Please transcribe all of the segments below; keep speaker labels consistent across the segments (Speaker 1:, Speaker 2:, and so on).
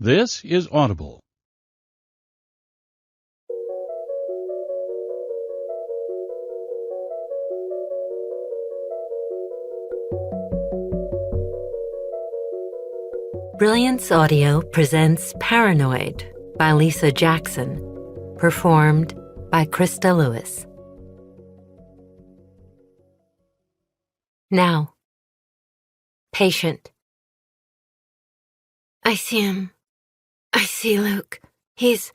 Speaker 1: This is Audible.
Speaker 2: Brilliance Audio presents Paranoid by Lisa Jackson, performed by Krista Lewis. Now, patient.
Speaker 3: I see him. I see Luke. He's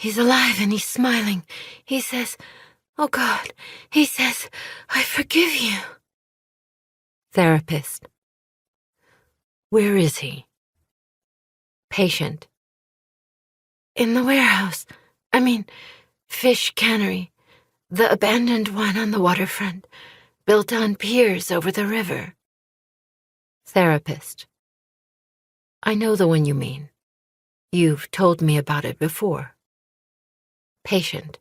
Speaker 3: alive and he's smiling. He says, "Oh God," he says, "I forgive you."
Speaker 2: Therapist. Where is he? Patient.
Speaker 3: In the warehouse. Fish cannery. The abandoned one on the waterfront, built on piers over the river.
Speaker 2: Therapist. I know the one you mean. You've told me about it before. Patient.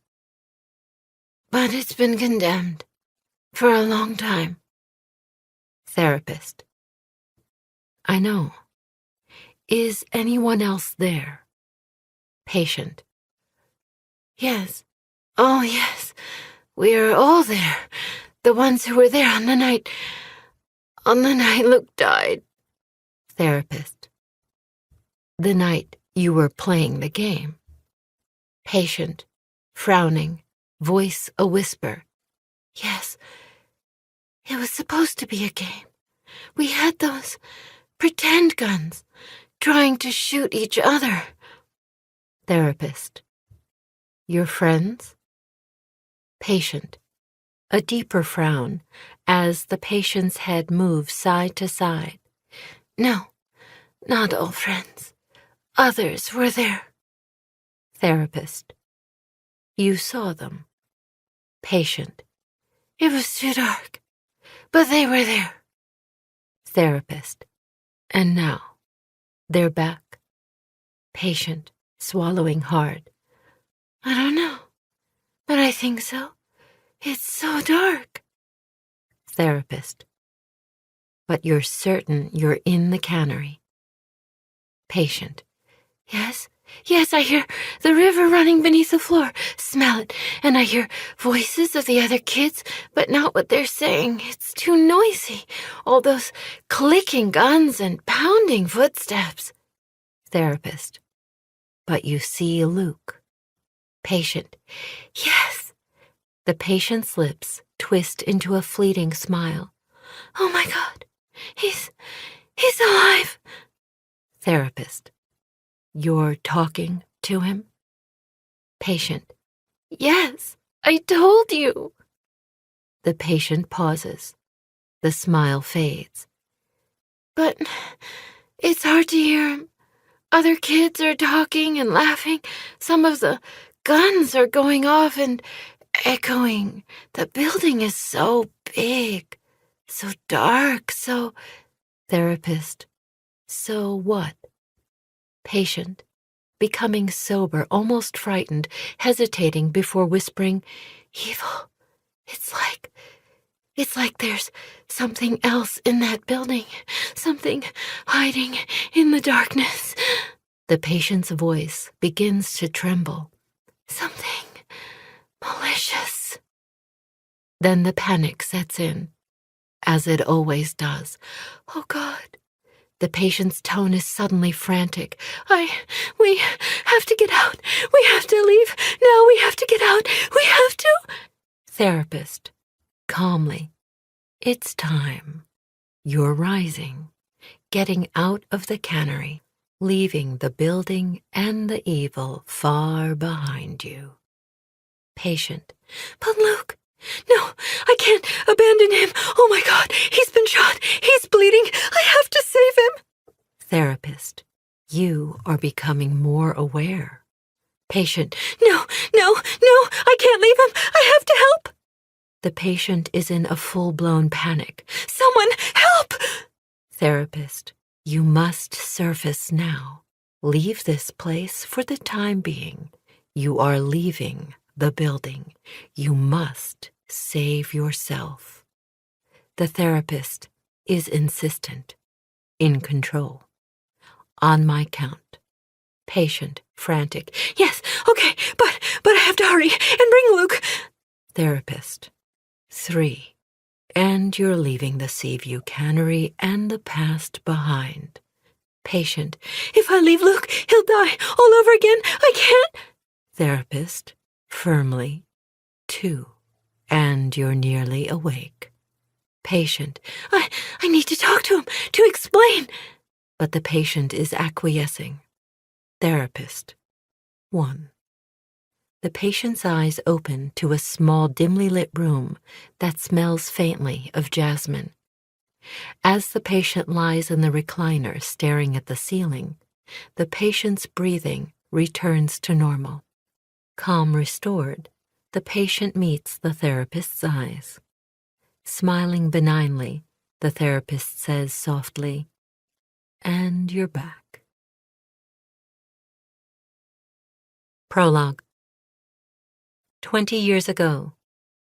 Speaker 3: But it's been condemned for a long time.
Speaker 2: Therapist. I know. Is anyone else there? Patient.
Speaker 3: Yes. Oh, yes. We're all there. The ones who were there on the night Luke died.
Speaker 2: Therapist. The night you were playing the game. Patient, frowning, voice a whisper.
Speaker 3: Yes. It was supposed to be a game. We had those pretend guns, trying to shoot each other.
Speaker 2: Therapist. Your friends? Patient. A deeper frown as the patient's head moves side to side.
Speaker 3: No, not all friends. Others were there.
Speaker 2: Therapist. You saw them. Patient.
Speaker 3: It was too dark, but they were there.
Speaker 2: Therapist. And now, they're back. Patient, swallowing hard.
Speaker 3: I don't know, but I think so. It's so dark.
Speaker 2: Therapist. But you're certain you're in the cannery. Patient.
Speaker 3: Yes, I hear the river running beneath the floor. Smell it. And I hear voices of the other kids, but not what they're saying. It's too noisy. All those clicking guns and pounding footsteps.
Speaker 2: Therapist. But you see Luke. Patient.
Speaker 3: Yes.
Speaker 2: The patient's lips twist into a fleeting smile.
Speaker 3: Oh my God. He's alive.
Speaker 2: Therapist. You're talking to him? Patient.
Speaker 3: Yes, I told you.
Speaker 2: The patient pauses. The smile fades.
Speaker 3: But it's hard to hear him. Other kids are talking and laughing. Some of the guns are going off and echoing. The building is so big, so dark, so...
Speaker 2: Therapist. So what? Patient. Becoming sober, almost frightened, hesitating before whispering,
Speaker 3: Evil. It's like there's something else in that building. Something hiding in the darkness.
Speaker 2: The patient's voice begins to tremble.
Speaker 3: Something malicious.
Speaker 2: Then the panic sets in, as it always does.
Speaker 3: Oh God.
Speaker 2: The patient's tone is suddenly frantic.
Speaker 3: We have to get out. We have to leave. Now we have to get out. We have to.
Speaker 2: Therapist. Calmly. It's time. You're rising, getting out of the cannery, leaving the building and the evil far behind you. Patient.
Speaker 3: But Luke, no, I can't abandon him. Oh my God, he's been shot. He's bleeding. I have to save him.
Speaker 2: Therapist. You are becoming more aware. Patient.
Speaker 3: No, I can't leave him. I have to help.
Speaker 2: The patient is in a full-blown panic.
Speaker 3: Someone help!
Speaker 2: Therapist. You must surface now. Leave this place for the time being. You are leaving the building. You must save yourself. The therapist is insistent, in control. On my count. Patient, frantic. Yes, okay, but I have to hurry and bring Luke. Therapist. 3. And you're leaving the Seaview Cannery and the past behind. Patient. If I leave Luke, he'll die all over again. I can't. Therapist. Firmly. 2. And you're nearly awake. Patient. I need to talk to him, to explain. But the patient is acquiescing. Therapist. 1. The patient's eyes open to a small, dimly lit room that smells faintly of jasmine. As the patient lies in the recliner staring at the ceiling, the patient's breathing returns to normal. Calm restored, the patient meets the therapist's eyes. Smiling benignly, the therapist says softly, "And you're back." Prologue. 20 years ago,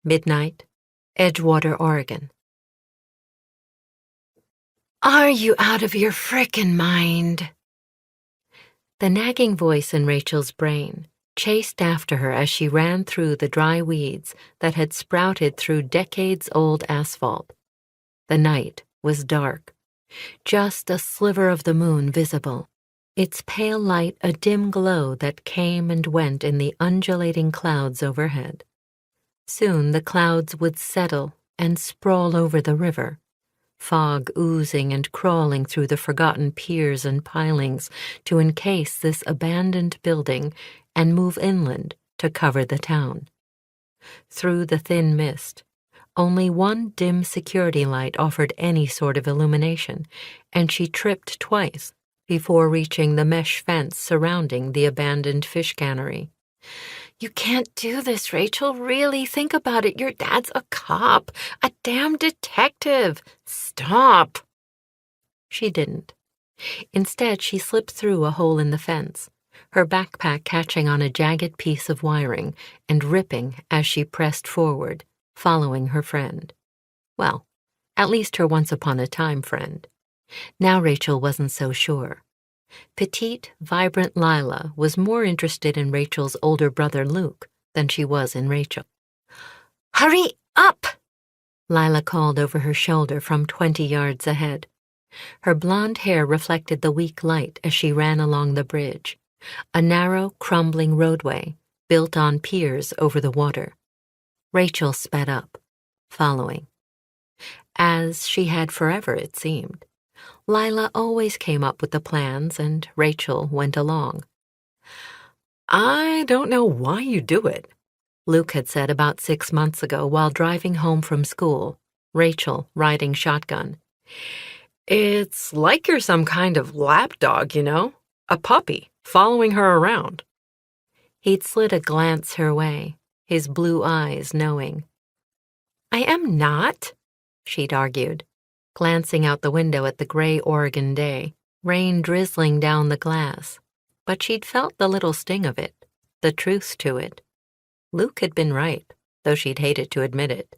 Speaker 2: midnight, Edgewater, Oregon.
Speaker 3: Are you out of your frickin' mind?
Speaker 2: The nagging voice in Rachel's brain chased after her as she ran through the dry weeds that had sprouted through decades-old asphalt. The night was dark, just a sliver of the moon visible, its pale light a dim glow that came and went in the undulating clouds overhead. Soon the clouds would settle and sprawl over the river, fog oozing and crawling through the forgotten piers and pilings to encase this abandoned building and move inland to cover the town. Through the thin mist, only one dim security light offered any sort of illumination, and she tripped twice before reaching the mesh fence surrounding the abandoned fish cannery.
Speaker 3: You can't do this, Rachel. Really, think about it. Your dad's a cop, a damn detective. Stop.
Speaker 2: She didn't. Instead, she slipped through a hole in the fence, her backpack catching on a jagged piece of wiring and ripping as she pressed forward, following her friend. Well, at least her once-upon-a-time friend. Now Rachel wasn't so sure. Petite, vibrant Lila was more interested in Rachel's older brother Luke than she was in Rachel.
Speaker 3: Hurry up!
Speaker 2: Lila called over her shoulder from 20 yards ahead. Her blonde hair reflected the weak light as she ran along the bridge, a narrow, crumbling roadway built on piers over the water. Rachel sped up, following. As she had forever, it seemed. Lila always came up with the plans, and Rachel went along. "I don't know why you do it," Luke had said about 6 months ago while driving home from school, Rachel riding shotgun. "It's like you're some kind of lapdog, you know? A puppy, following her around." He'd slid a glance her way, his blue eyes knowing. "I am not," she'd argued, glancing out the window at the gray Oregon day, rain drizzling down the glass. But she'd felt the little sting of it, the truth to it. Luke had been right, though she'd hated to admit it.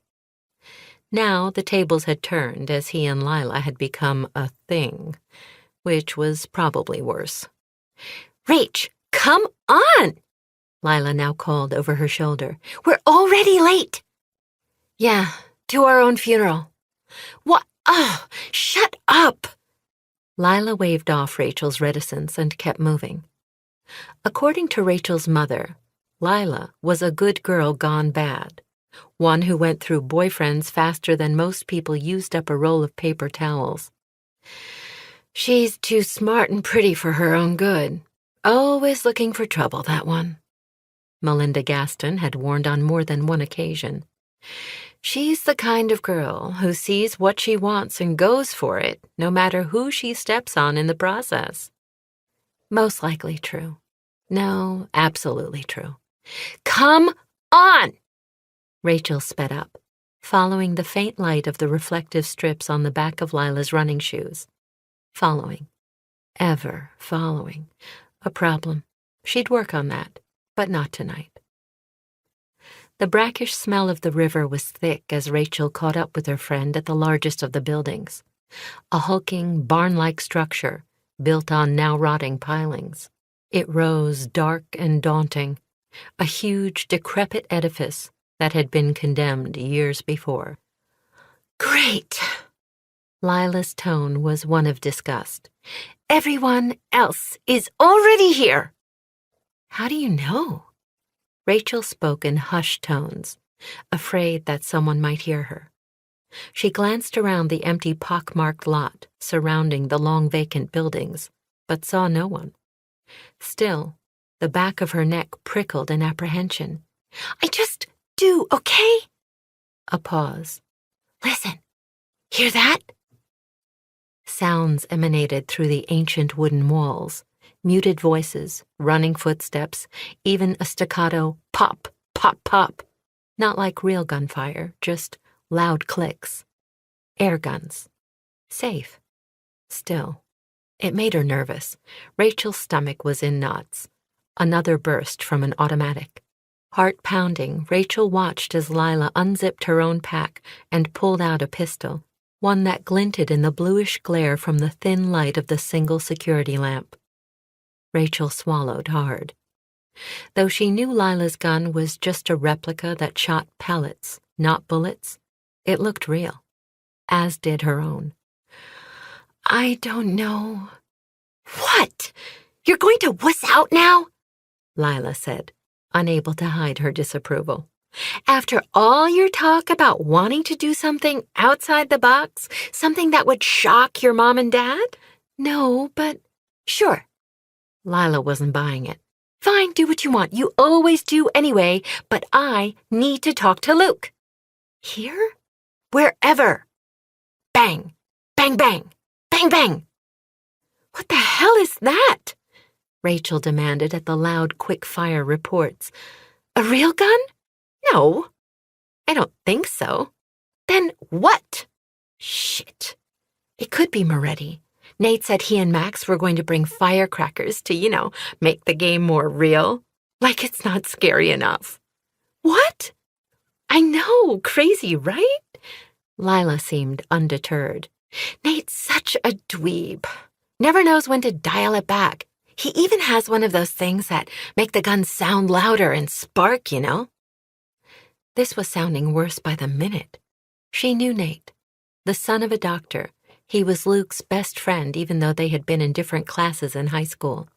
Speaker 2: Now the tables had turned as he and Lila had become a thing, which was probably worse.
Speaker 3: "Rach, come on!"
Speaker 2: Lila now called over her shoulder.
Speaker 3: "We're already late." "Yeah, to our own funeral." "What? Oh, shut up!"
Speaker 2: Lila waved off Rachel's reticence and kept moving. According to Rachel's mother, Lila was a good girl gone bad, one who went through boyfriends faster than most people used up a roll of paper towels.
Speaker 3: "She's too smart and pretty for her own good. Always looking for trouble, that one,"
Speaker 2: Melinda Gaston had warned on more than one occasion.
Speaker 3: "She's the kind of girl who sees what she wants and goes for it, no matter who she steps on in the process."
Speaker 2: Most likely true. No, absolutely true.
Speaker 3: "Come on!"
Speaker 2: Rachel sped up, following the faint light of the reflective strips on the back of Lila's running shoes. Following. Ever following. A problem. She'd work on that, but not tonight. The brackish smell of the river was thick as Rachel caught up with her friend at the largest of the buildings, a hulking, barn-like structure built on now rotting pilings. It rose dark and daunting, a huge, decrepit edifice that had been condemned years before.
Speaker 3: Great!
Speaker 2: Lila's tone was one of disgust.
Speaker 3: Everyone else is already here.
Speaker 2: How do you know? Rachel spoke in hushed tones, afraid that someone might hear her. She glanced around the empty pockmarked lot surrounding the long vacant buildings, but saw no one. Still, the back of her neck prickled in apprehension.
Speaker 3: I just do, okay?
Speaker 2: A pause.
Speaker 3: Listen, hear that?
Speaker 2: Sounds emanated through the ancient wooden walls, muted voices, running footsteps, even a staccato pop, pop, pop. Not like real gunfire, just loud clicks. Air guns. Safe. Still. It made her nervous. Rachel's stomach was in knots. Another burst from an automatic. Heart pounding, Rachel watched as Lila unzipped her own pack and pulled out a pistol, one that glinted in the bluish glare from the thin light of the single security lamp. Rachel swallowed hard. Though she knew Lila's gun was just a replica that shot pellets, not bullets, it looked real, as did her own.
Speaker 3: I don't know. What? You're going to wuss out now?
Speaker 2: Lila said, unable to hide her disapproval.
Speaker 3: After all your talk about wanting to do something outside the box, something that would shock your mom and dad?
Speaker 2: No, but...
Speaker 3: Sure.
Speaker 2: Lila wasn't buying it.
Speaker 3: Fine, do what you want. You always do anyway, but I need to talk to Luke.
Speaker 2: Here?
Speaker 3: Wherever. Bang, bang, bang, bang, bang. What the hell is that?
Speaker 2: Rachel demanded at the loud, quick-fire reports.
Speaker 3: A real gun?
Speaker 2: No, I don't think so.
Speaker 3: Then what?
Speaker 2: Shit. It could be Moretti. Nate said he and Max were going to bring firecrackers to, make the game more real. Like it's not scary enough.
Speaker 3: What?
Speaker 2: I know, crazy, right? Lila seemed undeterred.
Speaker 3: Nate's such a dweeb. Never knows when to dial it back. He even has one of those things that make the gun sound louder and spark,
Speaker 2: This was sounding worse by the minute. She knew Nate. The son of a doctor, he was Luke's best friend even though they had been in different classes in high school.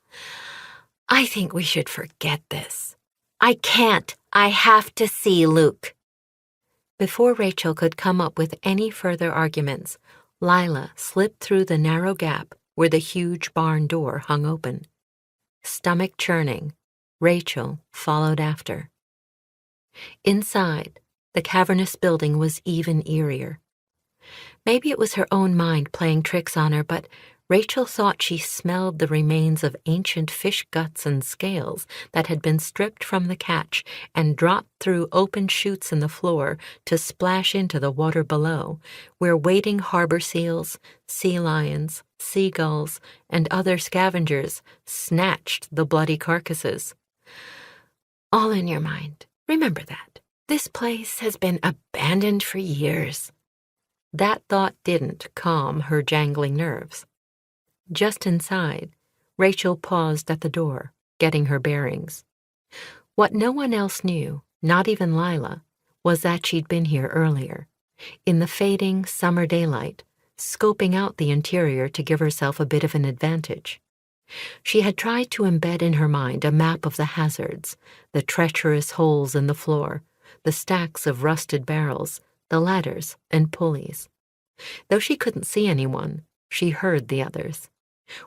Speaker 3: I think we should forget this. I can't. I have to see Luke.
Speaker 2: Before Rachel could come up with any further arguments, Lila slipped through the narrow gap where the huge barn door hung open. Stomach churning, Rachel followed after. Inside, the cavernous building was even eerier. Maybe it was her own mind playing tricks on her, but Rachel thought she smelled the remains of ancient fish guts and scales that had been stripped from the catch and dropped through open chutes in the floor to splash into the water below, where waiting harbor seals, sea lions, seagulls, and other scavengers snatched the bloody carcasses.
Speaker 3: All in your mind. Remember that. This place has been abandoned for years.
Speaker 2: That thought didn't calm her jangling nerves. Just inside, Rachel paused at the door, getting her bearings. What no one else knew, not even Lila, was that she'd been here earlier, in the fading summer daylight, scoping out the interior to give herself a bit of an advantage. She had tried to embed in her mind a map of the hazards, the treacherous holes in the floor, the stacks of rusted barrels, the ladders and pulleys. Though she couldn't see anyone, she heard the others.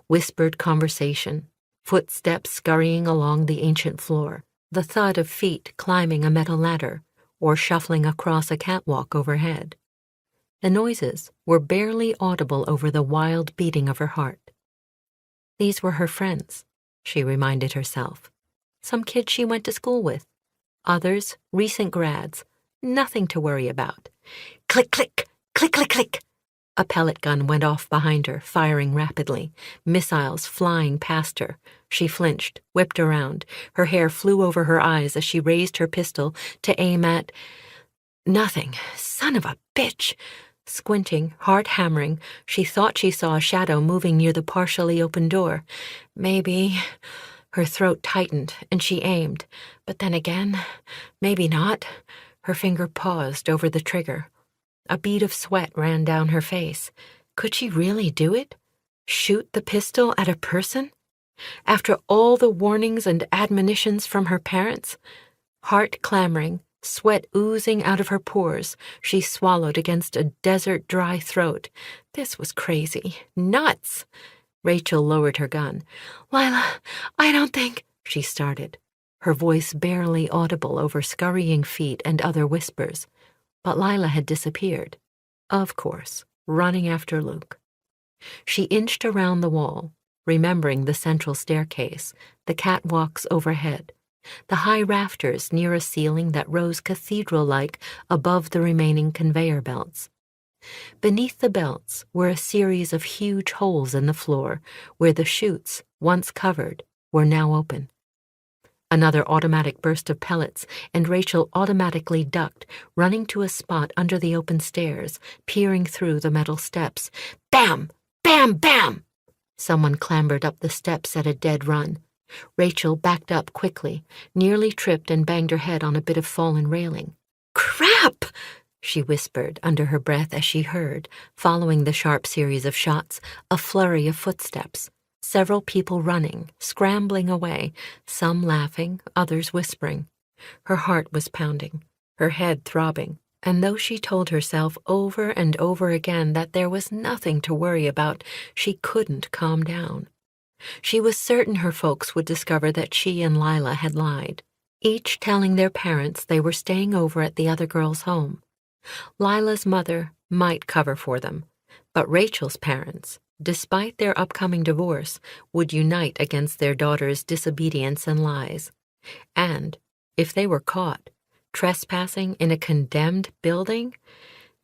Speaker 2: Whispered conversation, footsteps scurrying along the ancient floor, the thud of feet climbing a metal ladder or shuffling across a catwalk overhead. The noises were barely audible over the wild beating of her heart. These were her friends, she reminded herself. Some kids she went to school with. Others, recent grads. Nothing to worry about.
Speaker 3: Click, click, click, click, click.
Speaker 2: A pellet gun went off behind her, firing rapidly, missiles flying past her. She flinched, whipped around. Her hair flew over her eyes as she raised her pistol to aim at... Nothing. Son of a bitch. Squinting, heart hammering, she thought she saw a shadow moving near the partially open door. Maybe. Her throat tightened, and she aimed. But then again, maybe not. Her finger paused over the trigger. A bead of sweat ran down her face. Could she really do it? Shoot the pistol at a person? After all the warnings and admonitions from her parents? Heart clamoring, sweat oozing out of her pores, she swallowed against a desert-dry throat. This was crazy. Nuts! Rachel lowered her gun.
Speaker 3: Lila, I don't think,
Speaker 2: she started, her voice barely audible over scurrying feet and other whispers. But Lila had disappeared. Of course, running after Luke. She inched around the wall, remembering the central staircase, the catwalks overhead, the high rafters near a ceiling that rose cathedral-like above the remaining conveyor belts. Beneath the belts were a series of huge holes in the floor where the chutes, once covered, were now open. Another automatic burst of pellets, and Rachel automatically ducked, running to a spot under the open stairs, peering through the metal steps. Bam! Bam! Bam! Someone clambered up the steps at a dead run. Rachel backed up quickly, nearly tripped and banged her head on a bit of fallen railing. Crap! She whispered under her breath as she heard, following the sharp series of shots, a flurry of footsteps. Several people running, scrambling away, some laughing, others whispering. Her heart was pounding, her head throbbing, and though she told herself over and over again that there was nothing to worry about, she couldn't calm down. She was certain her folks would discover that she and Lila had lied, each telling their parents they were staying over at the other girl's home. Lila's mother might cover for them, but Rachel's parents, despite their upcoming divorce, would unite against their daughter's disobedience and lies. And, if they were caught, trespassing in a condemned building?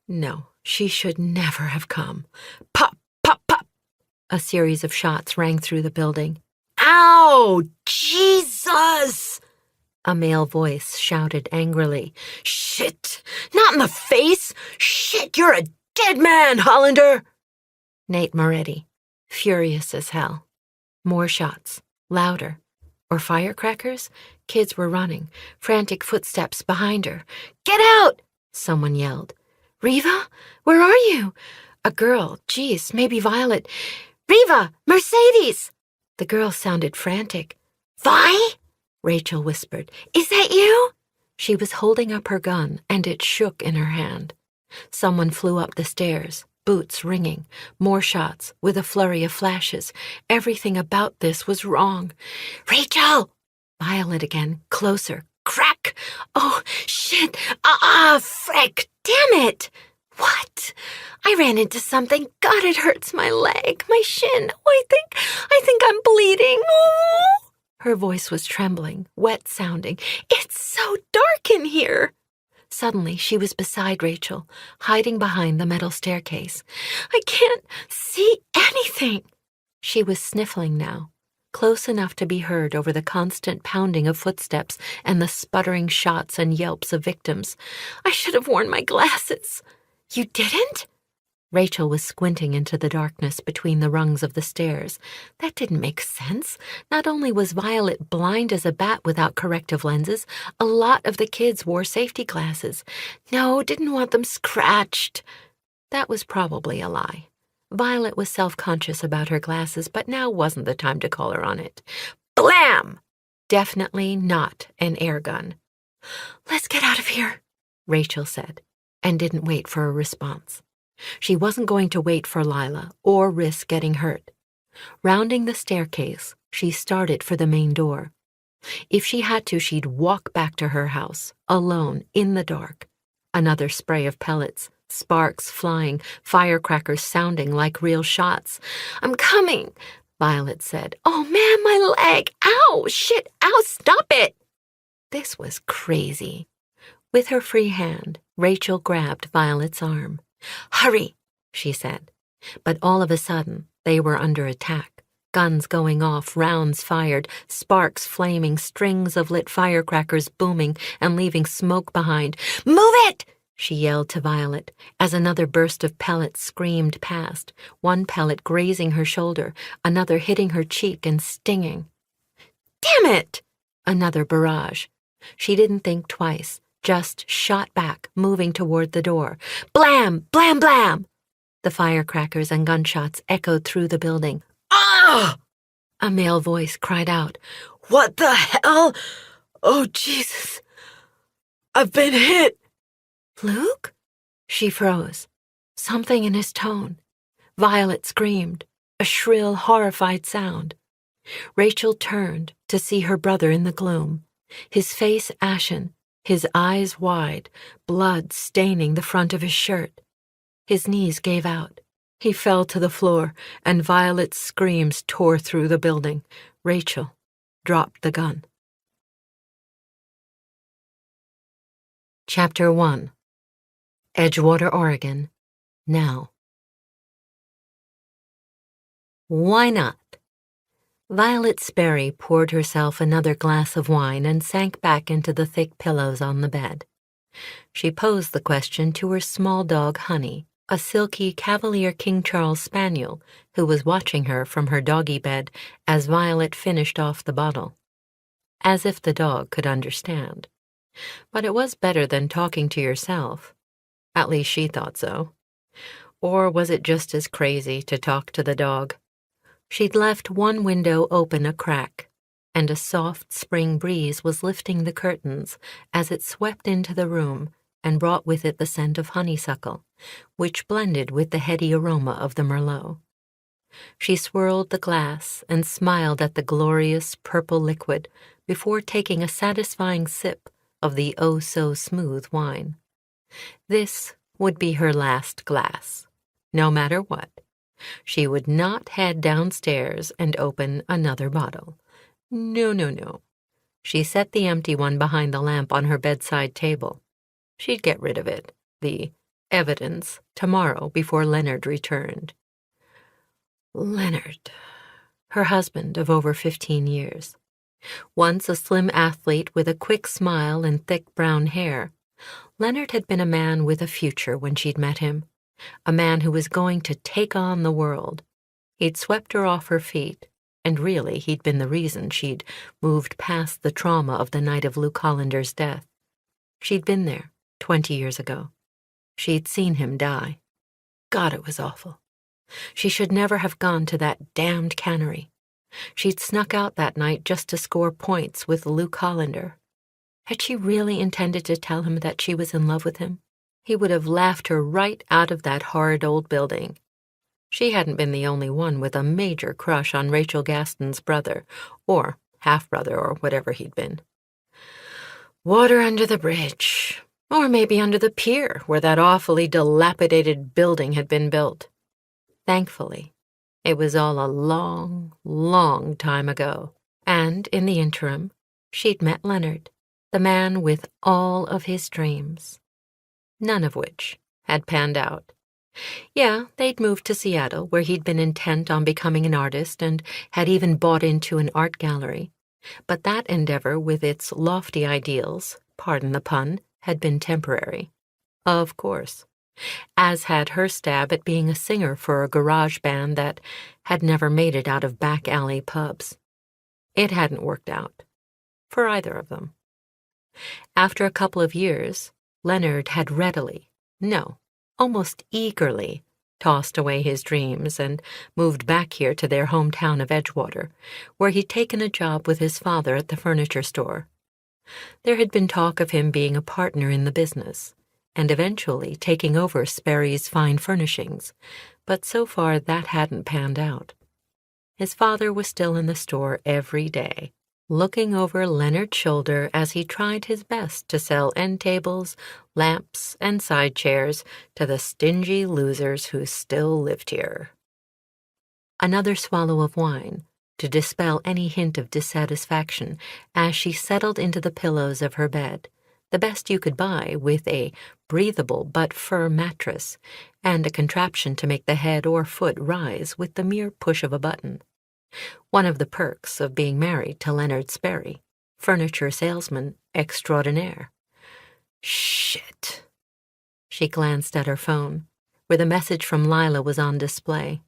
Speaker 2: No, she should never have come. Pop, pop, pop! A series of shots rang through the building. Ow! Jesus! A male voice shouted angrily. Shit! Not in the face! Shit, you're a dead man, Hollander! Nate Moretti, furious as hell. More shots, louder. Or firecrackers? Kids were running, frantic footsteps behind her. Get out! Someone yelled. Riva? Where are you? A girl, geez, maybe Violet. Riva! Mercedes! The girl sounded frantic. Vi? Rachel whispered. Is that you? She was holding up her gun, and it shook in her hand. Someone flew up the stairs, boots ringing, more shots, with a flurry of flashes. Everything about this was wrong. Rachel! Violet again, closer. Crack! Oh, shit! Frick! Damn it! What? I ran into something. God, it hurts my leg, my shin. Oh, I think I'm bleeding. Oh! Her voice was trembling, wet-sounding. It's so dark in here. Suddenly, she was beside Rachel, hiding behind the metal staircase. I can't see anything. She was sniffling now, close enough to be heard over the constant pounding of footsteps and the sputtering shots and yelps of victims. I should have worn my glasses. You didn't? Rachel was squinting into the darkness between the rungs of the stairs. That didn't make sense. Not only was Violet blind as a bat without corrective lenses, a lot of the kids wore safety glasses. No, didn't want them scratched. That was probably a lie. Violet was self-conscious about her glasses, but now wasn't the time to call her on it. Blam! Definitely not an air gun. Let's get out of here, Rachel said, and didn't wait for a response. She wasn't going to wait for Lila or risk getting hurt. Rounding the staircase, she started for the main door. If she had to, she'd walk back to her house, alone, in the dark. Another spray of pellets, sparks flying, firecrackers sounding like real shots. I'm coming, Violet said. Oh, man, my leg! Ow! Shit! Ow! Stop it! This was crazy. With her free hand, Rachel grabbed Violet's arm. Hurry, she said. But all of a sudden, they were under attack. Guns going off, rounds fired, sparks flaming, strings of lit firecrackers booming and leaving smoke behind. Move it! she yelled to Violet as another burst of pellets screamed past, one pellet grazing her shoulder, another hitting her cheek and stinging. Damn it! Another barrage. She didn't think twice, just shot back, moving toward the door. Blam! Blam! Blam! The firecrackers and gunshots echoed through the building. Ah! A male voice cried out. What the hell? Oh, Jesus! I've been hit! Luke? She froze. Something in his tone. Violet screamed, a shrill, horrified sound. Rachel turned to see her brother in the gloom, his face ashen, his eyes wide, blood staining the front of his shirt. His knees gave out. He fell to the floor, and Violet's screams tore through the building. Rachel dropped the gun. Chapter 1. Edgewater, Oregon. Now. Why not? Violet Sperry poured herself another glass of wine and sank back into the thick pillows on the bed. She posed the question to her small dog Honey, a silky Cavalier King Charles Spaniel who was watching her from her doggy bed as Violet finished off the bottle. As if the dog could understand. But it was better than talking to yourself. At least she thought so. Or was it just as crazy to talk to the dog? She'd left one window open a crack, and a soft spring breeze was lifting the curtains as it swept into the room and brought with it the scent of honeysuckle, which blended with the heady aroma of the Merlot. She swirled the glass and smiled at the glorious purple liquid before taking a satisfying sip of the oh-so-smooth wine. This would be her last glass, no matter what. She would not head downstairs and open another bottle. No, no, no. She set the empty one behind the lamp on her bedside table. She'd get rid of it, the evidence, tomorrow before Leonard returned. Leonard, her husband of over 15 years. Once a slim athlete with a quick smile and thick brown hair, Leonard had been a man with a future when she'd met him. A man who was going to take on the world. He'd swept her off her feet, and really he'd been the reason she'd moved past the trauma of the night of Luke Hollander's death. She'd been there 20 years ago. She'd seen him die. God, it was awful. She should never have gone to that damned cannery. She'd snuck out that night just to score points with Luke Hollander. Had she really intended to tell him that she was in love with him? He would have laughed her right out of that horrid old building. She hadn't been the only one with a major crush on Rachel Gaston's brother, or half-brother, or whatever he'd been. Water under the bridge, or maybe under the pier where that awfully dilapidated building had been built. Thankfully, it was all a long, long time ago, and in the interim, she'd met Leonard, the man with all of his dreams. None of which had panned out. Yeah, they'd moved to Seattle, where he'd been intent on becoming an artist and had even bought into an art gallery. But that endeavor, with its lofty ideals, pardon the pun, had been temporary. Of course. As had her stab at being a singer for a garage band that had never made it out of back alley pubs. It hadn't worked out. For either of them. After a couple of years, Leonard had readily, no, almost eagerly, tossed away his dreams and moved back here to their hometown of Edgewater, where he'd taken a job with his father at the furniture store. There had been talk of him being a partner in the business, and eventually taking over Sperry's fine furnishings, but so far that hadn't panned out. His father was still in the store every day, looking over Leonard's shoulder as he tried his best to sell end tables, lamps, and side chairs to the stingy losers who still lived here. Another swallow of wine to dispel any hint of dissatisfaction as she settled into the pillows of her bed, the best you could buy with a breathable but firm mattress and a contraption to make the head or foot rise with the mere push of a button. One of the perks of being married to Leonard Sperry, furniture salesman extraordinaire. Shit. She glanced at her phone, where the message from Lila was on display.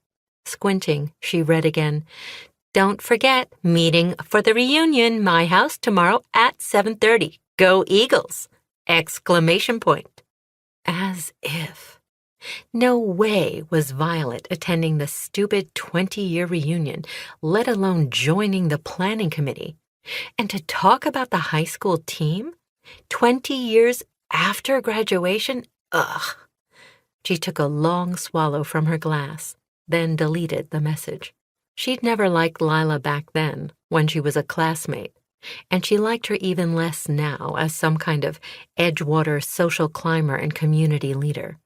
Speaker 2: Squinting, she read again, "Don't forget, meeting for the reunion, my house tomorrow at 7:30. Go Eagles! Exclamation point." As if. No way was Violet attending the stupid 20-year reunion, let alone joining the planning committee. And to talk about the high school team? 20 years after graduation? Ugh. She took a long swallow from her glass, then deleted the message. She'd never liked Lila back then, when she was a classmate, and she liked her even less now as some kind of Edgewater social climber and community leader.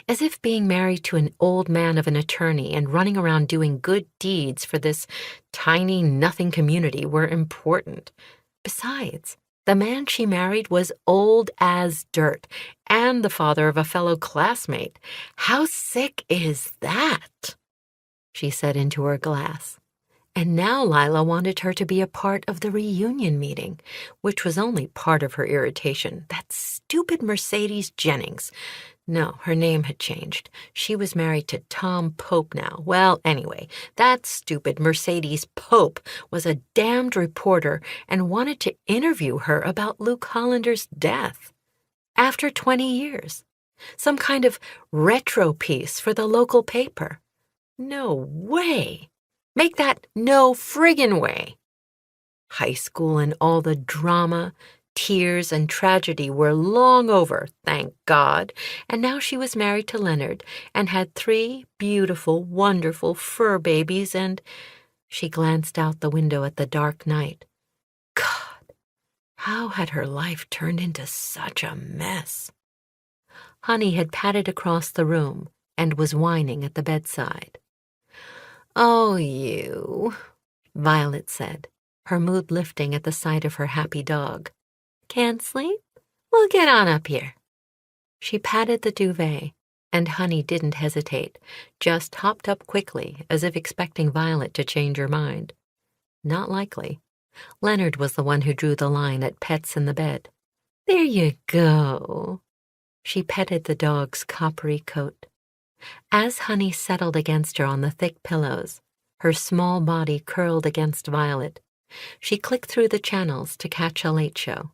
Speaker 2: As if being married to an old man of an attorney and running around doing good deeds for this tiny nothing community were important. Besides, the man she married was old as dirt and the father of a fellow classmate. How sick is that? She said into her glass. And now Lila wanted her to be a part of the reunion meeting, which was only part of her irritation. That stupid Mercedes Jennings. No, her name had changed. She was married to Tom Pope now. Well, anyway, that stupid Mercedes Pope was a damned reporter and wanted to interview her about Luke Hollander's death. After 20 years. Some kind of retro piece for the local paper. No way. Make that no friggin' way. High school and all the drama, tears, and tragedy were long over, thank God, and now she was married to Leonard and had 3 beautiful, wonderful fur babies and... She glanced out the window at the dark night. God, how had her life turned into such a mess? Honey had padded across the room and was whining at the bedside. "Oh, you," Violet said, her mood lifting at the sight of her happy dog. "Can't sleep? Well, get on up here." She patted the duvet, and Honey didn't hesitate, just hopped up quickly as if expecting Violet to change her mind. Not likely. Leonard was the one who drew the line at pets in the bed. "There you go." She petted the dog's coppery coat. As Honey settled against her on the thick pillows, her small body curled against Violet, she clicked through the channels to catch a late show.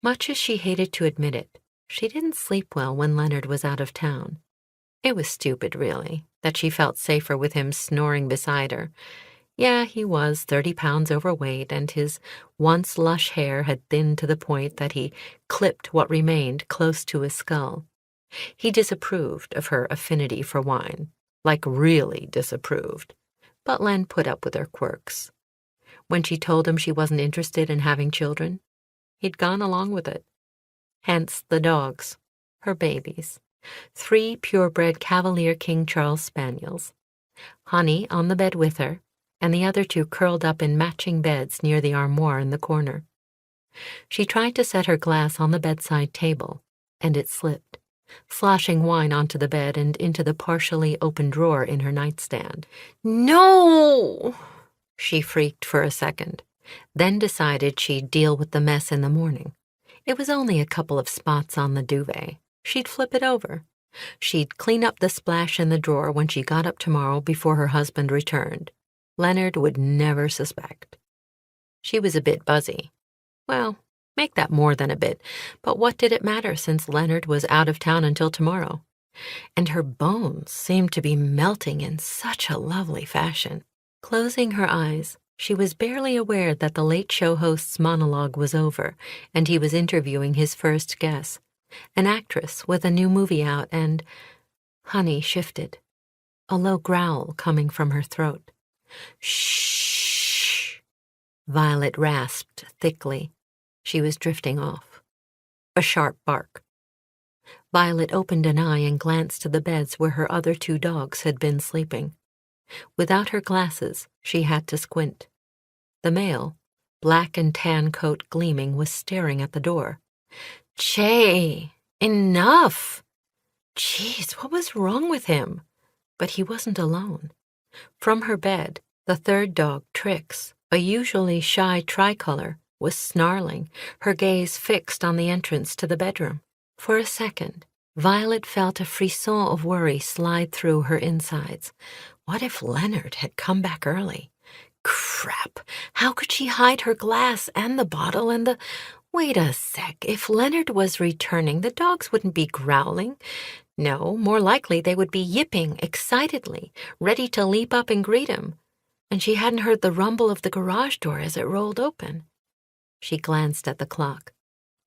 Speaker 2: Much as she hated to admit it, she didn't sleep well when Leonard was out of town. It was stupid, really, that she felt safer with him snoring beside her. Yeah, he was 30 pounds overweight, and his once lush hair had thinned to the point that he clipped what remained close to his skull. He disapproved of her affinity for wine, like really disapproved, but Len put up with her quirks. When she told him she wasn't interested in having children, he'd gone along with it. Hence the dogs, her babies, 3 purebred Cavalier King Charles Spaniels, Honey on the bed with her, and the other 2 curled up in matching beds near the armoire in the corner. She tried to set her glass on the bedside table, and it slipped, sloshing wine onto the bed and into the partially open drawer in her nightstand. "No!" She freaked for a second, then decided she'd deal with the mess in the morning. It was only a couple of spots on the duvet. She'd flip it over. She'd clean up the splash in the drawer when she got up tomorrow before her husband returned. Leonard would never suspect. She was a bit buzzy. Well, make that more than a bit, but what did it matter since Leonard was out of town until tomorrow? And her bones seemed to be melting in such a lovely fashion. Closing her eyes, she was barely aware that the late show host's monologue was over, and he was interviewing his first guest, an actress with a new movie out, and... Honey shifted, a low growl coming from her throat. "Shh!" Violet rasped thickly. She was drifting off. A sharp bark. Violet opened an eye and glanced to the beds where her other 2 dogs had been sleeping. Without her glasses, she had to squint. The male, black and tan coat gleaming, was staring at the door. "Che, enough!" Jeez, what was wrong with him? But he wasn't alone. From her bed, the 3rd dog, Trix, a usually shy tricolor, was snarling, her gaze fixed on the entrance to the bedroom. For a second, Violet felt a frisson of worry slide through her insides. What if Leonard had come back early? Crap! How could she hide her glass and the bottle and the... Wait a sec. If Leonard was returning, the dogs wouldn't be growling. No, more likely they would be yipping excitedly, ready to leap up and greet him. And she hadn't heard the rumble of the garage door as it rolled open. She glanced at the clock.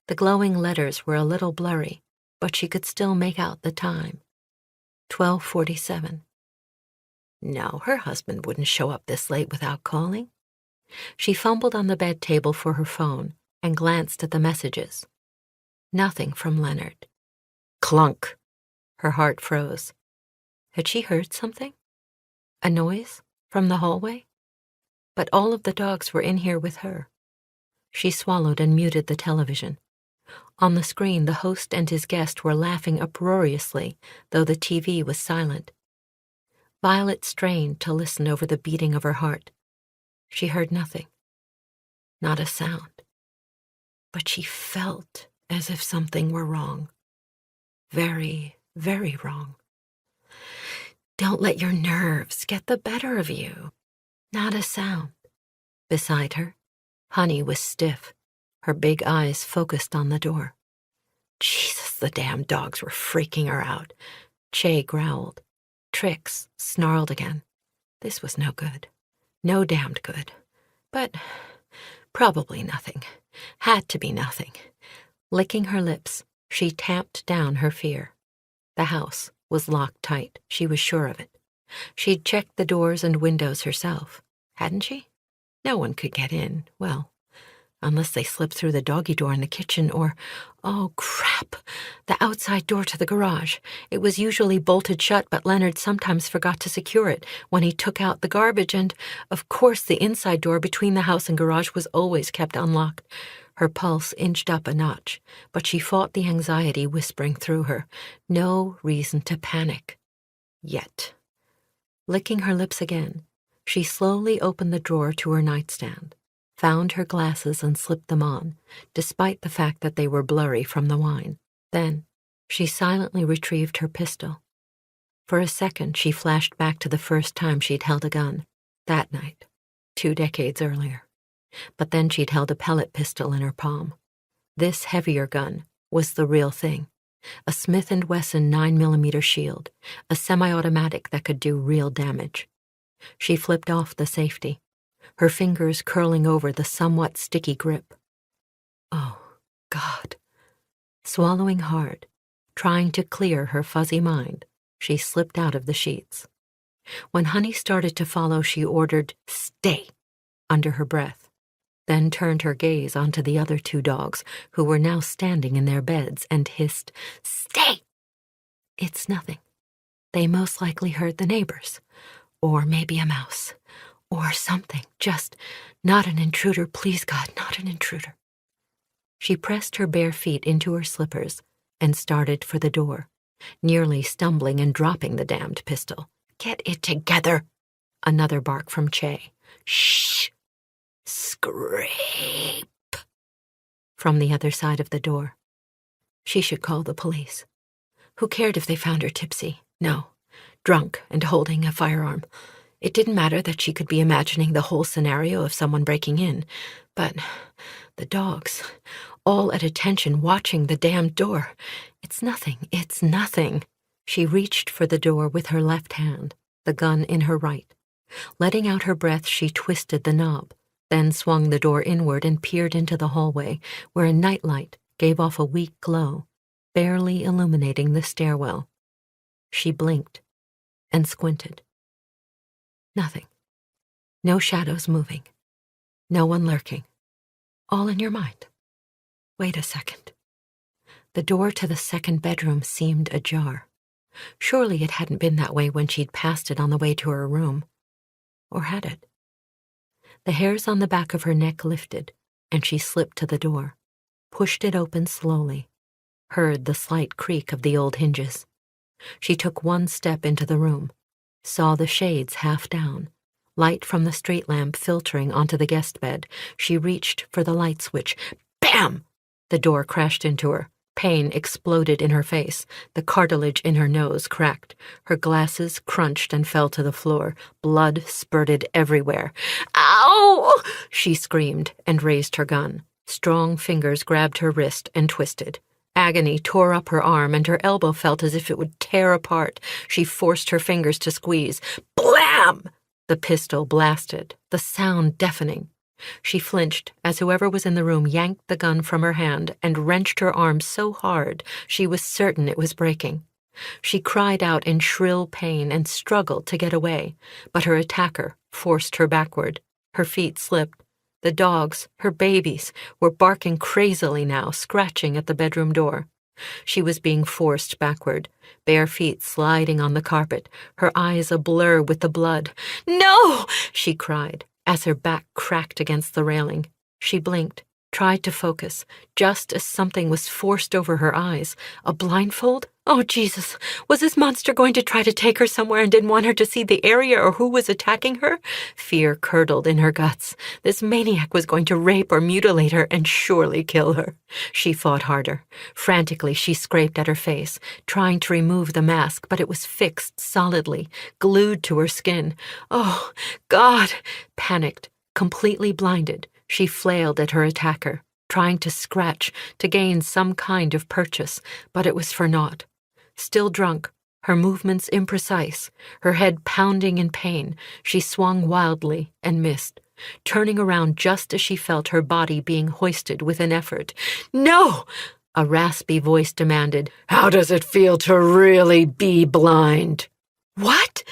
Speaker 2: The glowing letters were a little blurry, but she could still make out the time. 12:47. No, her husband wouldn't show up this late without calling. She fumbled on the bed table for her phone and glanced at the messages. Nothing from Leonard. Clunk! Her heart froze. Had she heard something? A noise from the hallway? But all of the dogs were in here with her. She swallowed and muted the television. On the screen, the host and his guest were laughing uproariously, though the TV was silent. Violet strained to listen over the beating of her heart. She heard nothing. Not a sound. But she felt as if something were wrong. Very, very wrong. Don't let your nerves get the better of you. Not a sound. Beside her, Honey was stiff, her big eyes focused on the door. Jesus, the damn dogs were freaking her out. Che growled. Trix snarled again. This was no good. No damned good. But probably nothing. Had to be nothing. Licking her lips, she tamped down her fear. The house was locked tight, she was sure of it. She'd checked the doors and windows herself, hadn't she? No one could get in, well, unless they slipped through the doggy door in the kitchen or, oh crap, the outside door to the garage. It was usually bolted shut, but Leonard sometimes forgot to secure it when he took out the garbage, and, of course, the inside door between the house and garage was always kept unlocked. Her pulse inched up a notch, but she fought the anxiety whispering through her. No reason to panic. Yet. Licking her lips again, she slowly opened the drawer to her nightstand, found her glasses and slipped them on, despite the fact that they were blurry from the wine. Then, she silently retrieved her pistol. For a second, she flashed back to the first time she'd held a gun, that night, 2 decades earlier. But then she'd held a pellet pistol in her palm. This heavier gun was the real thing. A Smith & Wesson 9mm Shield, a semi-automatic that could do real damage. She flipped off the safety, her fingers curling over the somewhat sticky grip. Oh, God. Swallowing hard, trying to clear her fuzzy mind, she slipped out of the sheets. When Honey started to follow, she ordered, "Stay," under her breath, then turned her gaze onto the other 2 dogs, who were now standing in their beds, and hissed, "Stay!" It's nothing. They most likely heard the neighbors. Or maybe a mouse. Or something. Just not an intruder, please God, not an intruder. She pressed her bare feet into her slippers and started for the door, nearly stumbling and dropping the damned pistol. Get it together! Another bark from Che. Shh! Scrape! From the other side of the door. She should call the police. Who cared if they found her tipsy? No. Drunk and holding a firearm. It didn't matter that she could be imagining the whole scenario of someone breaking in. But the dogs, all at attention watching the damned door. It's nothing. It's nothing. She reached for the door with her left hand, the gun in her right. Letting out her breath, she twisted the knob, then swung the door inward and peered into the hallway, where a nightlight gave off a weak glow, barely illuminating the stairwell. She blinked and squinted. Nothing. No shadows moving. No one lurking. All in your mind. Wait a second. The door to the second bedroom seemed ajar. Surely it hadn't been that way when she'd passed it on the way to her room. Or had it? The hairs on the back of her neck lifted, and she slipped to the door, pushed it open slowly, heard the slight creak of the old hinges. She took one step into the room, saw the shades half down, light from the street lamp filtering onto the guest bed. She reached for the light switch. Bam! The door crashed into her, Pain exploded in her face. The cartilage in her nose cracked. Her glasses crunched and fell to the floor. Blood spurted everywhere. "Ow!" she screamed and raised her gun. Strong fingers grabbed her wrist and twisted. Agony tore up her arm, and her elbow felt as if it would tear apart. She forced her fingers to squeeze. Blam! The pistol blasted, the sound deafening. She flinched as whoever was in the room yanked the gun from her hand and wrenched her arm so hard she was certain it was breaking. She cried out in shrill pain and struggled to get away, but her attacker forced her backward. Her feet slipped. The dogs, her babies, were barking crazily now, scratching at the bedroom door. She was being forced backward, bare feet sliding on the carpet, her eyes a blur with the blood. "No!" she cried, as her back cracked against the railing. She blinked, tried to focus, just as something was forced over her eyes. A blindfold? Oh, Jesus! Was this monster going to try to take her somewhere and didn't want her to see the area or who was attacking her? Fear curdled in her guts. This maniac was going to rape or mutilate her and surely kill her. She fought harder. Frantically, she scraped at her face, trying to remove the mask, but it was fixed solidly, glued to her skin. Oh, God! Panicked, completely blinded, she flailed at her attacker, trying to scratch, to gain some kind of purchase, but it was for naught. Still drunk, her movements imprecise, her head pounding in pain, she swung wildly and missed, turning around just as she felt her body being hoisted with an effort. "No!" a raspy voice demanded. "How does it feel to really be blind?" What?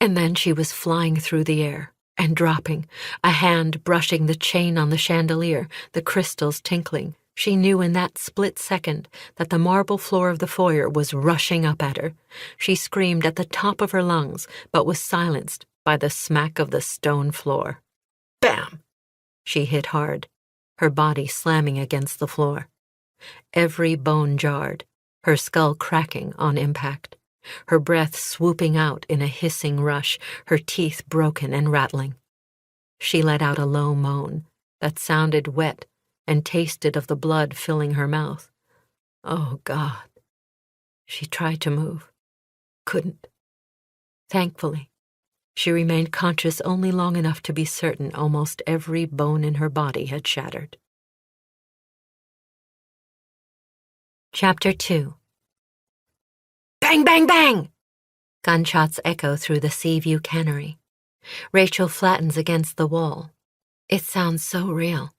Speaker 2: And then she was flying through the air and dropping, a hand brushing the chain on the chandelier, the crystals tinkling. She knew in that split second that the marble floor of the foyer was rushing up at her. She screamed at the top of her lungs, but was silenced by the smack of the stone floor. Bam! She hit hard, her body slamming against the floor. Every bone jarred, her skull cracking on impact, her breath swooping out in a hissing rush, her teeth broken and rattling. She let out a low moan that sounded wet and tasted of the blood filling her mouth. Oh, God. She tried to move. Couldn't. Thankfully, she remained conscious only long enough to be certain almost every bone in her body had shattered. Chapter 2. Bang, bang, bang! Gunshots echo through the Seaview cannery. Rachel flattens against the wall. It sounds so real.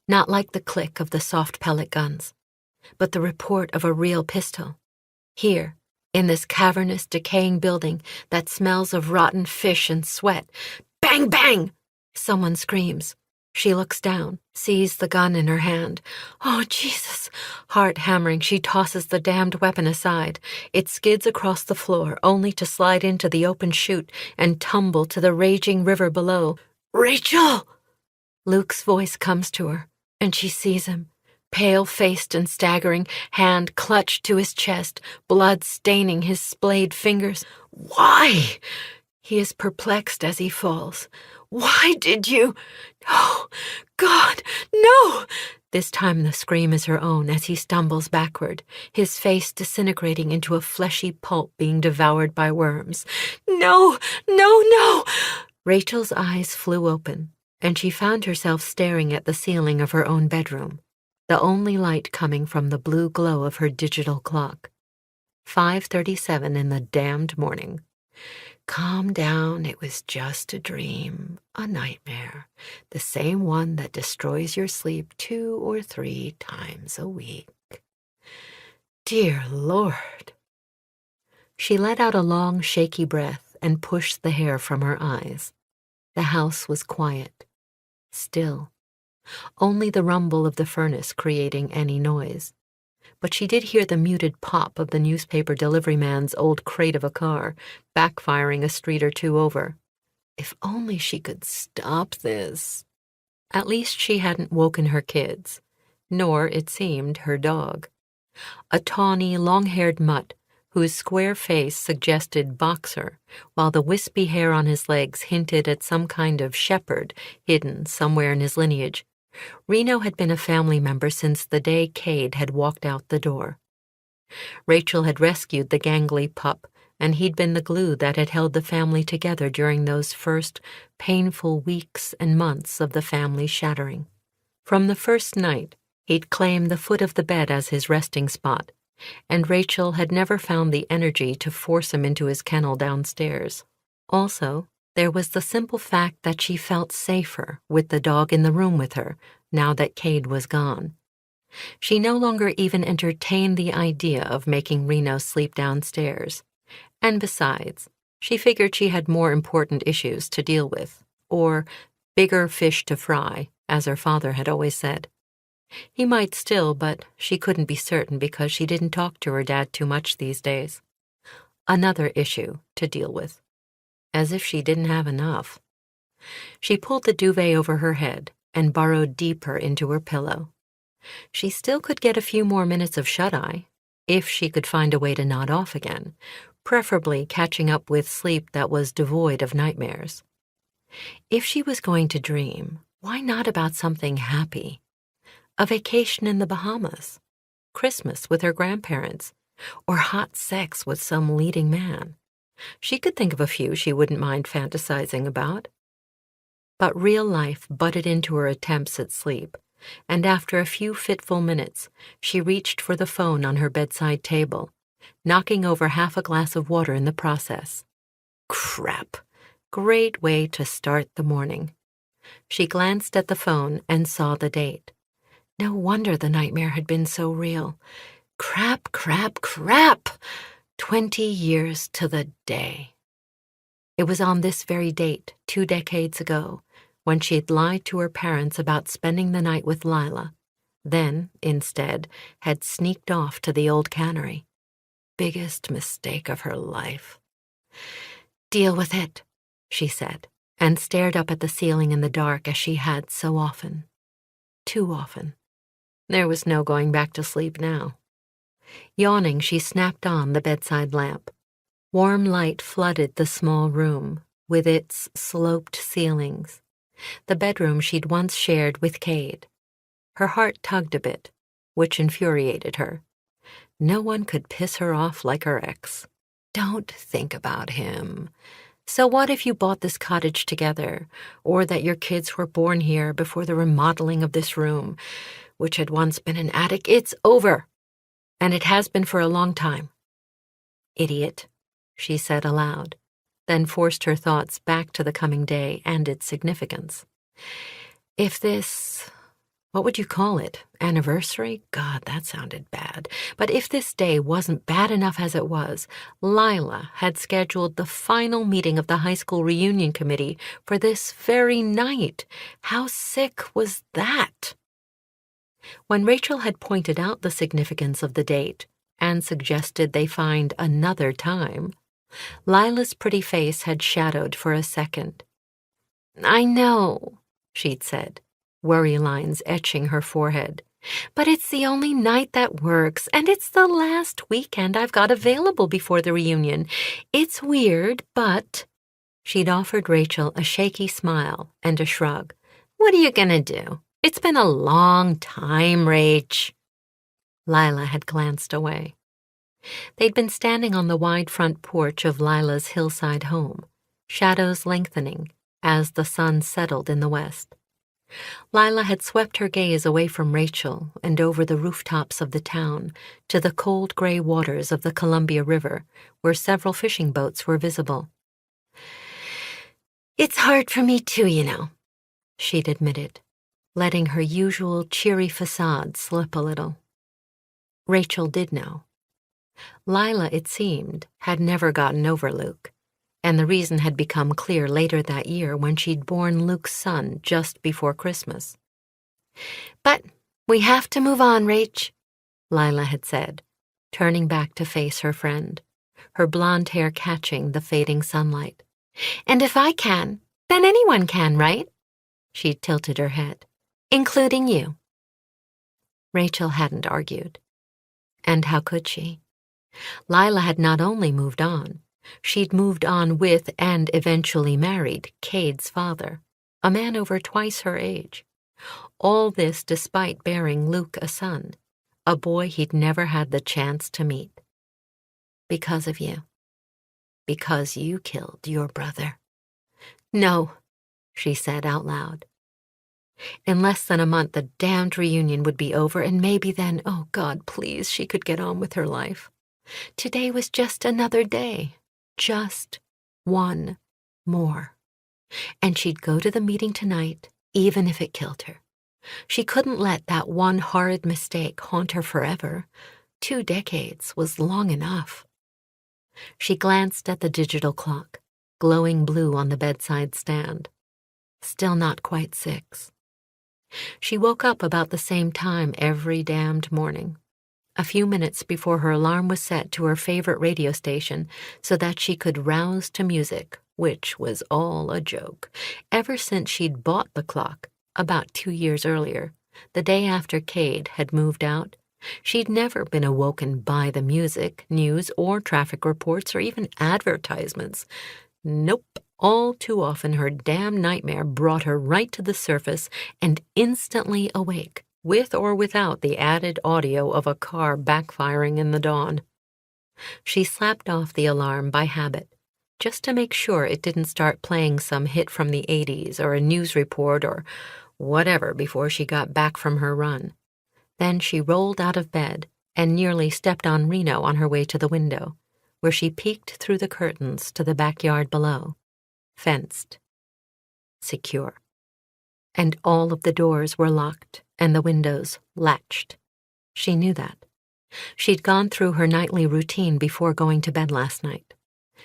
Speaker 2: Not like the click of the soft pellet guns, but the report of a real pistol. Here, in this cavernous, decaying building that smells of rotten fish and sweat. Bang, bang! Someone screams. She looks down, sees the gun in her hand. Oh, Jesus! Heart hammering, she tosses the damned weapon aside. It skids across the floor, only to slide into the open chute and tumble to the raging river below. Rachel! Luke's voice comes to her, and she sees him, pale-faced and staggering, hand clutched to his chest, blood staining his splayed fingers. Why? He is perplexed as he falls. Why did you? Oh, God, no! This time the scream is her own as he stumbles backward, his face disintegrating into a fleshy pulp being devoured by worms. No, no, no! Rachel's eyes flew open, and she found herself staring at the ceiling of her own bedroom, the only light coming from the blue glow of her digital clock. 5:37 in the damned morning. Calm down, it was just a dream, a nightmare, the same one that destroys your sleep 2 or 3 times a week. Dear Lord. She let out a long, shaky breath and pushed the hair from her eyes. The house was quiet, still, only the rumble of the furnace creating any noise. But she did hear the muted pop of the newspaper delivery man's old crate of a car, backfiring a street or two over. If only she could stop this. At least she hadn't woken her kids, nor, it seemed, her dog. A tawny, long-haired mutt, whose square face suggested boxer, while the wispy hair on his legs hinted at some kind of shepherd hidden somewhere in his lineage. Reno had been a family member since the day Cade had walked out the door. Rachel had rescued the gangly pup, and he'd been the glue that had held the family together during those first painful weeks and months of the family's shattering. From the first night, he'd claimed the foot of the bed as his resting spot, and Rachel had never found the energy to force him into his kennel downstairs. Also, there was the simple fact that she felt safer with the dog in the room with her now that Cade was gone. She no longer even entertained the idea of making Reno sleep downstairs. And besides, she figured she had more important issues to deal with, or bigger fish to fry, as her father had always said. He might still, but she couldn't be certain because she didn't talk to her dad too much these days. Another issue to deal with. As if she didn't have enough. She pulled the duvet over her head and burrowed deeper into her pillow. She still could get a few more minutes of shut-eye, if she could find a way to nod off again, preferably catching up with sleep that was devoid of nightmares. If she was going to dream, why not about something happy? A vacation in the Bahamas, Christmas with her grandparents, or hot sex with some leading man. She could think of a few she wouldn't mind fantasizing about. But real life butted into her attempts at sleep, and after a few fitful minutes, she reached for the phone on her bedside table, knocking over half a glass of water in the process. Crap! Great way to start the morning. She glanced at the phone and saw the date. No wonder the nightmare had been so real. Crap, crap, crap! 20 years to the day. It was on this very date, 2 decades ago, when she'd lied to her parents about spending the night with Lila, then, instead, had sneaked off to the old cannery. Biggest mistake of her life. "Deal with it," she said, and stared up at the ceiling in the dark as she had so often. Too often. There was no going back to sleep now. Yawning, she snapped on the bedside lamp. Warm light flooded the small room, with its sloped ceilings, the bedroom she'd once shared with Cade. Her heart tugged a bit, which infuriated her. No one could piss her off like her ex. Don't think about him. So what if you bought this cottage together, or that your kids were born here before the remodeling of this room, which had once been an attic? It's over. And it has been for a long time. Idiot, she said aloud, then forced her thoughts back to the coming day and its significance. If this, what would you call it, anniversary? God, that sounded bad. But if this day wasn't bad enough as it was, Lila had scheduled the final meeting of the high school reunion committee for this very night. How sick was that? When Rachel had pointed out the significance of the date and suggested they find another time, Lila's pretty face had shadowed for a second. "I know," she'd said, worry lines etching her forehead, "but it's the only night that works, and it's the last weekend I've got available before the reunion. It's weird, but—" She'd offered Rachel a shaky smile and a shrug. "What are you gonna do? It's been a long time, Rach." Lila had glanced away. They'd been standing on the wide front porch of Lila's hillside home, shadows lengthening as the sun settled in the west. Lila had swept her gaze away from Rachel and over the rooftops of the town to the cold gray waters of the Columbia River, where several fishing boats were visible. "It's hard for me too, you know," she'd admitted, letting her usual cheery facade slip a little. Rachel did know. Lila, it seemed, had never gotten over Luke, and the reason had become clear later that year when she'd borne Luke's son just before Christmas. "But we have to move on, Rach," Lila had said, turning back to face her friend, her blonde hair catching the fading sunlight. "And if I can, then anyone can, right?" She tilted her head. "Including you." Rachel hadn't argued. And how could she? Lila had not only moved on, she'd moved on with and eventually married Cade's father, a man over twice her age. All this despite bearing Luke a son, a boy he'd never had the chance to meet. Because of you. Because you killed your brother. No, she said out loud. In less than a month, the damned reunion would be over, and maybe then, oh God, please, she could get on with her life. Today was just another day. Just one more. And she'd go to the meeting tonight, even if it killed her. She couldn't let that one horrid mistake haunt her forever. 2 decades was long enough. She glanced at the digital clock, glowing blue on the bedside stand. Still not quite 6. She woke up about the same time every damned morning, a few minutes before her alarm was set to her favorite radio station so that she could rouse to music, which was all a joke, ever since she'd bought the clock about 2 years earlier, the day after Cade had moved out. She'd never been awoken by the music, news, or traffic reports, or even advertisements. Nope. All too often her damn nightmare brought her right to the surface and instantly awake, with or without the added audio of a car backfiring in the dawn. She slapped off the alarm by habit, just to make sure it didn't start playing some hit from the 80s or a news report or whatever before she got back from her run. Then she rolled out of bed and nearly stepped on Reno on her way to the window, where she peeked through the curtains to the backyard below. Fenced. Secure. And all of the doors were locked and the windows latched. She knew that. She'd gone through her nightly routine before going to bed last night.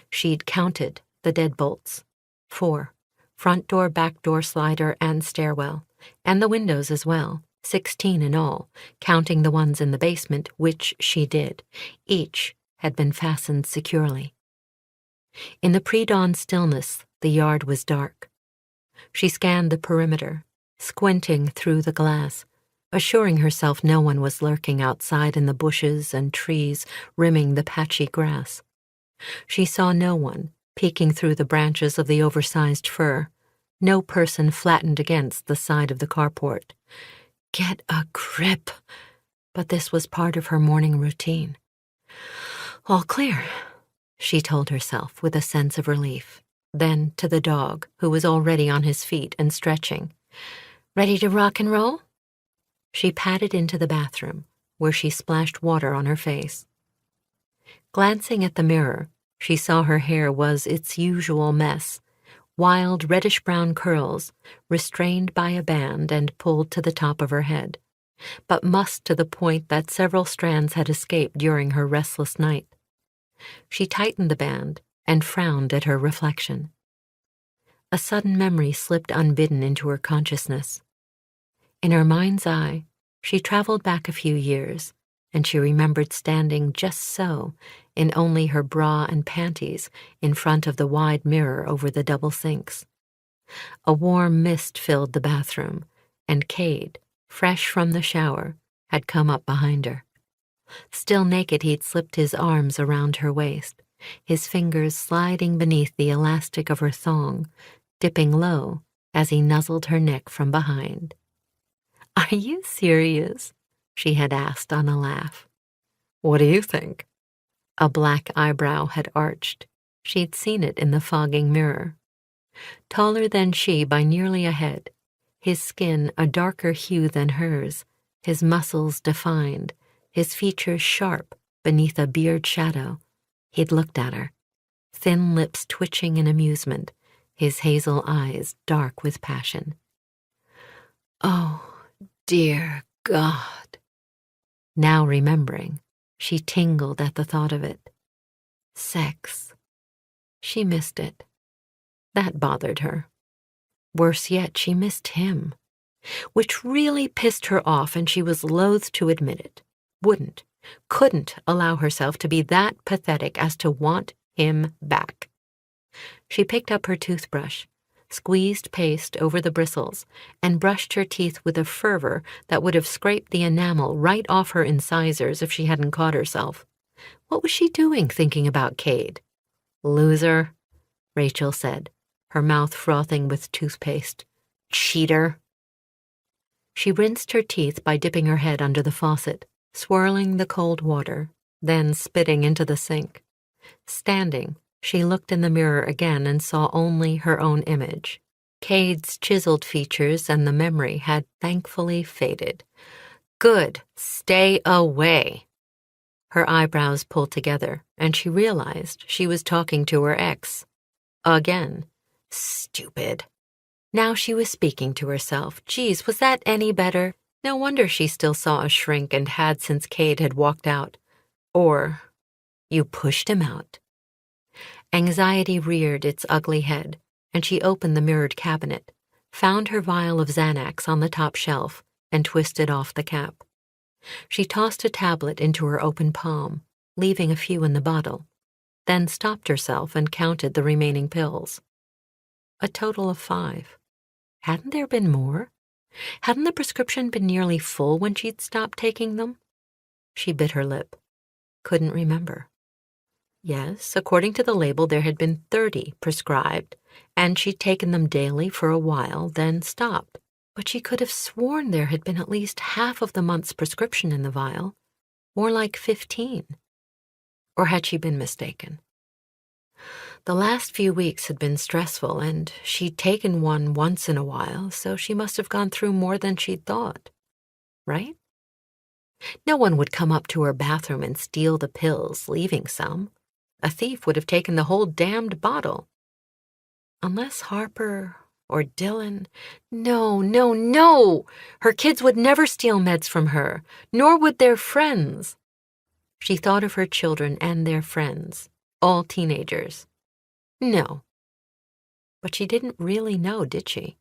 Speaker 2: She'd counted the deadbolts. 4. Front door, back door, slider, and stairwell. And the windows as well. 16 in all, counting the ones in the basement, which she did. Each had been fastened securely. In the pre-dawn stillness, the yard was dark. She scanned the perimeter, squinting through the glass, assuring herself no one was lurking outside in the bushes and trees rimming the patchy grass. She saw no one peeking through the branches of the oversized fir, no person flattened against the side of the carport. Get a grip. But this was part of her morning routine. All clear, she told herself with a sense of relief. Then to the dog, who was already on his feet and stretching. Ready to rock and roll? She padded into the bathroom, where she splashed water on her face. Glancing at the mirror, she saw her hair was its usual mess, wild reddish-brown curls, restrained by a band and pulled to the top of her head, but mussed to the point that several strands had escaped during her restless night. She tightened the band and frowned at her reflection. A sudden memory slipped unbidden into her consciousness. In her mind's eye, she traveled back a few years, and she remembered standing just so, in only her bra and panties, in front of the wide mirror over the double sinks. A warm mist filled the bathroom, and Cade, fresh from the shower, had come up behind her. Still naked, he'd slipped his arms around her waist, his fingers sliding beneath the elastic of her thong, dipping low as he nuzzled her neck from behind. Are you serious? She had asked on a laugh. What do you think? A black eyebrow had arched. She'd seen it in the fogging mirror. Taller than she by nearly a head, his skin a darker hue than hers, his muscles defined, his features sharp beneath a beard shadow. He'd looked at her, thin lips twitching in amusement, his hazel eyes dark with passion. Oh, dear God. Now remembering, she tingled at the thought of it. Sex. She missed it. That bothered her. Worse yet, she missed him, which really pissed her off, and she was loath to admit it. Couldn't allow herself to be that pathetic as to want him back. She picked up her toothbrush, squeezed paste over the bristles, and brushed her teeth with a fervor that would have scraped the enamel right off her incisors if she hadn't caught herself. What was she doing thinking about Cade? Loser, Rachel said, her mouth frothing with toothpaste. Cheater. She rinsed her teeth by dipping her head under the faucet, swirling the cold water, then spitting into the sink. Standing, she looked in the mirror again and saw only her own image. Cade's chiseled features and the memory had thankfully faded. Good, stay away. Her eyebrows pulled together, and she realized she was talking to her ex. Again. Stupid. Now she was speaking to herself. Geez, was that any better? No wonder she still saw a shrink and had since Cade had walked out. Or, you pushed him out. Anxiety reared its ugly head, and she opened the mirrored cabinet, found her vial of Xanax on the top shelf, and twisted off the cap. She tossed a tablet into her open palm, leaving a few in the bottle, then stopped herself and counted the remaining pills. A total of 5. Hadn't there been more? Hadn't the prescription been nearly full when she'd stopped taking them? She bit her lip. Couldn't remember. Yes, according to the label, there had been 30 prescribed, and she'd taken them daily for a while, then stopped. But she could have sworn there had been at least half of the month's prescription in the vial, more like 15. Or had she been mistaken? The last few weeks had been stressful, and she'd taken one once in a while, so she must have gone through more than she'd thought. Right? No one would come up to her bathroom and steal the pills, leaving some. A thief would have taken the whole damned bottle. Unless Harper or Dylan. No. Her kids would never steal meds from her, nor would their friends. She thought of her children and their friends, all teenagers. No. But she didn't really know, did she?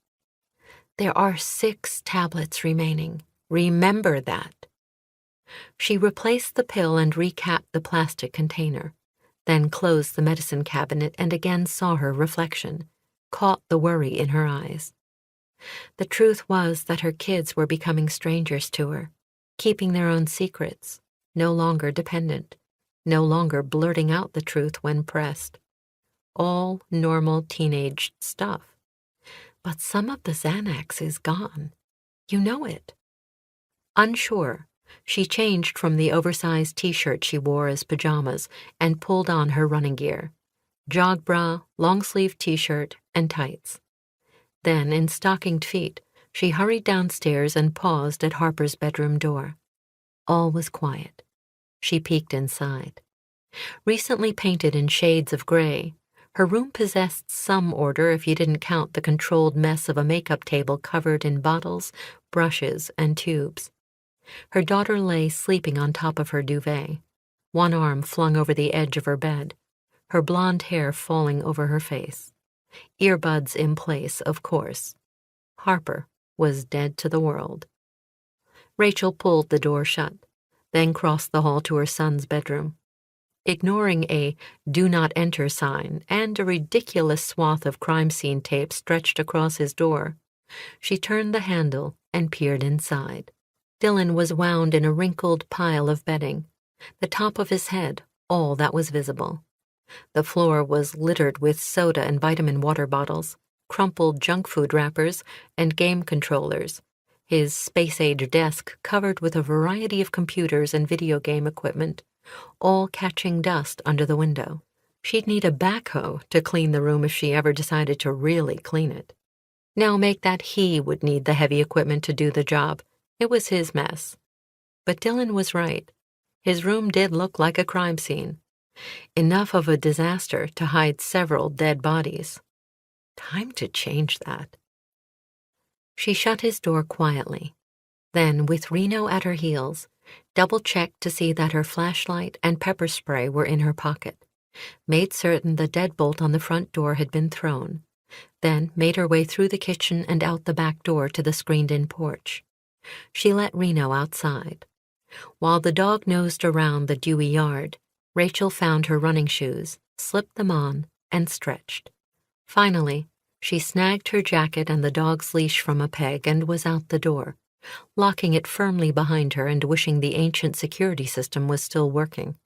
Speaker 2: There are 6 tablets remaining. Remember that. She replaced the pill and recapped the plastic container, then closed the medicine cabinet and again saw her reflection, caught the worry in her eyes. The truth was that her kids were becoming strangers to her, keeping their own secrets, no longer dependent, no longer blurting out the truth when pressed. All normal teenage stuff. But some of the Xanax is gone. You know it. Unsure, she changed from the oversized t-shirt she wore as pajamas and pulled on her running gear. Jog bra, long-sleeved t-shirt, and tights. Then, in stockinged feet, she hurried downstairs and paused at Harper's bedroom door. All was quiet. She peeked inside. Recently painted in shades of gray, her room possessed some order if you didn't count the controlled mess of a makeup table covered in bottles, brushes, and tubes. Her daughter lay sleeping on top of her duvet, one arm flung over the edge of her bed, her blonde hair falling over her face. Earbuds in place, of course. Harper was dead to the world. Rachel pulled the door shut, then crossed the hall to her son's bedroom. Ignoring a "Do Not Enter" sign and a ridiculous swath of crime scene tape stretched across his door, she turned the handle and peered inside. Dylan was wound in a wrinkled pile of bedding, the top of his head all that was visible. The floor was littered with soda and vitamin water bottles, crumpled junk food wrappers, and game controllers, his space-age desk covered with a variety of computers and video game equipment, all catching dust under the window. She'd need a backhoe to clean the room if she ever decided to really clean it. Now make that he would need the heavy equipment to do the job. It was his mess. But Dylan was right. His room did look like a crime scene. Enough of a disaster to hide several dead bodies. Time to change that. She shut his door quietly. Then, with Reno at her heels, double-checked to see that her flashlight and pepper spray were in her pocket, made certain the deadbolt on the front door had been thrown, then made her way through the kitchen and out the back door to the screened-in porch. She let Reno outside. While the dog nosed around the dewy yard, Rachel found her running shoes, slipped them on, and stretched. Finally, she snagged her jacket and the dog's leash from a peg and was out the door, locking it firmly behind her and wishing the ancient security system was still working.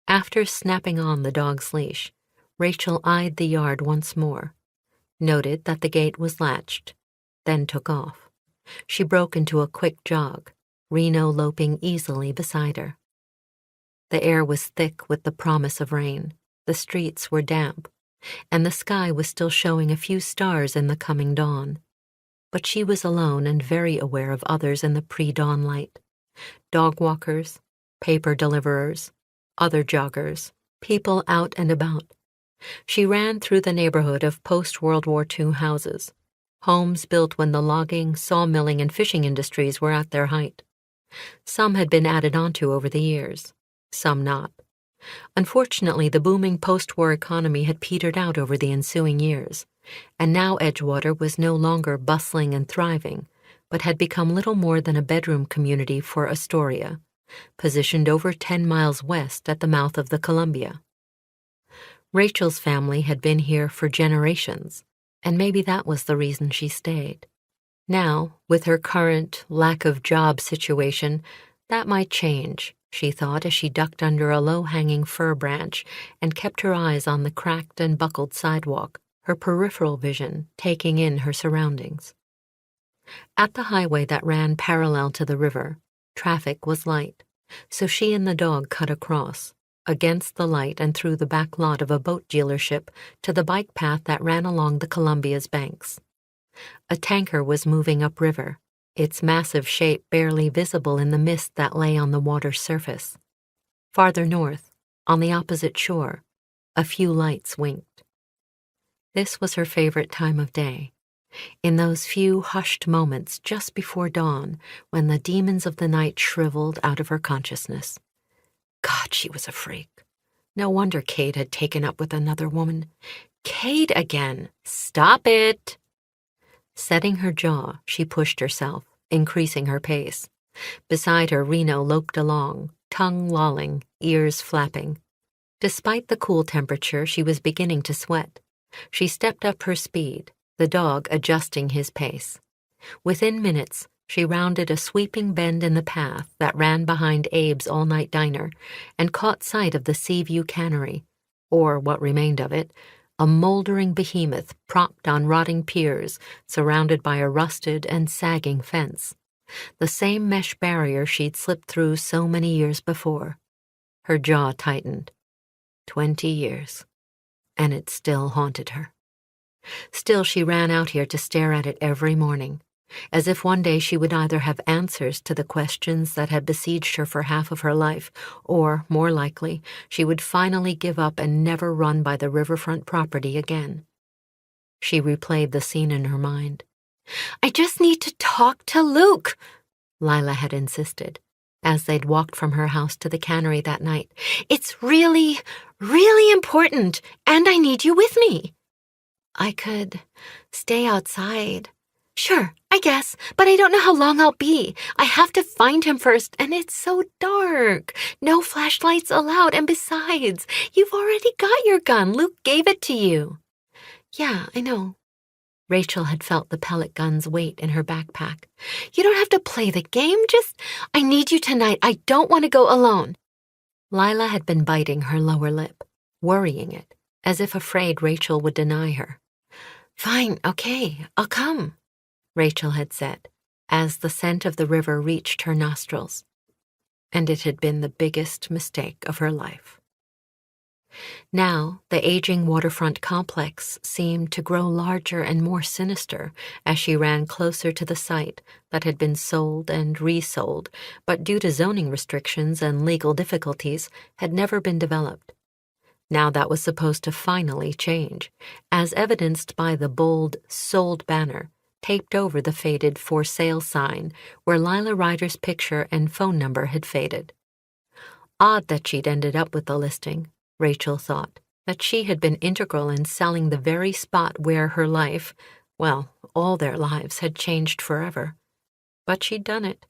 Speaker 2: After snapping on the dog's leash, Rachel eyed the yard once more, noted that the gate was latched, then took off. She broke into a quick jog, Reno loping easily beside her. The air was thick with the promise of rain, the streets were damp, and the sky was still showing a few stars in the coming dawn. But she was alone and very aware of others in the pre-dawn light. Dog walkers, paper deliverers, other joggers, people out and about. She ran through the neighborhood of post-World War II houses, homes built when the logging, sawmilling, and fishing industries were at their height. Some had been added onto over the years, some not. Unfortunately, the booming post-war economy had petered out over the ensuing years, and now Edgewater was no longer bustling and thriving, but had become little more than a bedroom community for Astoria, positioned over 10 miles west at the mouth of the Columbia. Rachel's family had been here for generations, and maybe that was the reason she stayed. Now, with her current lack-of-job situation, that might change, she thought as she ducked under a low-hanging fir branch and kept her eyes on the cracked and buckled sidewalk, her peripheral vision taking in her surroundings. At the highway that ran parallel to the river, traffic was light, so she and the dog cut across, against the light and through the back lot of a boat dealership to the bike path that ran along the Columbia's banks. A tanker was moving upriver, its massive shape barely visible in the mist that lay on the water's surface. Farther north, on the opposite shore, a few lights winked. This was her favorite time of day, in those few hushed moments just before dawn when the demons of the night shriveled out of her consciousness. God, she was a freak. No wonder Cade had taken up with another woman. Cade again! Stop it! Setting her jaw, she pushed herself, increasing her pace. Beside her, Reno loped along, tongue lolling, ears flapping. Despite the cool temperature, she was beginning to sweat. She stepped up her speed, the dog adjusting his pace. Within minutes, she rounded a sweeping bend in the path that ran behind Abe's all-night diner and caught sight of the Seaview Cannery, or what remained of it, a moldering behemoth propped on rotting piers surrounded by a rusted and sagging fence, the same mesh barrier she'd slipped through so many years before. Her jaw tightened. 20 years. And it still haunted her. Still, she ran out here to stare at it every morning, as if one day she would either have answers to the questions that had besieged her for half of her life, or, more likely, she would finally give up and never run by the riverfront property again. She replayed the scene in her mind. "I just need to talk to Luke," Lila had insisted, as they'd walked from her house to the cannery that night. "It's really, really important, and I need you with me." "I could stay outside." "Sure, I guess, but I don't know how long I'll be. I have to find him first, and it's so dark. No flashlights allowed, and besides, you've already got your gun. Luke gave it to you." "Yeah, I know." Rachel had felt the pellet gun's weight in her backpack. "You don't have to play the game, just, I need you tonight. I don't want to go alone." Lila had been biting her lower lip, worrying it, as if afraid Rachel would deny her. "Fine, okay, I'll come," Rachel had said, as the scent of the river reached her nostrils. And it had been the biggest mistake of her life. Now, the aging waterfront complex seemed to grow larger and more sinister as she ran closer to the site that had been sold and resold, but due to zoning restrictions and legal difficulties, had never been developed. Now that was supposed to finally change, as evidenced by the bold "sold" banner taped over the faded "for sale" sign where Lila Ryder's picture and phone number had faded. Odd that she'd ended up with the listing, Rachel thought, that she had been integral in selling the very spot where her life, well, all their lives, had changed forever. But she'd done it.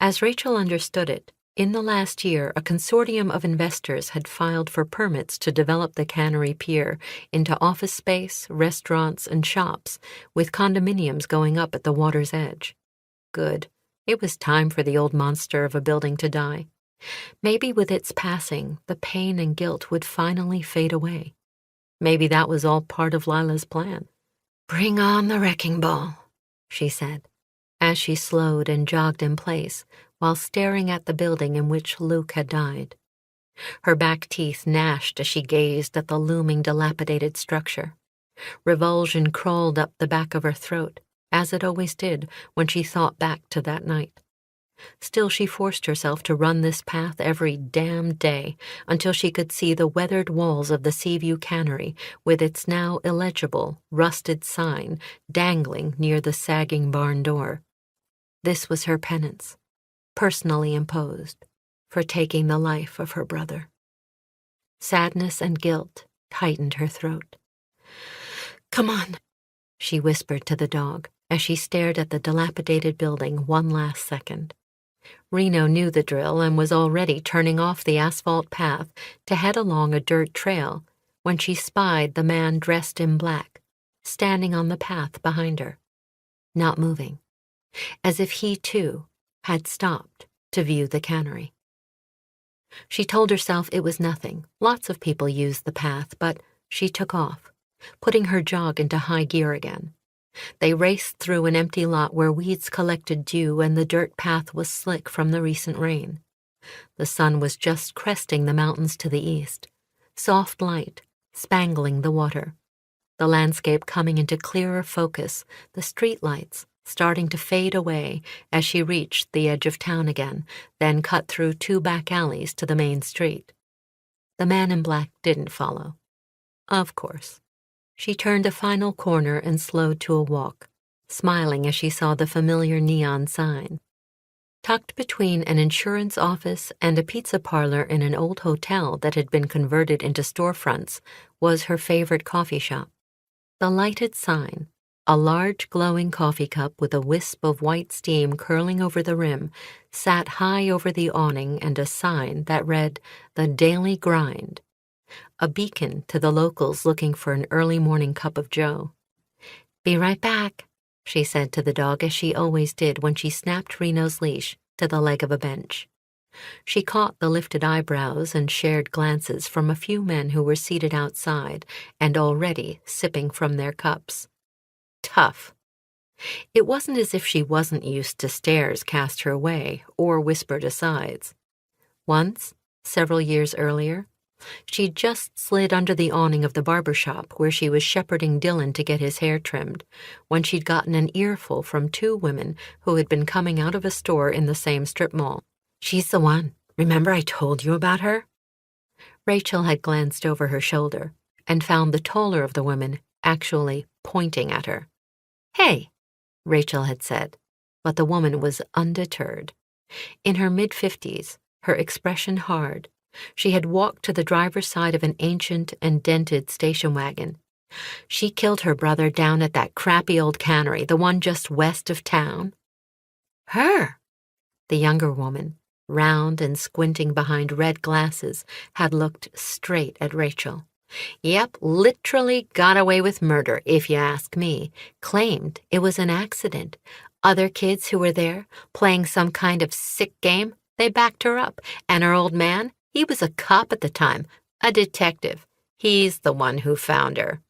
Speaker 2: As Rachel understood it, in the last year, a consortium of investors had filed for permits to develop the Cannery Pier into office space, restaurants, and shops, with condominiums going up at the water's edge. Good. It was time for the old monster of a building to die. Maybe with its passing, the pain and guilt would finally fade away. Maybe that was all part of Lila's plan. "Bring on the wrecking ball," she said. as she slowed and jogged in place while staring at the building in which Luke had died. Her back teeth gnashed as she gazed at the looming dilapidated structure. Revulsion crawled up the back of her throat, as it always did when she thought back to that night. Still, she forced herself to run this path every damned day until she could see the weathered walls of the Seaview Cannery with its now illegible, rusted sign dangling near the sagging barn door. This was her penance, personally imposed, for taking the life of her brother. Sadness and guilt tightened her throat. "Come on," she whispered to the dog as she stared at the dilapidated building one last second. Reno knew the drill and was already turning off the asphalt path to head along a dirt trail when she spied the man dressed in black, standing on the path behind her, not moving, as if he, too, had stopped to view the cannery. She told herself it was nothing. Lots of people used the path, but she took off, putting her jog into high gear again. They raced through an empty lot where weeds collected dew and the dirt path was slick from the recent rain. The sun was just cresting the mountains to the east, soft light spangling the water, the landscape coming into clearer focus, the street lights starting to fade away as she reached the edge of town again, then cut through 2 back alleys to the main street. The man in black didn't follow. Of course. She turned a final corner and slowed to a walk, smiling as she saw the familiar neon sign. Tucked between an insurance office and a pizza parlor in an old hotel that had been converted into storefronts was her favorite coffee shop. The lighted sign, a large glowing coffee cup with a wisp of white steam curling over the rim, sat high over the awning, and a sign that read, "The Daily Grind," a beacon to the locals looking for an early morning cup of joe. "Be right back," she said to the dog as she always did when she snapped Reno's leash to the leg of a bench. She caught the lifted eyebrows and shared glances from a few men who were seated outside and already sipping from their cups. Tough. It wasn't as if she wasn't used to stares cast her way or whispered asides. Once, several years earlier, she'd just slid under the awning of the barber shop where she was shepherding Dylan to get his hair trimmed, when she'd gotten an earful from 2 women who had been coming out of a store in the same strip mall. "She's the one. Remember I told you about her?" Rachel had glanced over her shoulder and found the taller of the women actually pointing at her. "Hey," Rachel had said, but the woman was undeterred. In her mid-50s, her expression hard, she had walked to the driver's side of an ancient and dented station wagon. "She killed her brother down at that crappy old cannery, the one just west of town." "Her?" The younger woman, round and squinting behind red glasses, had looked straight at Rachel. "Yep, literally got away with murder, if you ask me. Claimed it was an accident. Other kids who were there, playing some kind of sick game, they backed her up. And her old man, he was a cop at the time, a detective. He's the one who found her."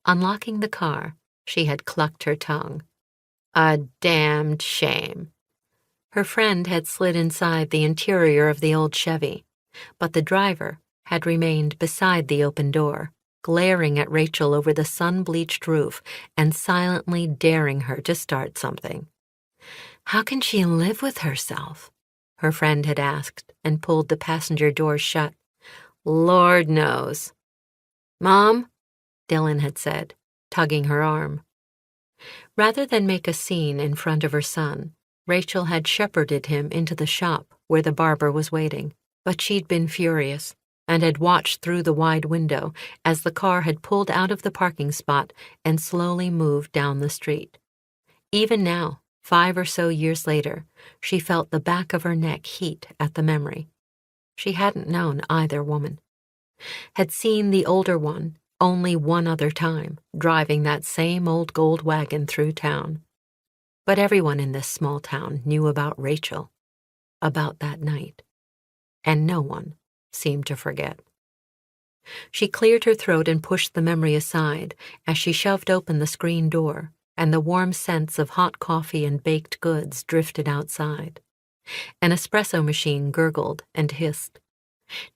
Speaker 2: Unlocking the car, she had clucked her tongue. A damned shame. Her friend had slid inside the interior of the old Chevy, but the driver had remained beside the open door, glaring at Rachel over the sun-bleached roof and silently daring her to start something. "How can she live with herself?" her friend had asked and pulled the passenger door shut. "Lord knows." "Mom," Dylan had said, tugging her arm. Rather than make a scene in front of her son, Rachel had shepherded him into the shop where the barber was waiting, but she'd been furious and had watched through the wide window as the car had pulled out of the parking spot and slowly moved down the street. Even now, 5 or so years later, she felt the back of her neck heat at the memory. She hadn't known either woman. Had seen the older one only one other time, driving that same old gold wagon through town. But everyone in this small town knew about Rachel, about that night, and no one seemed to forget. She cleared her throat and pushed the memory aside as she shoved open the screen door, and the warm scents of hot coffee and baked goods drifted outside. An espresso machine gurgled and hissed.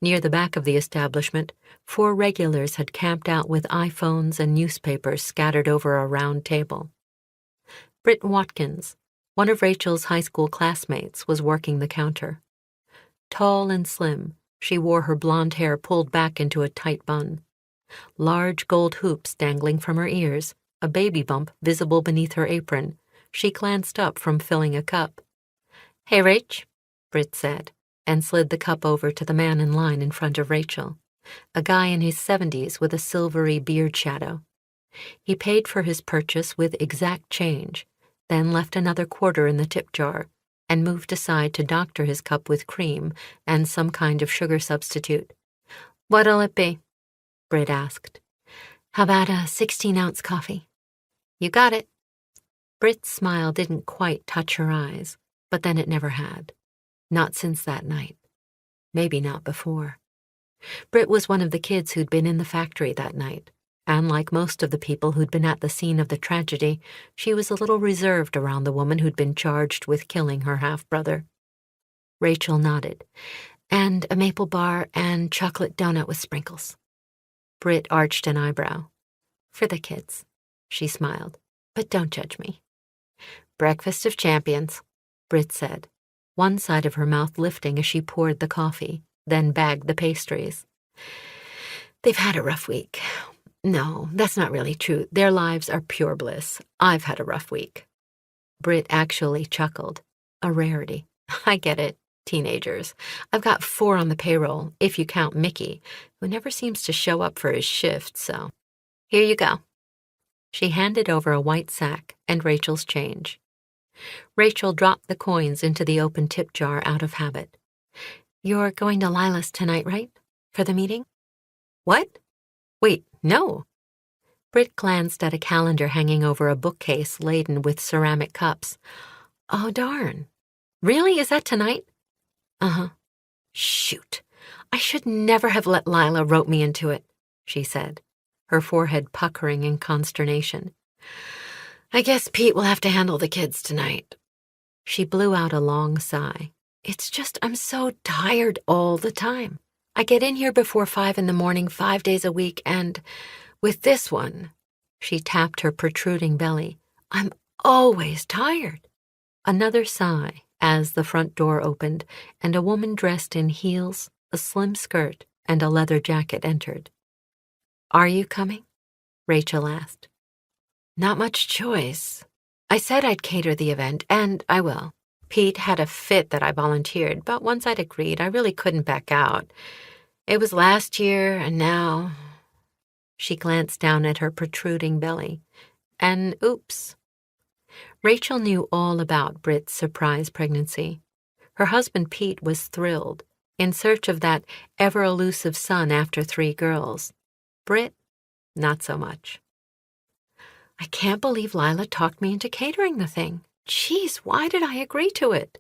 Speaker 2: Near the back of the establishment, 4 regulars had camped out with iPhones and newspapers scattered over a round table. Britt Watkins, one of Rachel's high school classmates, was working the counter. Tall and slim, she wore her blonde hair pulled back into a tight bun. Large gold hoops dangling from her ears, a baby bump visible beneath her apron, she glanced up from filling a cup. "Hey, Rach," Britt said, and slid the cup over to the man in line in front of Rachel, a guy in his 70s with a silvery beard shadow. He paid for his purchase with exact change, then left another quarter in the tip jar, and moved aside to doctor his cup with cream and some kind of sugar substitute. "What'll it be?" Britt asked. "How about a 16-ounce coffee?" "You got it." Britt's smile didn't quite touch her eyes, but then it never had. Not since that night. Maybe not before. Britt was one of the kids who'd been in the factory that night, and like most of the people who'd been at the scene of the tragedy, she was a little reserved around the woman who'd been charged with killing her half-brother. Rachel nodded. "And a maple bar and chocolate donut with sprinkles." Britt arched an eyebrow. "For the kids," she smiled, "but don't judge me." "Breakfast of champions," Britt said, one side of her mouth lifting as she poured the coffee, then bagged the pastries. "They've had a rough week. No, that's not really true. Their lives are pure bliss. I've had a rough week." Britt actually chuckled. A rarity. "I get it. Teenagers. I've got 4 on the payroll, if you count Mickey, who never seems to show up for his shift, so here you go." She handed over a white sack and Rachel's change. Rachel dropped the coins into the open tip jar out of habit. "You're going to Lila's tonight, right? For the meeting?" "What? Wait, no." Britt glanced at a calendar hanging over a bookcase laden with ceramic cups. "Oh, darn. Really? Is that tonight?" "Uh-huh." "Shoot. I should never have let Lila rope me into it," she said, her forehead puckering in consternation. "I guess Pete will have to handle the kids tonight." She blew out a long sigh. "It's just I'm so tired all the time. I get in here before 5 in the morning 5 days a week, and with this one," she tapped her protruding belly, "I'm always tired." Another sigh as the front door opened and a woman dressed in heels, a slim skirt, and a leather jacket entered. "Are you coming?" Rachel asked. "Not much choice. I said I'd cater the event, and I will. Pete had a fit that I volunteered, but once I'd agreed, I really couldn't back out. It was last year, and now—" She glanced down at her protruding belly. "And oops." Rachel knew all about Britt's surprise pregnancy. Her husband Pete was thrilled, in search of that ever-elusive son after 3 girls. Britt, not so much. "I can't believe Lila talked me into catering the thing. Geez, why did I agree to it?"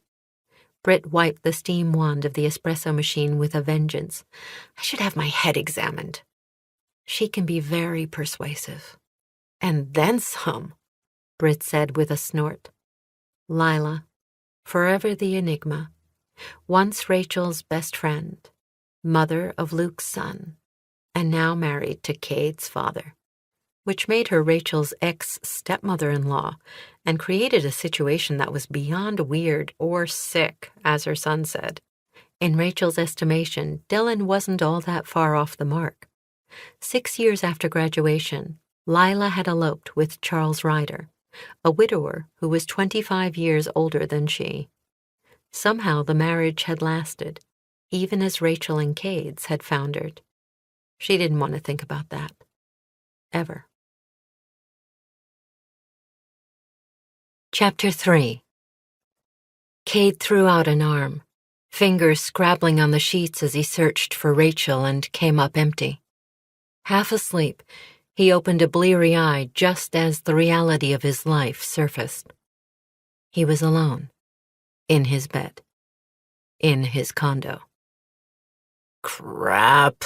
Speaker 2: Britt wiped the steam wand of the espresso machine with a vengeance. "I should have my head examined." "She can be very persuasive." "And then some," Britt said with a snort. Lila, forever the enigma, once Rachel's best friend, mother of Luke's son, and now married to Cade's father, which made her Rachel's ex-stepmother-in-law and created a situation that was beyond weird or sick, as her son said. In Rachel's estimation, Dylan wasn't all that far off the mark. 6 years after graduation, Lila had eloped with Charles Ryder, a widower who was 25 years older than she. Somehow the marriage had lasted, even as Rachel and Cade's had foundered. She didn't want to think about that. Ever. Chapter 3. Cade threw out an arm, fingers scrabbling on the sheets as he searched for Rachel and came up empty. Half asleep, he opened a bleary eye just as the reality of his life surfaced. He was alone, in his bed, in his condo. Crap.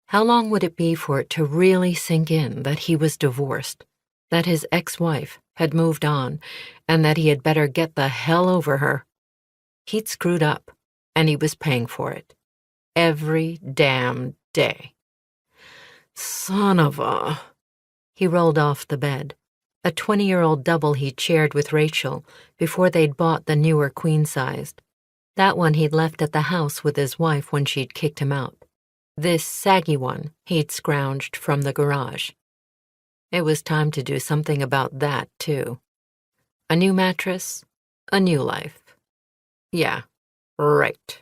Speaker 2: How long would it be for it to really sink in that he was divorced, that his ex-wife had moved on and that he had better get the hell over her. He'd screwed up, and he was paying for it. Every damn day. Son of a... He rolled off the bed, a 20-year-old double he'd shared with Rachel before they'd bought the newer queen-sized. That one he'd left at the house with his wife when she'd kicked him out. This saggy one he'd scrounged from the garage. It was time to do something about that, too. A new mattress, a new life. Yeah, right.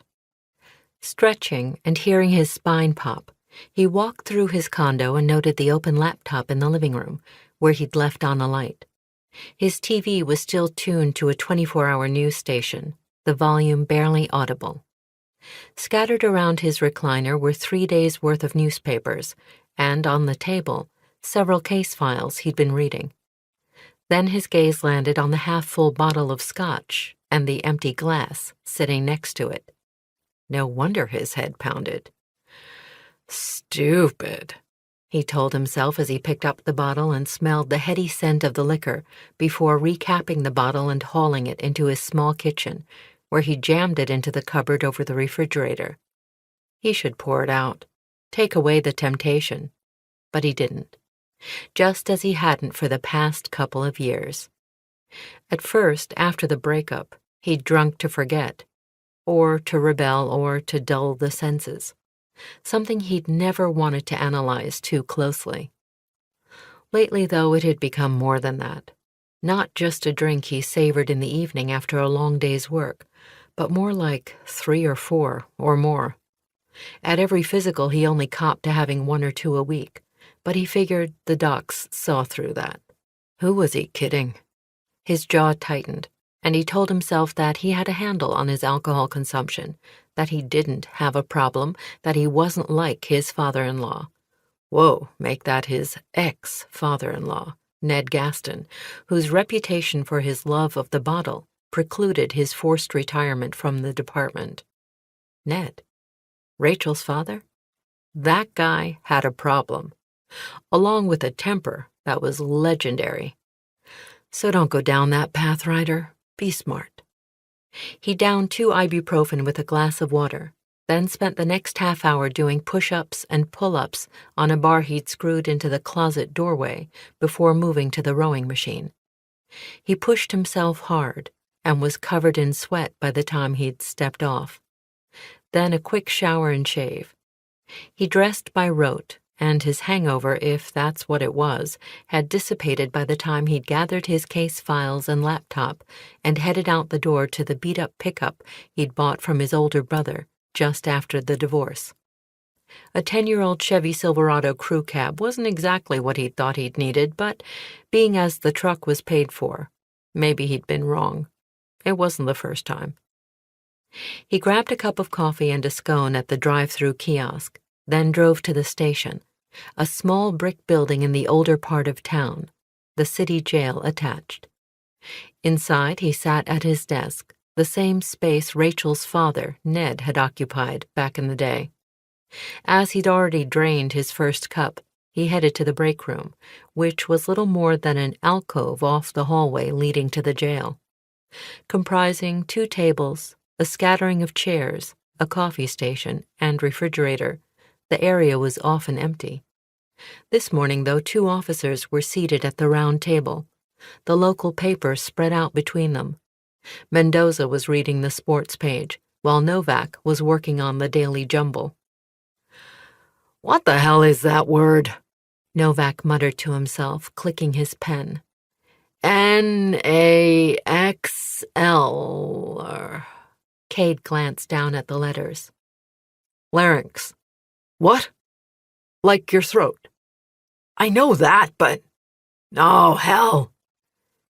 Speaker 2: Stretching and hearing his spine pop, he walked through his condo and noted the open laptop in the living room, where he'd left on a light. His TV was still tuned to a 24-hour news station, the volume barely audible. Scattered around his recliner were 3 days' worth of newspapers, and on the table, several case files he'd been reading. Then his gaze landed on the half-full bottle of scotch and the empty glass sitting next to it. No wonder his head pounded. Stupid, he told himself as he picked up the bottle and smelled the heady scent of the liquor before recapping the bottle and hauling it into his small kitchen, where he jammed it into the cupboard over the refrigerator. He should pour it out, take away the temptation, but he didn't, just as he hadn't for the past couple of years. At first, after the breakup, he'd drunk to forget, or to rebel, or to dull the senses, something he'd never wanted to analyze too closely. Lately, though, it had become more than that. Not just a drink he savored in the evening after a long day's work, but more like 3 or 4 or more. At every physical, he only copped to having 1 or 2 a week, but he figured the docs saw through that. Who was he kidding? His jaw tightened, and he told himself that he had a handle on his alcohol consumption, that he didn't have a problem, that he wasn't like his father-in-law. Whoa, make that his ex-father-in-law, Ned Gaston, whose reputation for his love of the bottle precluded his forced retirement from the department. Ned, Rachel's father? That guy had a problem, along with a temper that was legendary. So don't go down that path, Ryder. Be smart. He downed 2 ibuprofen with a glass of water, then spent the next half hour doing push-ups and pull-ups on a bar he'd screwed into the closet doorway before moving to the rowing machine. He pushed himself hard and was covered in sweat by the time he'd stepped off. Then a quick shower and shave. He dressed by rote, and his hangover, if that's what it was, had dissipated by the time he'd gathered his case files and laptop and headed out the door to the beat-up pickup he'd bought from his older brother just after the divorce. A 10-year-old Chevy Silverado crew cab wasn't exactly what he'd thought he'd needed, but being as the truck was paid for, maybe he'd been wrong. It wasn't the first time. He grabbed a cup of coffee and a scone at the drive-through kiosk, then drove to the station, a small brick building in the older part of town, the city jail attached. Inside, he sat at his desk, the same space Rachel's father, Ned, had occupied back in the day. As he'd already drained his first cup, he headed to the break room, which was little more than an alcove off the hallway leading to the jail. Comprising 2 tables, a scattering of chairs, a coffee station, and refrigerator, the area was often empty. This morning, though, 2 officers were seated at the round table, the local paper spread out between them. Mendoza was reading the sports page, while Novak was working on the daily jumble. "What the hell is that word?" Novak muttered to himself, clicking his pen. N-A-X-L. Cade glanced down at the letters. Larynx. What? Like your throat. I know that, but... Oh, hell.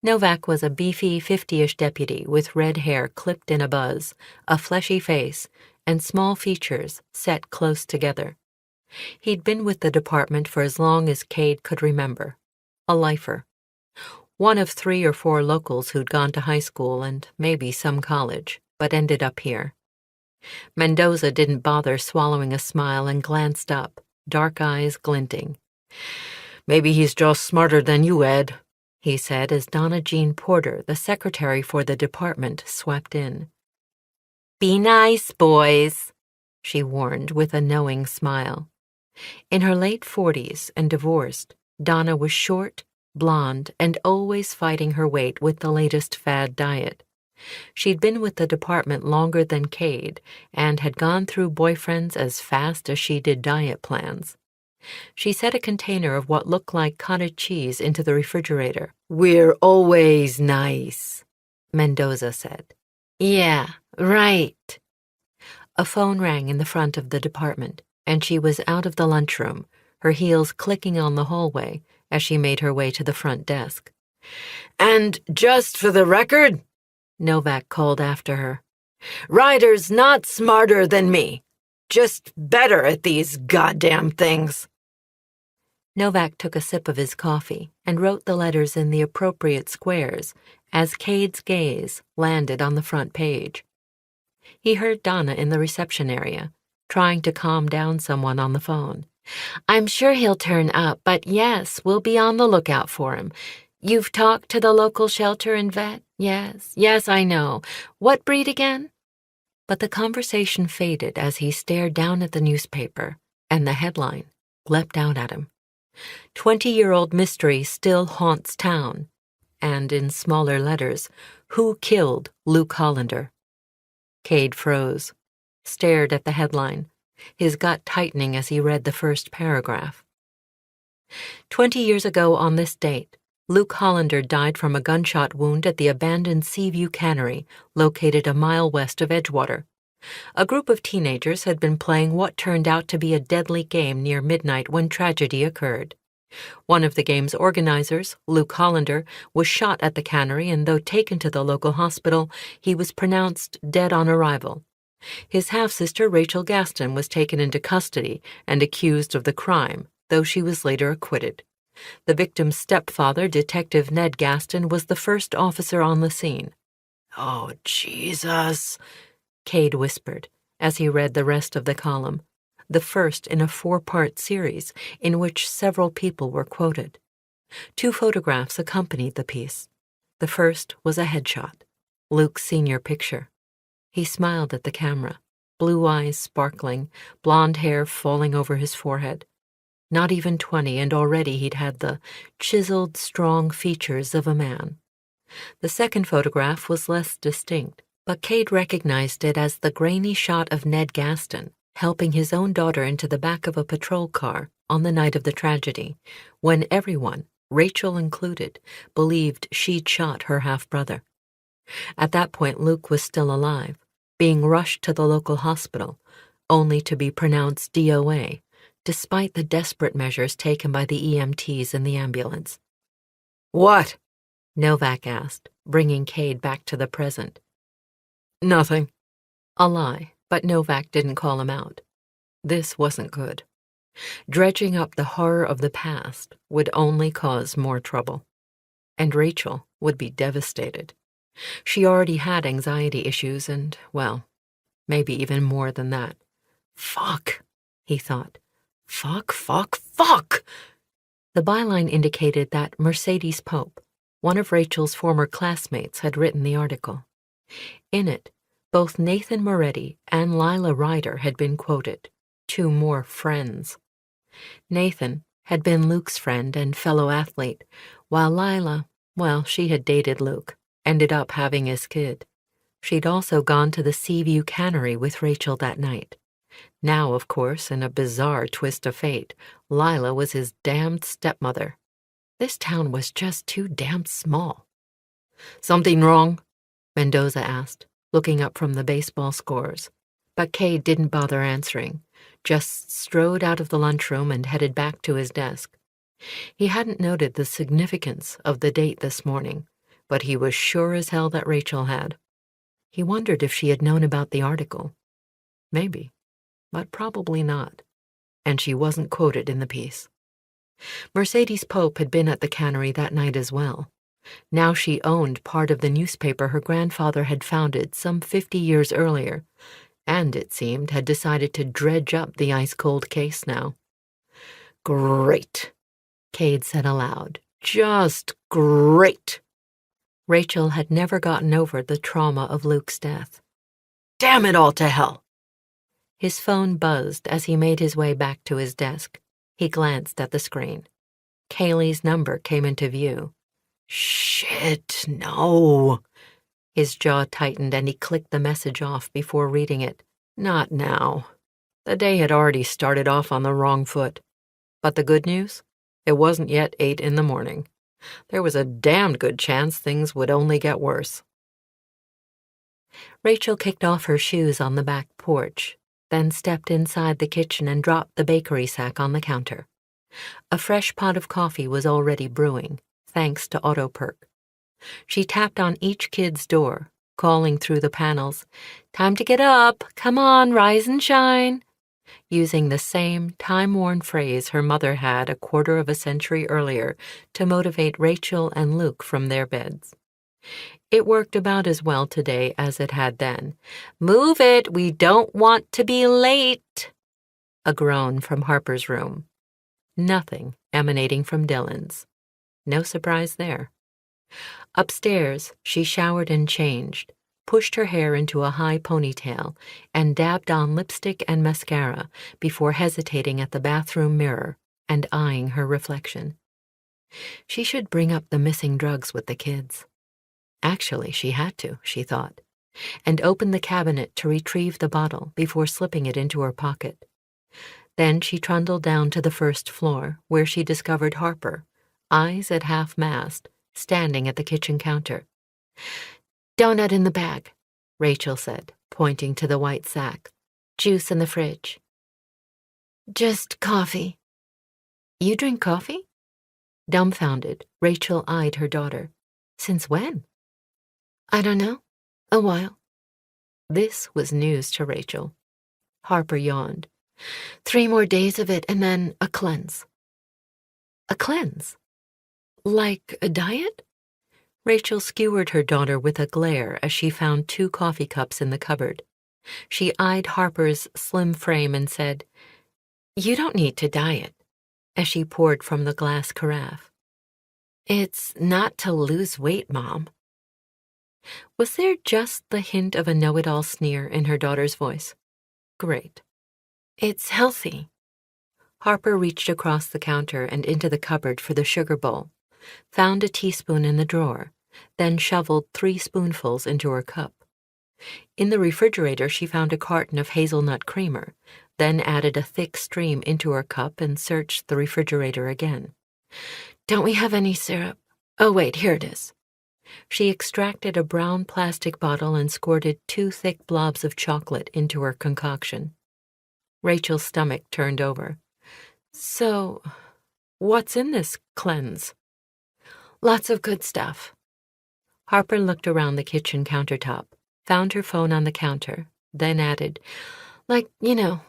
Speaker 2: Novak was a beefy 50-ish deputy with red hair clipped in a buzz, a fleshy face, and small features set close together. He'd been with the department for as long as Cade could remember. A lifer. One of 3 or 4 locals who'd gone to high school and maybe some college, but ended up here. Mendoza didn't bother swallowing a smile and glanced up, dark eyes glinting. Maybe he's just smarter than you, Ed. he said as Donna Jean Porter, the secretary for the department, swept in. Be nice, boys, she warned with a knowing smile. In her late 40s and divorced, Donna was short, blonde, and always fighting her weight with the latest fad diet. She'd been with the department longer than Cade and had gone through boyfriends as fast as she did diet plans. She set a container of what looked like cottage cheese into the refrigerator. We're always nice, Mendoza said. Yeah, right. A phone rang in the front of the department, and she was out of the lunchroom, her heels clicking on the hallway as she made her way to the front desk. And just for the record, Novak called after her, Ryder's not smarter than me, just better at these goddamn things. Novak took a sip of his coffee and wrote the letters in the appropriate squares as Cade's gaze landed on the front page. He heard Donna in the reception area, trying to calm down someone on the phone. I'm sure he'll turn up, but yes, we'll be on the lookout for him. You've talked to the local shelter and vet? Yes, I know. What breed again? But the conversation faded as he stared down at the newspaper, and the headline leapt out at him. 20-year-old mystery still haunts town. And in smaller letters, who killed Luke Hollander? Cade froze, stared at the headline, his gut tightening as he read the first paragraph. 20 years ago on this date, Luke Hollander died from a gunshot wound at the abandoned Seaview Cannery, located a mile west of Edgewater. A group of teenagers had been playing what turned out to be a deadly game near midnight when tragedy occurred. One of the game's organizers, Luke Hollander, was shot at the cannery, and though taken to the local hospital, he was pronounced dead on arrival. His half-sister, Rachel Gaston, was taken into custody and accused of the crime, though she was later acquitted. The victim's stepfather, Detective Ned Gaston, was the first officer on the scene. Oh, Jesus, Cade whispered as he read the rest of the column, the first in a 4-part series in which several people were quoted. 2 photographs accompanied the piece. The first was a headshot, Luke's senior picture. He smiled at the camera, blue eyes sparkling, blonde hair falling over his forehead. Not even 20, and already he'd had the chiseled, strong features of a man. The second photograph was less distinct, but Cade recognized it as the grainy shot of Ned Gaston, helping his own daughter into the back of a patrol car on the night of the tragedy, when everyone, Rachel included, believed she'd shot her half-brother. At that point, Luke was still alive, being rushed to the local hospital, only to be pronounced DOA, despite the desperate measures taken by the EMTs in the ambulance. What? Novak asked, bringing Cade back to the present. Nothing. A lie, but Novak didn't call him out. This wasn't good. Dredging up the horror of the past would only cause more trouble. And Rachel would be devastated. She already had anxiety issues and, well, maybe even more than that. Fuck, he thought. Fuck. The byline indicated that Mercedes Pope, one of Rachel's former classmates, had written the article. In it, both Nathan Moretti and Lila Ryder had been quoted, 2 more friends. Nathan had been Luke's friend and fellow athlete, while Lila, well, she had dated Luke, ended up having his kid. She'd also gone to the Seaview Cannery with Rachel that night. Now, of course, in a bizarre twist of fate, Lila was his damned stepmother. This town was just too damn small. Something wrong? Mendoza asked, looking up from the baseball scores. But Cade didn't bother answering, just strode out of the lunchroom and headed back to his desk. He hadn't noted the significance of the date this morning, but he was sure as hell that Rachel had. He wondered if she had known about the article. Maybe, but probably not. And she wasn't quoted in the piece. Mercedes Pope had been at the cannery that night as well. Now she owned part of the newspaper her grandfather had founded some 50 years earlier, and, it seemed, had decided to dredge up the ice-cold case now. Great, Cade said aloud, Just great. Rachel had never gotten over the trauma of Luke's death. Damn it all to hell. His phone buzzed as he made his way back to his desk. He glanced at the screen. Kaylee's number came into view. Shit, no. His jaw tightened and he clicked the message off before reading it. Not now. The day had already started off on the wrong foot. But the good news? It wasn't yet 8 in the morning. There was a damned good chance things would only get worse. Rachel kicked off her shoes on the back porch, then stepped inside the kitchen and dropped the bakery sack on the counter. A fresh pot of coffee was already brewing, thanks to AutoPerk. She tapped on each kid's door, calling through the panels, "Time to get up, come on, rise and shine," using the same time-worn phrase her mother had a quarter of a century earlier to motivate Rachel and Luke from their beds. It worked about as well today as it had then. "Move it, we don't want to be late." A groan from Harper's room. Nothing emanating from Dylan's. No surprise there. Upstairs, she showered and changed, pushed her hair into a high ponytail, and dabbed on lipstick and mascara before hesitating at the bathroom mirror and eyeing her reflection. She should bring up the missing drugs with the kids. Actually, she had to, she thought, and opened the cabinet to retrieve the bottle before slipping it into her pocket. Then she trundled down to the first floor, where she discovered Harper, eyes at half-mast, standing at the kitchen counter. "Donut in the bag," Rachel said, pointing to the white sack. "Juice in the fridge." "Just coffee." "You drink coffee?" Dumbfounded, Rachel eyed her daughter. "Since when?" "I don't know. A while." This was news to Rachel. Harper yawned. 3 more days of it and then a cleanse." "A cleanse? Like a diet?" Rachel skewered her daughter with a glare as she found 2 coffee cups in the cupboard. She eyed Harper's slim frame and said, "You don't need to diet," as she poured from the glass carafe. "It's not to lose weight, Mom." Was there just the hint of a know-it-all sneer in her daughter's voice? Great. "It's healthy." Harper reached across the counter and into the cupboard for the sugar bowl, found a teaspoon in the drawer, then shoveled 3 spoonfuls into her cup. In the refrigerator, she found a carton of hazelnut creamer, then added a thick stream into her cup and searched the refrigerator again. "Don't we have any syrup? Oh, wait, here it is." She extracted a brown plastic bottle and squirted 2 thick blobs of chocolate into her concoction. Rachel's stomach turned over. "So, what's in this cleanse?" "Lots of good stuff." Harper looked around the kitchen countertop, found her phone on the counter, then added, "Like,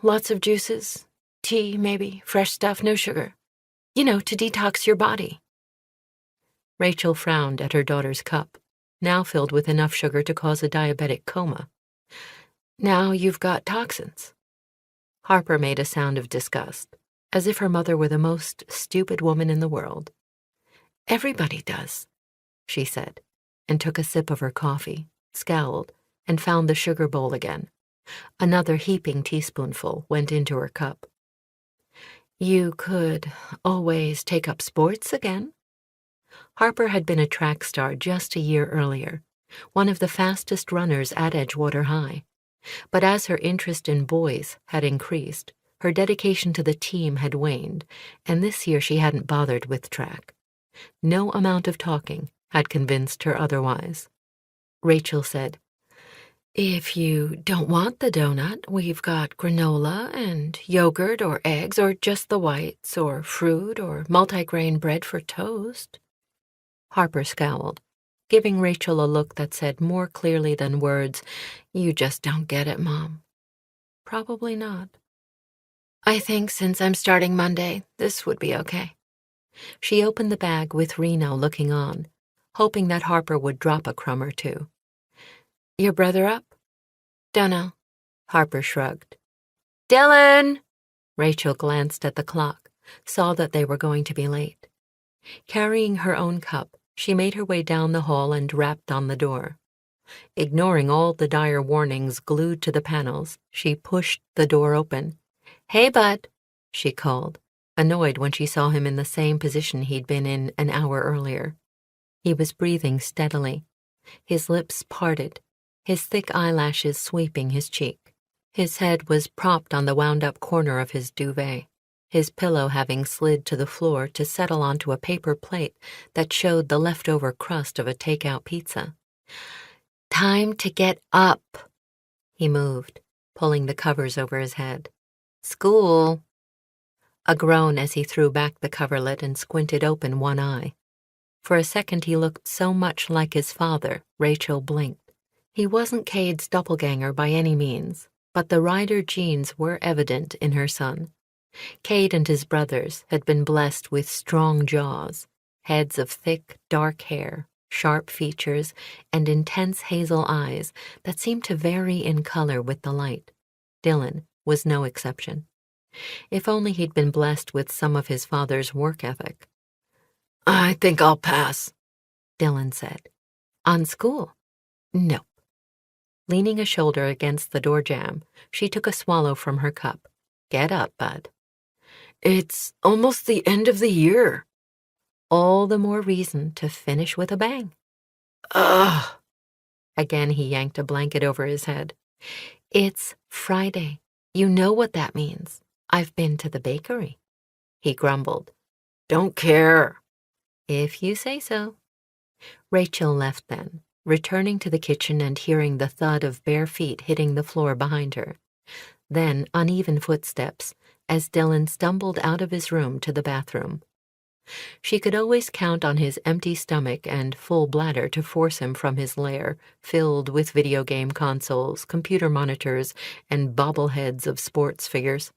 Speaker 2: lots of juices, tea, maybe, fresh stuff, no sugar. To detox your body." Rachel frowned at her daughter's cup, now filled with enough sugar to cause a diabetic coma. "Now you've got toxins." Harper made a sound of disgust, as if her mother were the most stupid woman in the world. "Everybody does," she said, and took a sip of her coffee, scowled, and found the sugar bowl again. Another heaping teaspoonful went into her cup. "You could always take up sports again." Harper had been a track star just a year earlier, one of the fastest runners at Edgewater High. But as her interest in boys had increased, her dedication to the team had waned, and this year she hadn't bothered with track. No amount of talking had convinced her otherwise. Rachel said, "If you don't want the donut, we've got granola and yogurt or eggs or just the whites or fruit or multigrain bread for toast." Harper scowled, giving Rachel a look that said more clearly than words, "You just don't get it, Mom." Probably not. "I think since I'm starting Monday, this would be okay." She opened the bag with Reno looking on, hoping that Harper would drop a crumb or 2. "Your brother up?" "Dunno." Harper shrugged. "Dylan!" Rachel glanced at the clock, saw that they were going to be late. Carrying her own cup, she made her way down the hall and rapped on the door. Ignoring all the dire warnings glued to the panels, she pushed the door open. "Hey, bud," she called, annoyed when she saw him in the same position he'd been in an hour earlier. He was breathing steadily, his lips parted, his thick eyelashes sweeping his cheek. His head was propped on the wound-up corner of his duvet, his pillow having slid to the floor to settle onto a paper plate that showed the leftover crust of a takeout pizza. "Time to get up." He moved, pulling the covers over his head. "School." A groan as he threw back the coverlet and squinted open one eye. For a second he looked so much like his father, Rachel blinked. He wasn't Cade's doppelganger by any means, but the Ryder genes were evident in her son. Cade and his brothers had been blessed with strong jaws, heads of thick, dark hair, sharp features, and intense hazel eyes that seemed to vary in color with the light. Dylan was no exception. If only he'd been blessed with some of his father's work ethic. "I think I'll pass," Dylan said. "On school?" "Nope." Leaning a shoulder against the door jamb, she took a swallow from her cup. "Get up, bud." "It's almost the end of the year." "All the more reason to finish with a bang." "Ugh." Again he yanked a blanket over his head. "It's Friday. You know what that means. I've been to the bakery." He grumbled. "Don't care." "If you say so." Rachel left then, returning to the kitchen and hearing the thud of bare feet hitting the floor behind her. Then uneven footsteps as Dylan stumbled out of his room to the bathroom. She could always count on his empty stomach and full bladder to force him from his lair, filled with video game consoles, computer monitors, and bobbleheads of sports figures.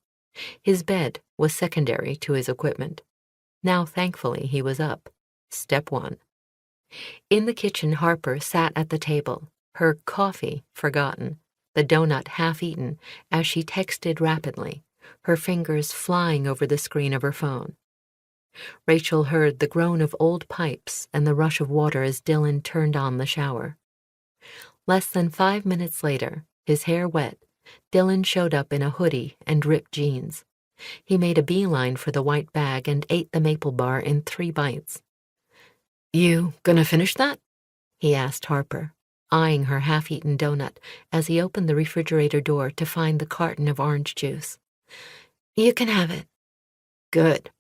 Speaker 2: His bed was secondary to his equipment. Now, thankfully, he was up. Step one. In the kitchen, Harper sat at the table, her coffee forgotten, the donut half-eaten, as she texted rapidly, her fingers flying over the screen of her phone. Rachel heard the groan of old pipes and the rush of water as Dylan turned on the shower. Less than 5 minutes later, his hair wet, Dylan showed up in a hoodie and ripped jeans. He made a beeline for the white bag and ate the maple bar in 3 bites. "You gonna finish that?" he asked Harper, eyeing her half-eaten donut as he opened the refrigerator door to find the carton of orange juice. "You can have it." "Good."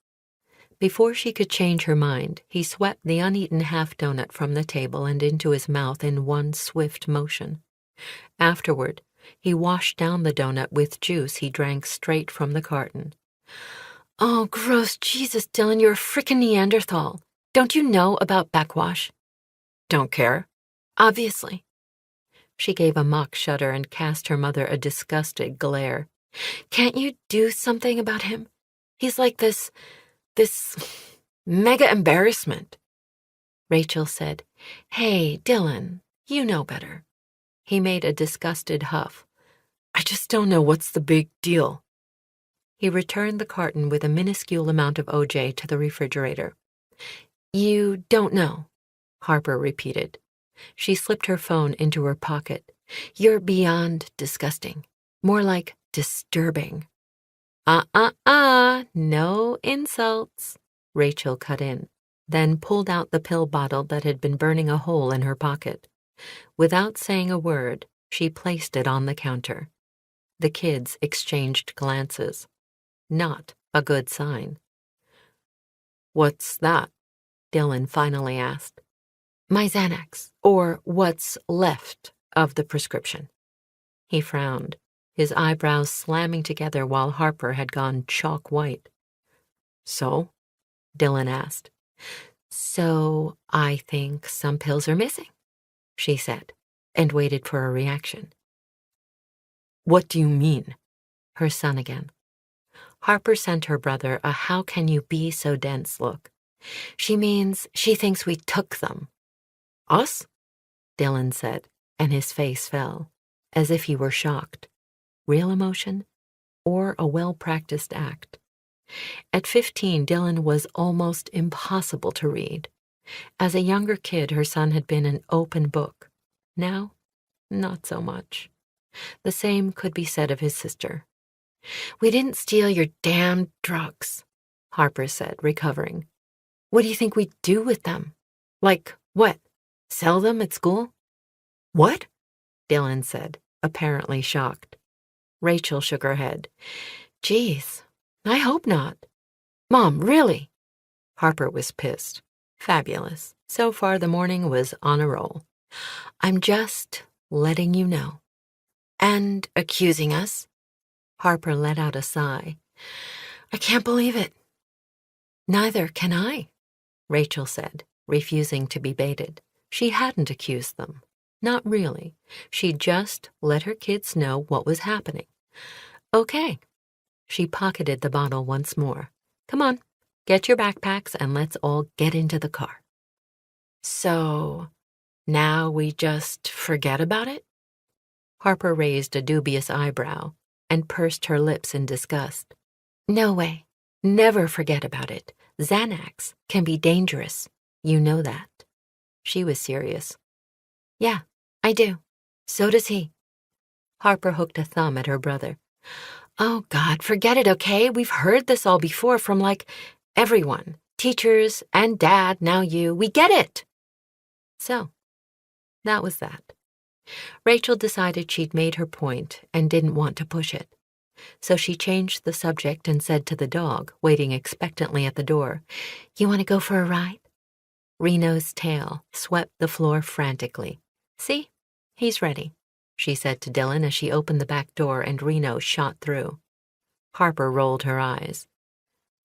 Speaker 2: Before she could change her mind, he swept the uneaten half-donut from the table and into his mouth in one swift motion. Afterward, he washed down the donut with juice he drank straight from the carton. "Oh, gross. Jesus, Dylan, you're a frickin' Neanderthal. Don't you know about backwash?" "Don't care." "Obviously." She gave a mock shudder and cast her mother a disgusted glare. "Can't you do something about him? He's like this mega embarrassment." Rachel said, "Hey, Dylan, you know better." He made a disgusted huff. "I just don't know what's the big deal." He returned the carton with a minuscule amount of OJ to the refrigerator. "You don't know," Harper repeated. She slipped her phone into her pocket. "You're beyond disgusting. More like disturbing." No insults," Rachel cut in, then pulled out the pill bottle that had been burning a hole in her pocket. Without saying a word, she placed it on the counter. The kids exchanged glances. Not a good sign. "What's that?" Dylan finally asked. "My Xanax, or what's left of the prescription." He frowned, his eyebrows slamming together while Harper had gone chalk white. "So?" Dylan asked. "So I think some pills are missing," she said, and waited for a reaction. "What do you mean?" Her son again. Harper sent her brother a "how can you be so dense" look. "She means she thinks we took them." "Us?" Dylan said, and his face fell, as if he were shocked. Real emotion, or a well-practiced act? At 15, Dylan was almost impossible to read. As a younger kid, her son had been an open book. Now, not so much. The same could be said of his sister. "We didn't steal your damn drugs," Harper said, recovering. "What do you think we'd do with them? Like, what? Sell them at school?" "What?" Dylan said, apparently shocked. Rachel shook her head. "Geez, I hope not. Mom, really?" Harper was pissed. Fabulous. So far the morning was on a roll. "I'm just letting you know." "And accusing us?" Harper let out a sigh. "I can't believe it." "Neither can I," Rachel said, refusing to be baited. She hadn't accused them. Not really. She'd just let her kids know what was happening. "Okay." She pocketed the bottle once more. "Come on, get your backpacks and let's all get into the car." "So, now we just forget about it?" Harper raised a dubious eyebrow and pursed her lips in disgust. "No way. Never forget about it. Xanax can be dangerous. You know that." She was serious. "Yeah, I do. So does he." Harper hooked a thumb at her brother. "Oh, God, forget it, okay? We've heard this all before from, like, everyone. Teachers and Dad, now you. We get it." So, that was that. Rachel decided she'd made her point and didn't want to push it. So she changed the subject and said to the dog, waiting expectantly at the door, "You want to go for a ride?" Reno's tail swept the floor frantically. "See? He's ready," she said to Dylan as she opened the back door and Reno shot through. Harper rolled her eyes.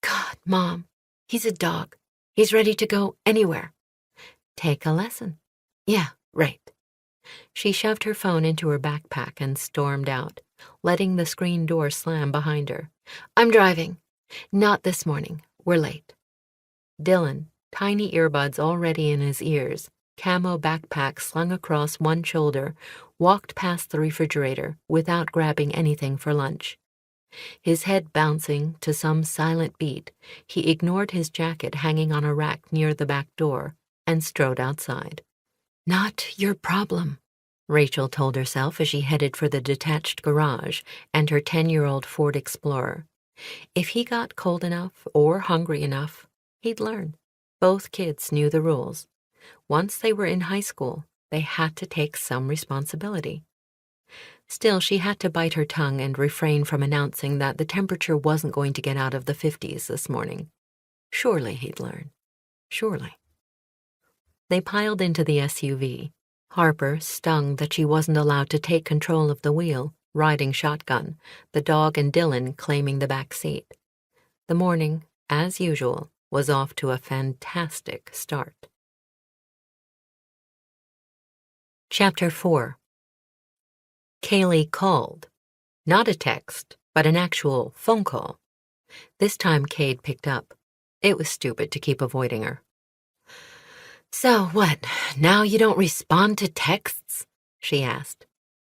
Speaker 2: "God, Mom, he's a dog. He's ready to go anywhere." "Take a lesson." "Yeah, right." She shoved her phone into her backpack and stormed out, letting the screen door slam behind her. "I'm driving. Not this morning. We're late." Dylan, tiny earbuds already in his ears, camo backpack slung across one shoulder, walked past the refrigerator without grabbing anything for lunch. His head bouncing to some silent beat, he ignored his jacket hanging on a rack near the back door and strode outside. "Not your problem," Rachel told herself as she headed for the detached garage and her 10-year-old Ford Explorer. If he got cold enough or hungry enough, he'd learn. Both kids knew the rules. Once they were in high school, they had to take some responsibility. Still, she had to bite her tongue and refrain from announcing that the temperature wasn't going to get out of the 50s this morning. Surely he'd learn. Surely. They piled into the SUV. Harper, stung that she wasn't allowed to take control of the wheel, riding shotgun, the dog and Dylan claiming the back seat. The morning, as usual, was off to a fantastic start. Chapter 4. Kaylee called. Not a text, but an actual phone call. This time Cade picked up. It was stupid to keep avoiding her. "So what, now you don't respond to texts?" she asked,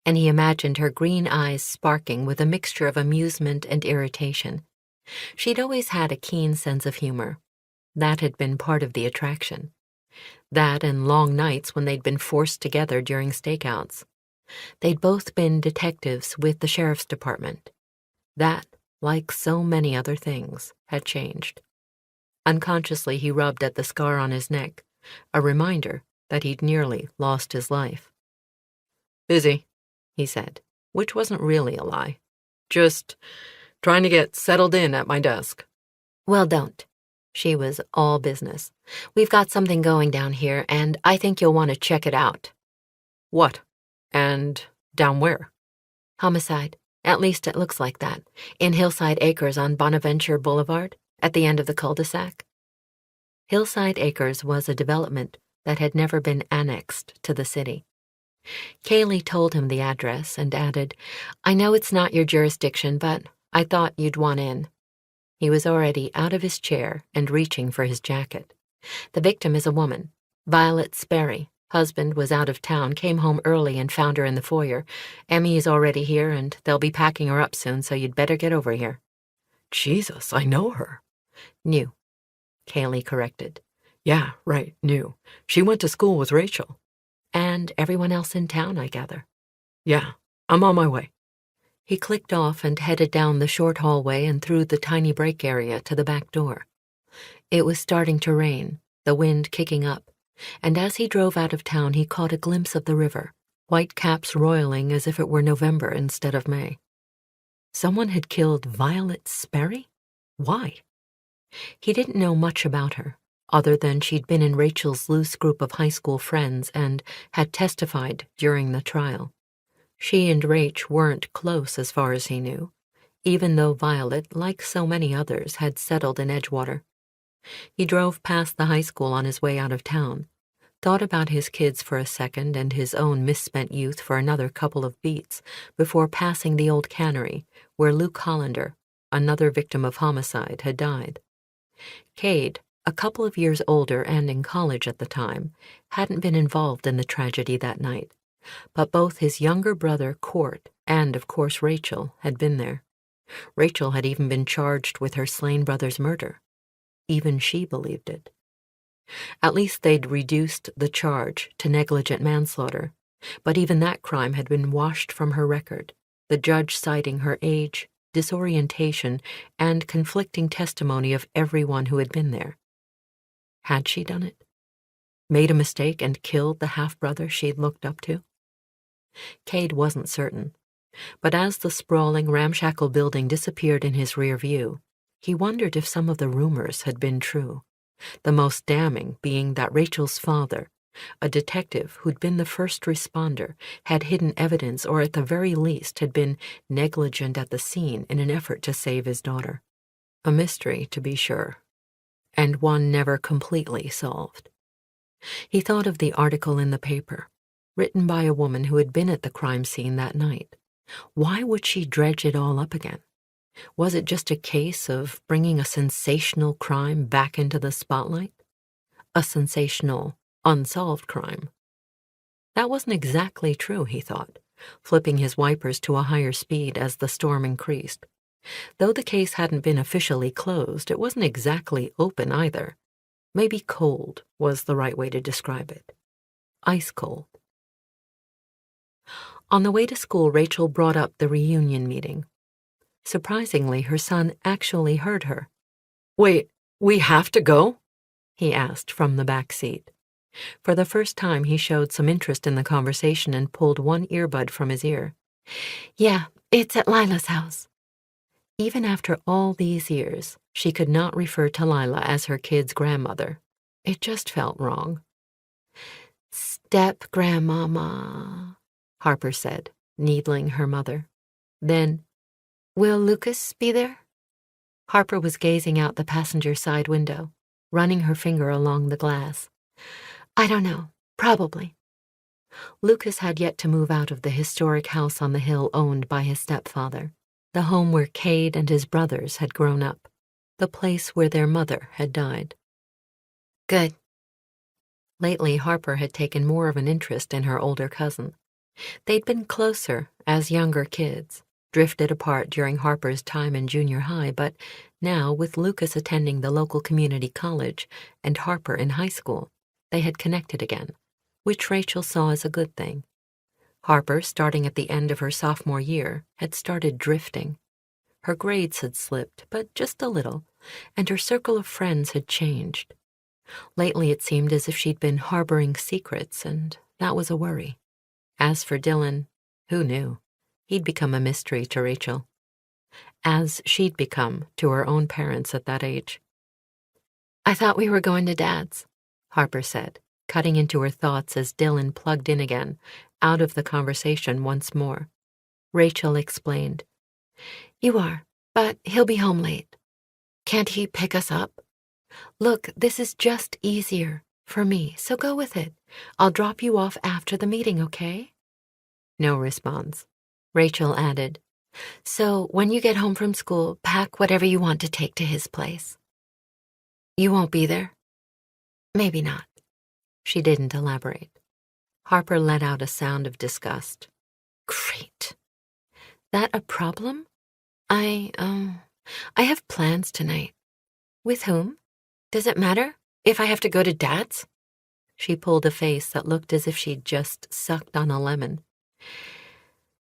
Speaker 2: and he imagined her green eyes sparking with a mixture of amusement and irritation. She'd always had a keen sense of humor. That had been part of the attraction. That and long nights when they'd been forced together during stakeouts. They'd both been detectives with the sheriff's department. That, like so many other things, had changed. Unconsciously, he rubbed at the scar on his neck, a reminder that he'd nearly lost his life. "Busy," he said, which wasn't really a lie. "Just trying to get settled in at my desk." "Well, don't." She was all business. "We've got something going down here, and I think you'll want to check it out." "What? And down where?" "Homicide. At least it looks like that. In Hillside Acres on Bonaventure Boulevard, at the end of the cul-de-sac." Hillside Acres was a development that had never been annexed to the city. Kaylee told him the address and added, "I know it's not your jurisdiction, but I thought you'd want in." He was already out of his chair and reaching for his jacket. "The victim is a woman, Violet Sperry. Husband was out of town, came home early and found her in the foyer. Emmy is already here and they'll be packing her up soon, so you'd better get over here." Jesus, I know her. Knew, Kaylee corrected. Yeah, right, knew. She went to school with Rachel. And everyone else in town, I gather. Yeah, I'm on my way. He clicked off and headed down the short hallway and through the tiny break area to the back door. It was starting to rain, the wind kicking up, and as he drove out of town he caught a glimpse of the river, white caps roiling as if it were November instead of May. Someone had killed Violet Sperry? Why? He didn't know much about her, other than she'd been in Rachel's loose group of high school friends and had testified during the trial. She and Rach weren't close as far as he knew, even though Violet, like so many others, had settled in Edgewater. He drove past the high school on his way out of town, thought about his kids for a second and his own misspent youth for another couple of beats before passing the old cannery where Luke Hollander, another victim of homicide, had died. Cade, a couple of years older and in college at the time, hadn't been involved in the tragedy that night, but both his younger brother, Court, and, of course, Rachel, had been there. Rachel had even been charged with her slain brother's murder. Even she believed it. At least they'd reduced the charge to negligent manslaughter, but even that crime had been washed from her record, the judge citing her age, disorientation, and conflicting testimony of everyone who had been there. Had she done it? Made a mistake and killed the half-brother she'd looked up to? Cade wasn't certain, but as the sprawling, ramshackle building disappeared in his rear view, he wondered if some of the rumors had been true, the most damning being that Rachel's father, a detective who'd been the first responder, had hidden evidence or at the very least had been negligent at the scene in an effort to save his daughter. A mystery, to be sure, and one never completely solved. He thought of the article in the paper, written by a woman who had been at the crime scene that night. Why would she dredge it all up again? Was it just a case of bringing a sensational crime back into the spotlight? A sensational, unsolved crime. That wasn't exactly true, he thought, flipping his wipers to a higher speed as the storm increased. Though the case hadn't been officially closed, it wasn't exactly open either. Maybe cold was the right way to describe it. Ice cold. On the way to school, Rachel brought up the reunion meeting. Surprisingly, her son actually heard her. "Wait, we have to go?" he asked from the back seat. For the first time, he showed some interest in the conversation and pulled one earbud from his ear.
Speaker 3: Yeah, it's at Lila's house.
Speaker 2: Even after all these years, she could not refer to Lila as her kid's grandmother. It just felt wrong.
Speaker 3: Step-grandmama,
Speaker 2: Harper said, needling her mother. Then,
Speaker 3: will Lucas be there?
Speaker 2: Harper was gazing out the passenger side window, running her finger along the glass.
Speaker 3: I don't know. Probably.
Speaker 2: Lucas had yet to move out of the historic house on the hill owned by his stepfather, the home where Cade and his brothers had grown up, the place where their mother had died.
Speaker 3: Good.
Speaker 2: Lately, Harper had taken more of an interest in her older cousin. They'd been closer as younger kids, drifted apart during Harper's time in junior high, but now, with Lucas attending the local community college and Harper in high school, they had connected again, which Rachel saw as a good thing. Harper, starting at the end of her sophomore year, had started drifting. Her grades had slipped, but just a little, and her circle of friends had changed. Lately it seemed as if she'd been harboring secrets, and that was a worry. As for Dylan, who knew? He'd become a mystery to Rachel, as she'd become to her own parents at that age.
Speaker 3: I thought we were going to Dad's,
Speaker 2: Harper said, cutting into her thoughts as Dylan plugged in again, out of the conversation once more. Rachel explained.
Speaker 3: You are, but he'll be home late. Can't he pick us up? Look, this is just easier for me, so go with it. I'll drop you off after the meeting, okay?
Speaker 2: No response. Rachel added,
Speaker 3: So when you get home from school, pack whatever you want to take to his place. You won't be there? Maybe not.
Speaker 2: She didn't elaborate. Harper let out a sound of disgust.
Speaker 3: Great.
Speaker 2: That a problem?
Speaker 3: I have plans tonight. With whom? Does it matter if I have to go to Dad's? She pulled a face that looked as if she'd just sucked on a lemon.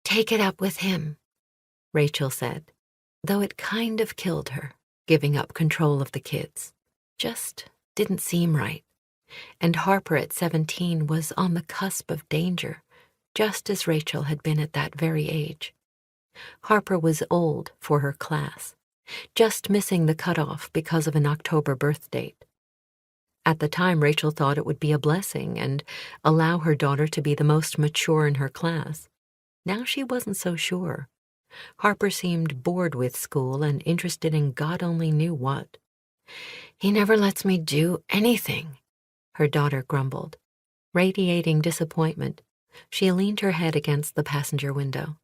Speaker 3: Take it up with him, Rachel said, though it kind of killed her, giving up control of the kids. Just didn't seem right. And Harper at 17 was on the cusp of danger, just as Rachel had been at that very age. Harper was old for her class, just missing the cutoff because of an October birth date. At the time, Rachel thought it would be a blessing and allow her daughter to be the most mature in her class. Now she wasn't so sure. Harper seemed bored with school and interested in God only knew what. He never lets me do anything, her daughter grumbled. Radiating disappointment, she leaned her head against the passenger window.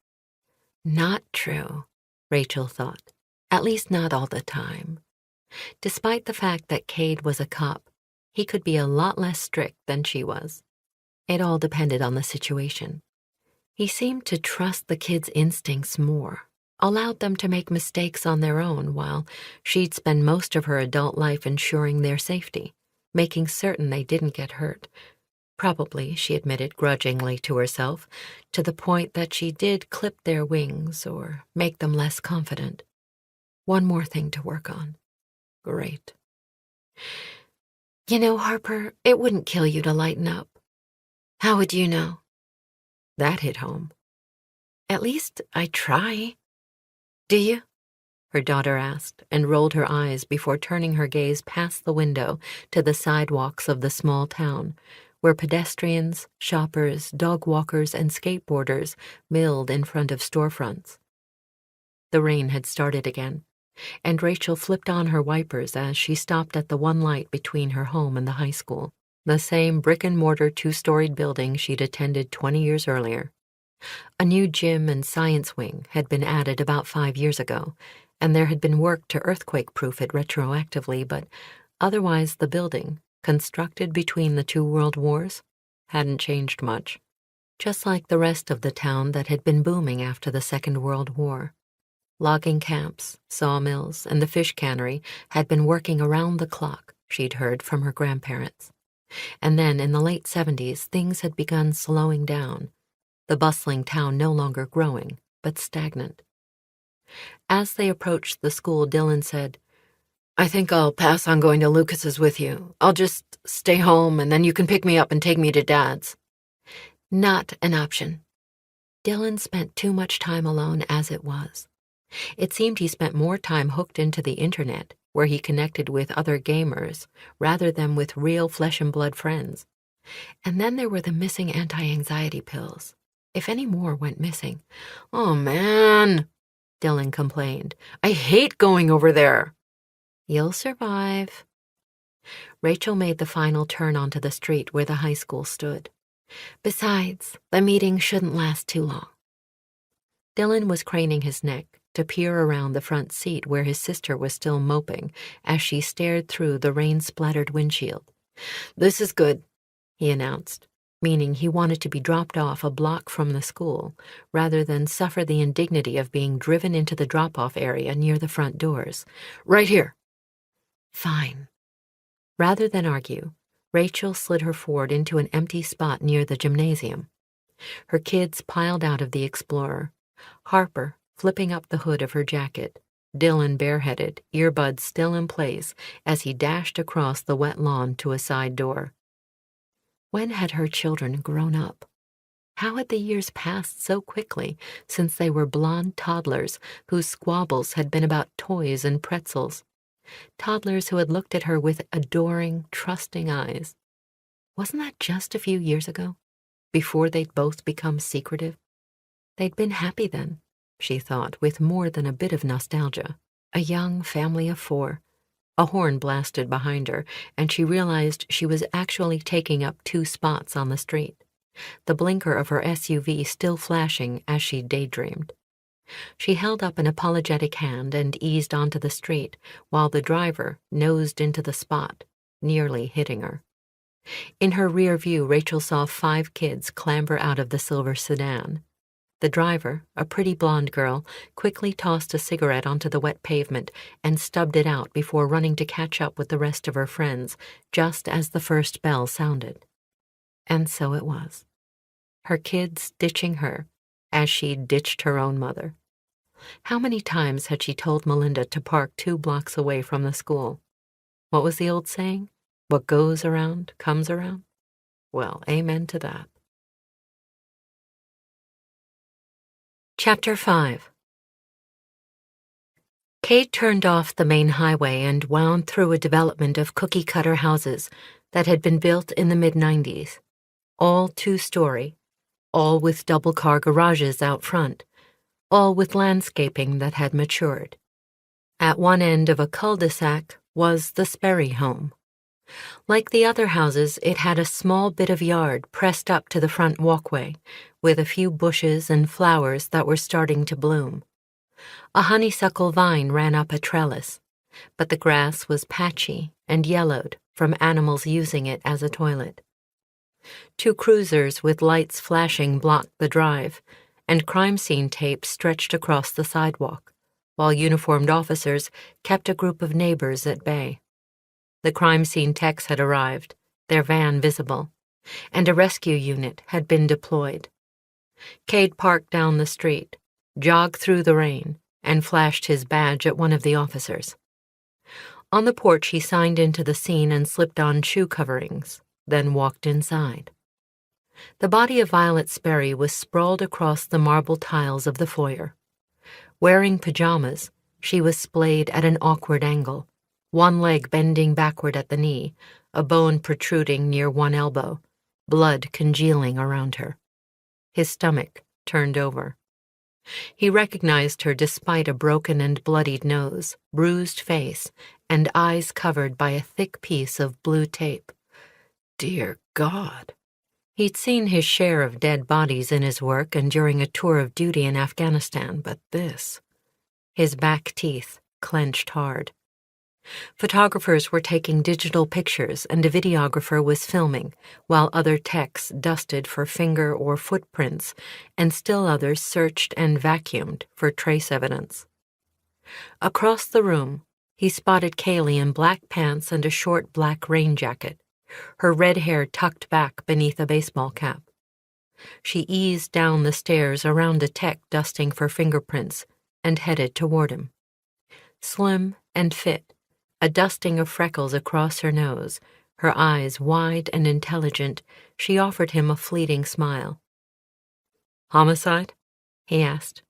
Speaker 3: Not true, Rachel thought. At least not all the time. Despite the fact that Cade was a cop, he could be a lot less strict than she was. It all depended on the situation. He seemed to trust the kids' instincts more, allowed them to make mistakes on their own while she'd spend most of her adult life ensuring their safety, making certain they didn't get hurt. Probably, she admitted grudgingly to herself, to the point that she did clip their wings or make them less confident. One more thing to work on. Great. You know, Harper, it wouldn't kill you to lighten up. How would you know? That hit home. At least I try. Do you? Her daughter asked and rolled her eyes before turning her gaze past the window to the sidewalks of the small town, where pedestrians, shoppers, dog walkers, and skateboarders milled in front of storefronts. The rain had started again, and Rachel flipped on her wipers as she stopped at the one light between her home and the high school, the same brick-and-mortar two-storied building she'd attended 20 years earlier. A new gym and science wing had been added about 5 years ago, and there had been work to earthquake-proof it retroactively, but otherwise the building, constructed between the 2 world wars, hadn't changed much, just like the rest of the town that had been booming after the Second World War. Logging camps, sawmills, and the fish cannery had been working around the clock, she'd heard from her grandparents. And then, in the late 70s, things had begun slowing down, the bustling town no longer growing, but stagnant. As they approached the school, Dylan said, I think I'll pass on going to Lucas's with you. I'll just stay home, and then you can pick me up and take me to Dad's. Not an option. Dylan spent too much time alone as it was. It seemed he spent more time hooked into the internet, where he connected with other gamers, rather than with real flesh-and-blood friends. And then there were the missing anti-anxiety pills. If any more went missing. Oh, man, Dylan complained. I hate going over there. You'll survive. Rachel made the final turn onto the street where the high school stood. Besides, the meeting shouldn't last too long. Dylan was craning his neck to peer around the front seat where his sister was still moping as she stared through the rain-splattered windshield. This is good, he announced, meaning he wanted to be dropped off a block from the school rather than suffer the indignity of being driven into the drop-off area near the front doors. Right here. Fine. Rather than argue, Rachel slid her Ford into an empty spot near the gymnasium. Her kids piled out of the Explorer, Harper flipping up the hood of her jacket, Dylan bareheaded, earbuds still in place as he dashed across the wet lawn to a side door. When had her children grown up? How had the years passed so quickly since they were blonde toddlers whose squabbles had been about toys and pretzels? Toddlers who had looked at her with adoring, trusting eyes. Wasn't that just a few years ago, before they'd both become secretive? They'd been happy then, she thought, with more than a bit of nostalgia. A young family of 4. A horn blasted behind her, and she realized she was actually taking up 2 spots on the street, the blinker of her SUV still flashing as she daydreamed. She held up an apologetic hand and eased onto the street while the driver nosed into the spot, nearly hitting her. In her rear view, Rachel saw 5 kids clamber out of the silver sedan.
Speaker 2: The driver, a pretty blonde girl, quickly tossed a cigarette onto the wet pavement and stubbed it out before running to catch up with the rest of her friends just as the first bell sounded. And so it was. Her kids ditching her as she'd ditched her own mother. How many times had she told Melinda to park 2 blocks away from the school? What was the old saying? What goes around comes around? Well, amen to that. Chapter 5. Kate turned off the main highway and wound through a development of cookie-cutter houses that had been built in the mid-90s, all 2-story, all with double-car garages out front, all with landscaping that had matured. At one end of a cul-de-sac was the Sperry home. Like the other houses, it had a small bit of yard pressed up to the front walkway, with a few bushes and flowers that were starting to bloom. A honeysuckle vine ran up a trellis, but the grass was patchy and yellowed from animals using it as a toilet. 2 cruisers with lights flashing blocked the drive, and crime scene tape stretched across the sidewalk, while uniformed officers kept a group of neighbors at bay. The crime scene techs had arrived, their van visible, and a rescue unit had been deployed. Cade parked down the street, jogged through the rain, and flashed his badge at one of the officers. On the porch, he signed into the scene and slipped on shoe coverings, then walked inside. The body of Violet Sperry was sprawled across the marble tiles of the foyer. Wearing pajamas, she was splayed at an awkward angle, one leg bending backward at the knee, a bone protruding near one elbow, blood congealing around her. His stomach turned over. He recognized her despite a broken and bloodied nose, bruised face, and eyes covered by a thick piece of blue tape. Dear God. He'd seen his share of dead bodies in his work and during a tour of duty in Afghanistan, but this... His back teeth clenched hard. Photographers were taking digital pictures and a videographer was filming, while other techs dusted for finger or footprints, and still others searched and vacuumed for trace evidence. Across the room, he spotted Kaylee in black pants and a short black rain jacket, her red hair tucked back beneath a baseball cap. She eased down the stairs around a tech dusting for fingerprints and headed toward him. Slim and fit, a dusting of freckles across her nose, her eyes wide and intelligent, she offered him a fleeting smile. "Homicide?" he asked.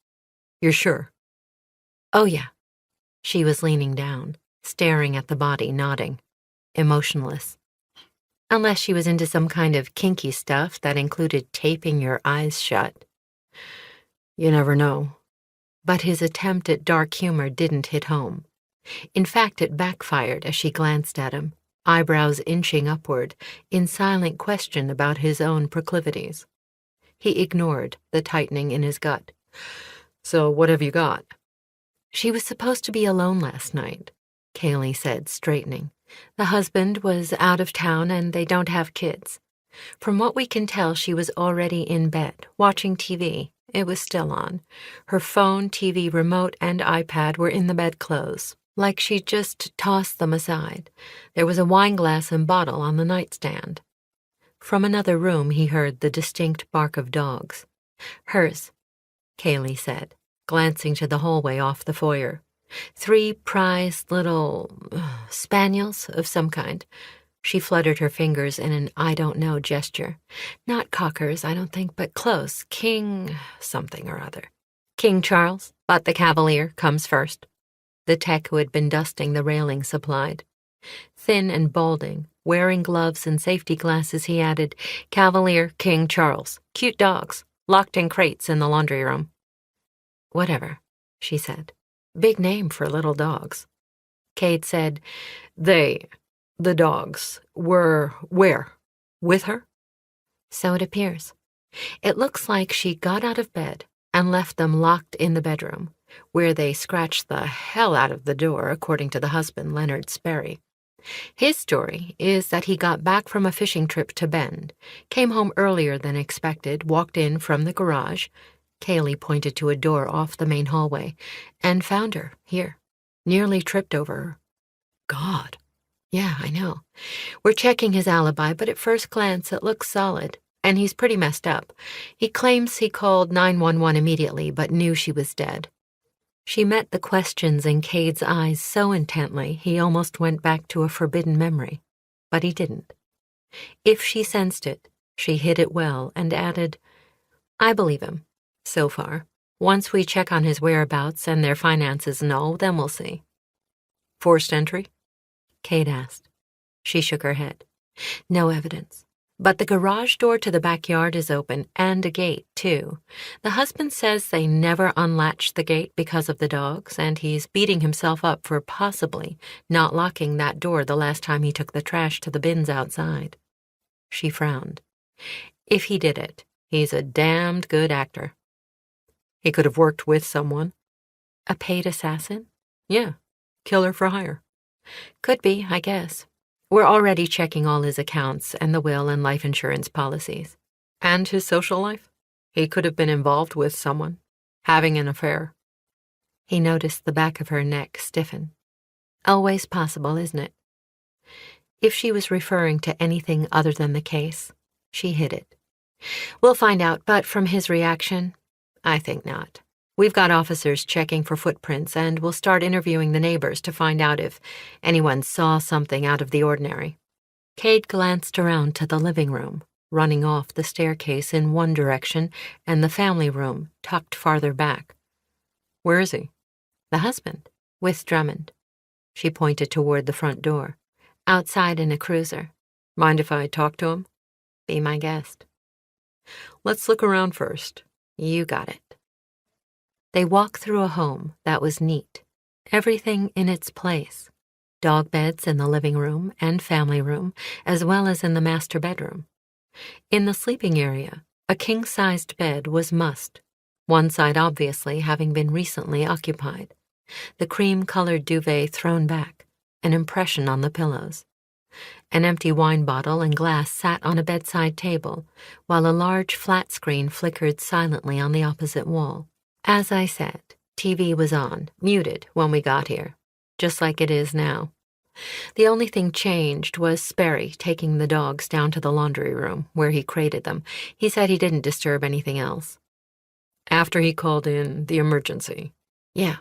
Speaker 2: "You're sure?" "Oh, yeah." She was leaning down, staring at the body, nodding, emotionless. Unless she was into some kind of kinky stuff that included taping your eyes shut. You never know. But his attempt at dark humor didn't hit home. In fact, it backfired as she glanced at him, eyebrows inching upward, in silent question about his own proclivities. He ignored the tightening in his gut. "So what have you got?" "She was supposed to be alone last night," Kaylee said, straightening. "The husband was out of town and they don't have kids. From what we can tell, she was already in bed, watching TV. It was still on. Her phone, TV remote, and iPad were in the bedclothes, like she'd just tossed them aside. There was a wineglass and bottle on the nightstand." From another room, he heard the distinct bark of dogs. "Hers," Kaylee said, glancing to the hallway off the foyer. 3 prized little spaniels of some kind. She fluttered her fingers in an I don't know gesture. Not cockers, I don't think, but close. King something or other. King Charles, but the Cavalier comes first. The tech who had been dusting the railing supplied. Thin and balding, wearing gloves and safety glasses, he added, "Cavalier, King Charles. Cute dogs, locked in crates in the laundry room." "Whatever," she said. "Big name for little dogs." Cade said, the dogs, were where? With her?" "So it appears. It looks like she got out of bed and left them locked in the bedroom, where they scratched the hell out of the door, according to the husband, Leonard Sperry. His story is that he got back from a fishing trip to Bend, came home earlier than expected, walked in from the garage. Kaylee pointed to a door off the main hallway, and found her, here. Nearly tripped over her. God. Yeah, I know. We're checking his alibi, but at first glance it looks solid, and he's pretty messed up. He claims he called 911 immediately, but knew she was dead. She met the questions in Cade's eyes so intently he almost went back to a forbidden memory, but he didn't. If she sensed it, she hid it well and added, I believe him, so far. Once we check on his whereabouts and their finances and all, then we'll see. Forced entry? Cade asked. She shook her head. No evidence. But the garage door to the backyard is open, and a gate, too. The husband says they never unlatched the gate because of the dogs, and he's beating himself up for possibly not locking that door the last time he took the trash to the bins outside. She frowned. If he did it, he's a damned good actor. He could have worked with someone. A paid assassin? Yeah, killer for hire. Could be, I guess. We're already checking all his accounts and the will and life insurance policies. And his social life? He could have been involved with someone, having an affair. He noticed the back of her neck stiffen. Always possible, isn't it? If she was referring to anything other than the case, she hid it. We'll find out, but from his reaction, I think not. We've got officers checking for footprints, and we'll start interviewing the neighbors to find out if anyone saw something out of the ordinary. Cade glanced around to the living room, running off the staircase in one direction, and the family room tucked farther back. Where is he? The husband, with Drummond. She pointed toward the front door. Outside in a cruiser. Mind if I talk to him? Be my guest. Let's look around first. You got it. They walked through a home that was neat, everything in its place. Dog beds in the living room and family room, as well as in the master bedroom. In the sleeping area, a king-sized bed was must, one side obviously having been recently occupied. The cream-colored duvet thrown back, an impression on the pillows. An empty wine bottle and glass sat on a bedside table, while a large flat screen flickered silently on the opposite wall. As I said, TV was on, muted when we got here, just like it is now. The only thing changed was Sperry taking the dogs down to the laundry room, where he crated them. He said he didn't disturb anything else. After he called in the emergency. Yeah.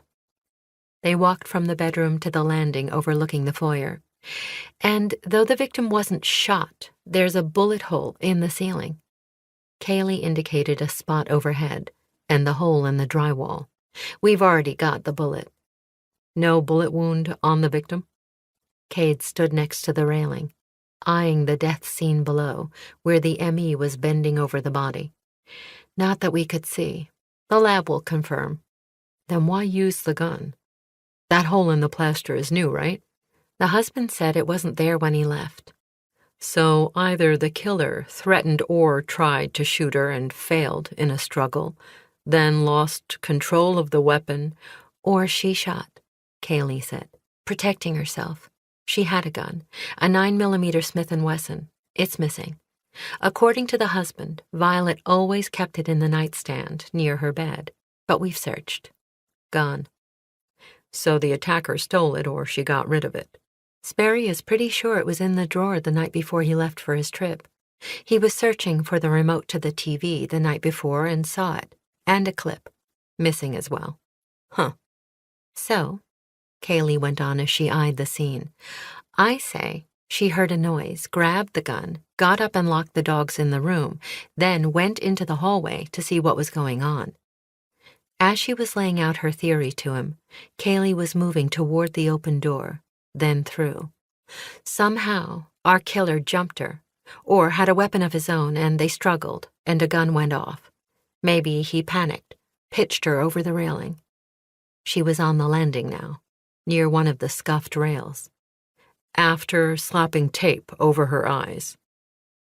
Speaker 2: They walked from the bedroom to the landing overlooking the foyer. And though the victim wasn't shot, there's a bullet hole in the ceiling. Kaylee indicated a spot overhead, and the hole in the drywall. We've already got the bullet. No bullet wound on the victim? Cade stood next to the railing, eyeing the death scene below, where the ME was bending over the body. Not that we could see. The lab will confirm. Then why use the gun? That hole in the plaster is new, right? The husband said it wasn't there when he left. So either the killer threatened or tried to shoot her and failed in a struggle, then lost control of the weapon, or she shot, Kaylee said, protecting herself. She had a gun, a 9mm Smith & Wesson. It's missing. According to the husband, Violet always kept it in the nightstand near her bed, but we've searched. Gone. So the attacker stole it or she got rid of it. Sperry is pretty sure it was in the drawer the night before he left for his trip. He was searching for the remote to the TV the night before and saw it. And a clip. Missing as well. Huh. So, Kaylee went on as she eyed the scene, I say she heard a noise, grabbed the gun, got up and locked the dogs in the room, then went into the hallway to see what was going on. As she was laying out her theory to him, Kaylee was moving toward the open door, then through. Somehow, our killer jumped her, or had a weapon of his own, and they struggled, and a gun went off. Maybe he panicked, pitched her over the railing. She was on the landing now, near one of the scuffed rails. After slapping tape over her eyes.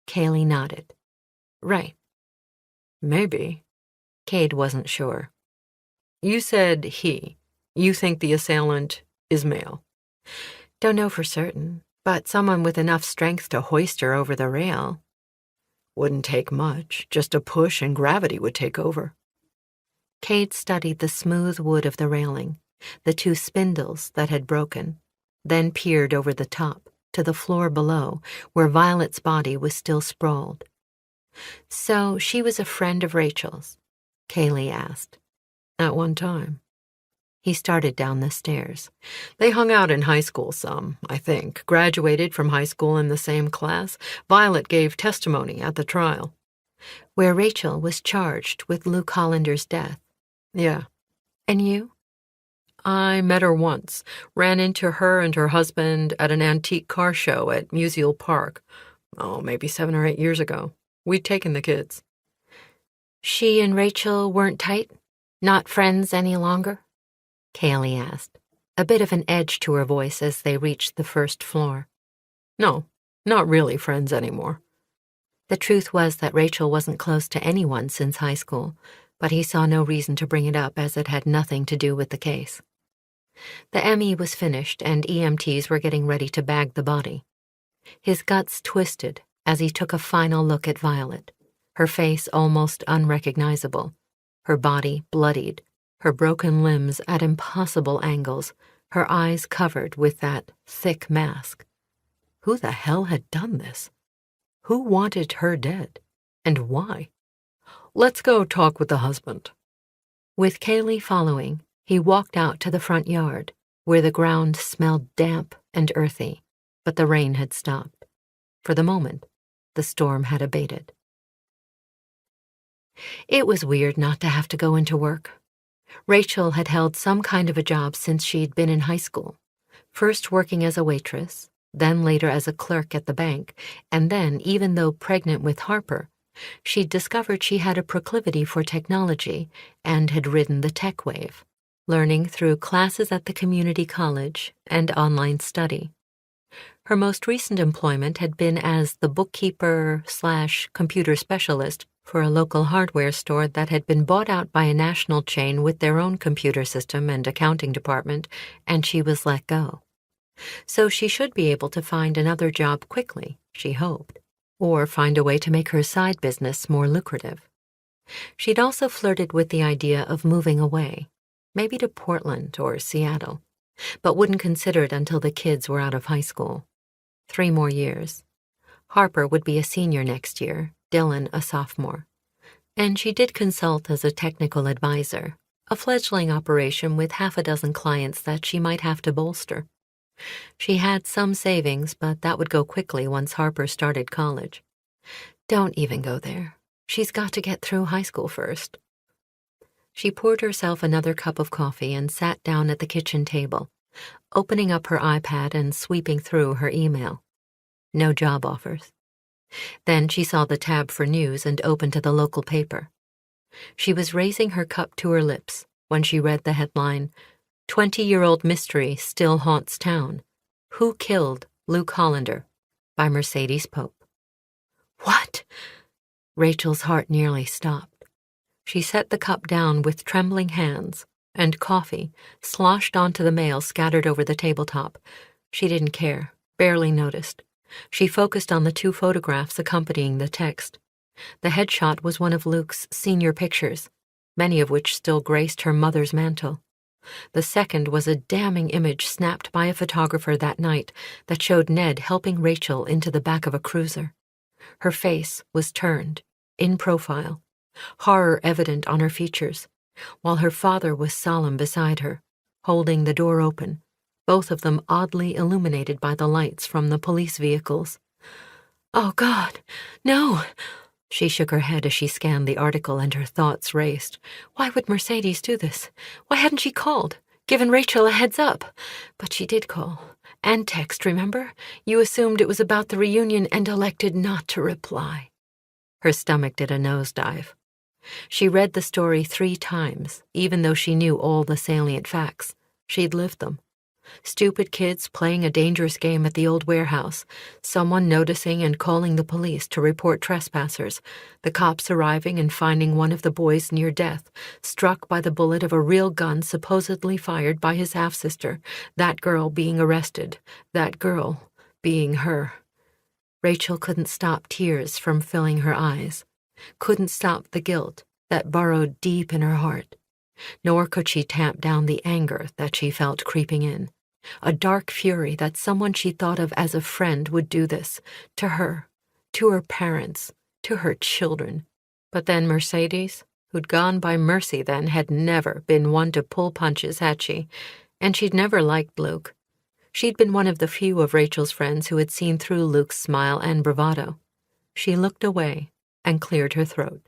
Speaker 2: Kaylee nodded. Right. Maybe. Cade wasn't sure. You said he. You think the assailant is male? Don't know for certain, but someone with enough strength to hoist her over the rail. Wouldn't take much, just a push and gravity would take over. Cade studied the smooth wood of the railing, the two spindles that had broken, then peered over the top to the floor below where Violet's body was still sprawled. "So she was a friend of Rachel's?" Kaylee asked. "At one time." He started down the stairs. "They hung out in high school some, I think. Graduated from high school in the same class. Violet gave testimony at the trial." "Where Rachel was charged with Luke Hollander's death?" "Yeah." "And you?" "I met her once. Ran into her and her husband at an antique car show at Musial Park. Oh, maybe 7 or 8 years ago. We'd taken the kids." "She and Rachel weren't tight? Not friends any longer?" Kaylee asked, a bit of an edge to her voice as they reached the first floor. "No, not really friends anymore." The truth was that Rachel wasn't close to anyone since high school, but he saw no reason to bring it up as it had nothing to do with the case. The ME was finished and EMTs were getting ready to bag the body. His guts twisted as he took a final look at Violet, her face almost unrecognizable, her body bloodied, her broken limbs at impossible angles, her eyes covered with that thick mask. Who the hell had done this? Who wanted her dead? And why? "Let's go talk with the husband." With Kaylee following, he walked out to the front yard, where the ground smelled damp and earthy, but the rain had stopped. For the moment, the storm had abated. It was weird not to have to go into work. Rachel had held some kind of a job since she'd been in high school, first working as a waitress, then later as a clerk at the bank, and then, even though pregnant with Harper, she'd discovered she had a proclivity for technology and had ridden the tech wave, learning through classes at the community college and online study. Her most recent employment had been as the bookkeeper/computer specialist for a local hardware store that had been bought out by a national chain with their own computer system and accounting department, and she was let go. So she should be able to find another job quickly, she hoped, or find a way to make her side business more lucrative. She'd also flirted with the idea of moving away, maybe to Portland or Seattle, but wouldn't consider it until the kids were out of high school. 3 more years. Harper would be a senior next year, Dylan a sophomore. And she did consult as a technical advisor, a fledgling operation with 6 clients that she might have to bolster. She had some savings, but that would go quickly once Harper started college. Don't even go there. She's got to get through high school first. She poured herself another cup of coffee and sat down at the kitchen table, opening up her iPad and sweeping through her email. No job offers. Then she saw the tab for news and opened to the local paper. She was raising her cup to her lips when she read the headline, "20-year-old mystery still haunts town. Who killed Luke Hollander?" by Mercedes Pope. What? Rachel's heart nearly stopped. She set the cup down with trembling hands, and coffee sloshed onto the mail scattered over the tabletop. She didn't care, barely noticed. She focused on the 2 photographs accompanying the text. The headshot was one of Luke's senior pictures, many of which still graced her mother's mantle. The second was a damning image snapped by a photographer that night that showed Ned helping Rachel into the back of a cruiser. Her face was turned, in profile, horror evident on her features, while her father was solemn beside her, holding the door open, both of them oddly illuminated by the lights from the police vehicles. "Oh, God, no!" She shook her head as she scanned the article and her thoughts raced. Why would Mercedes do this? Why hadn't she called, given Rachel a heads up? But she did call. And text, remember? You assumed it was about the reunion and elected not to reply. Her stomach did a nosedive. She read the story 3 times, even though she knew all the salient facts. She'd lived them. Stupid kids playing a dangerous game at the old warehouse, someone noticing and calling the police to report trespassers, the cops arriving and finding one of the boys near death, struck by the bullet of a real gun supposedly fired by his half-sister, that girl being arrested, that girl being her. Rachel couldn't stop tears from filling her eyes, couldn't stop the guilt that burrowed deep in her heart, Nor could she tamp down the anger that she felt creeping in, a dark fury that someone she thought of as a friend would do this, to her, to her parents, to her children. But then Mercedes, who'd gone by Mercy then, had never been one to pull punches, had she? And she'd never liked Luke. She'd been one of the few of Rachel's friends who had seen through Luke's smile and bravado. She looked away and cleared her throat.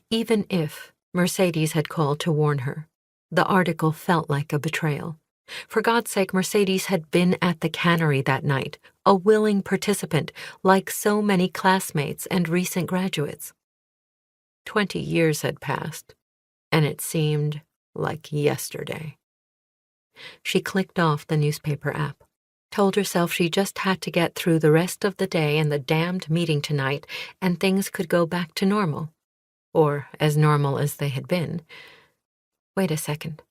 Speaker 2: Even if Mercedes had called to warn her, the article felt like a betrayal. For God's sake, Mercedes had been at the cannery that night, a willing participant, like so many classmates and recent graduates. 20 years had passed, and it seemed like yesterday. She clicked off the newspaper app, told herself she just had to get through the rest of the day and the damned meeting tonight, and things could go back to normal. Or as normal as they had been. Wait a second.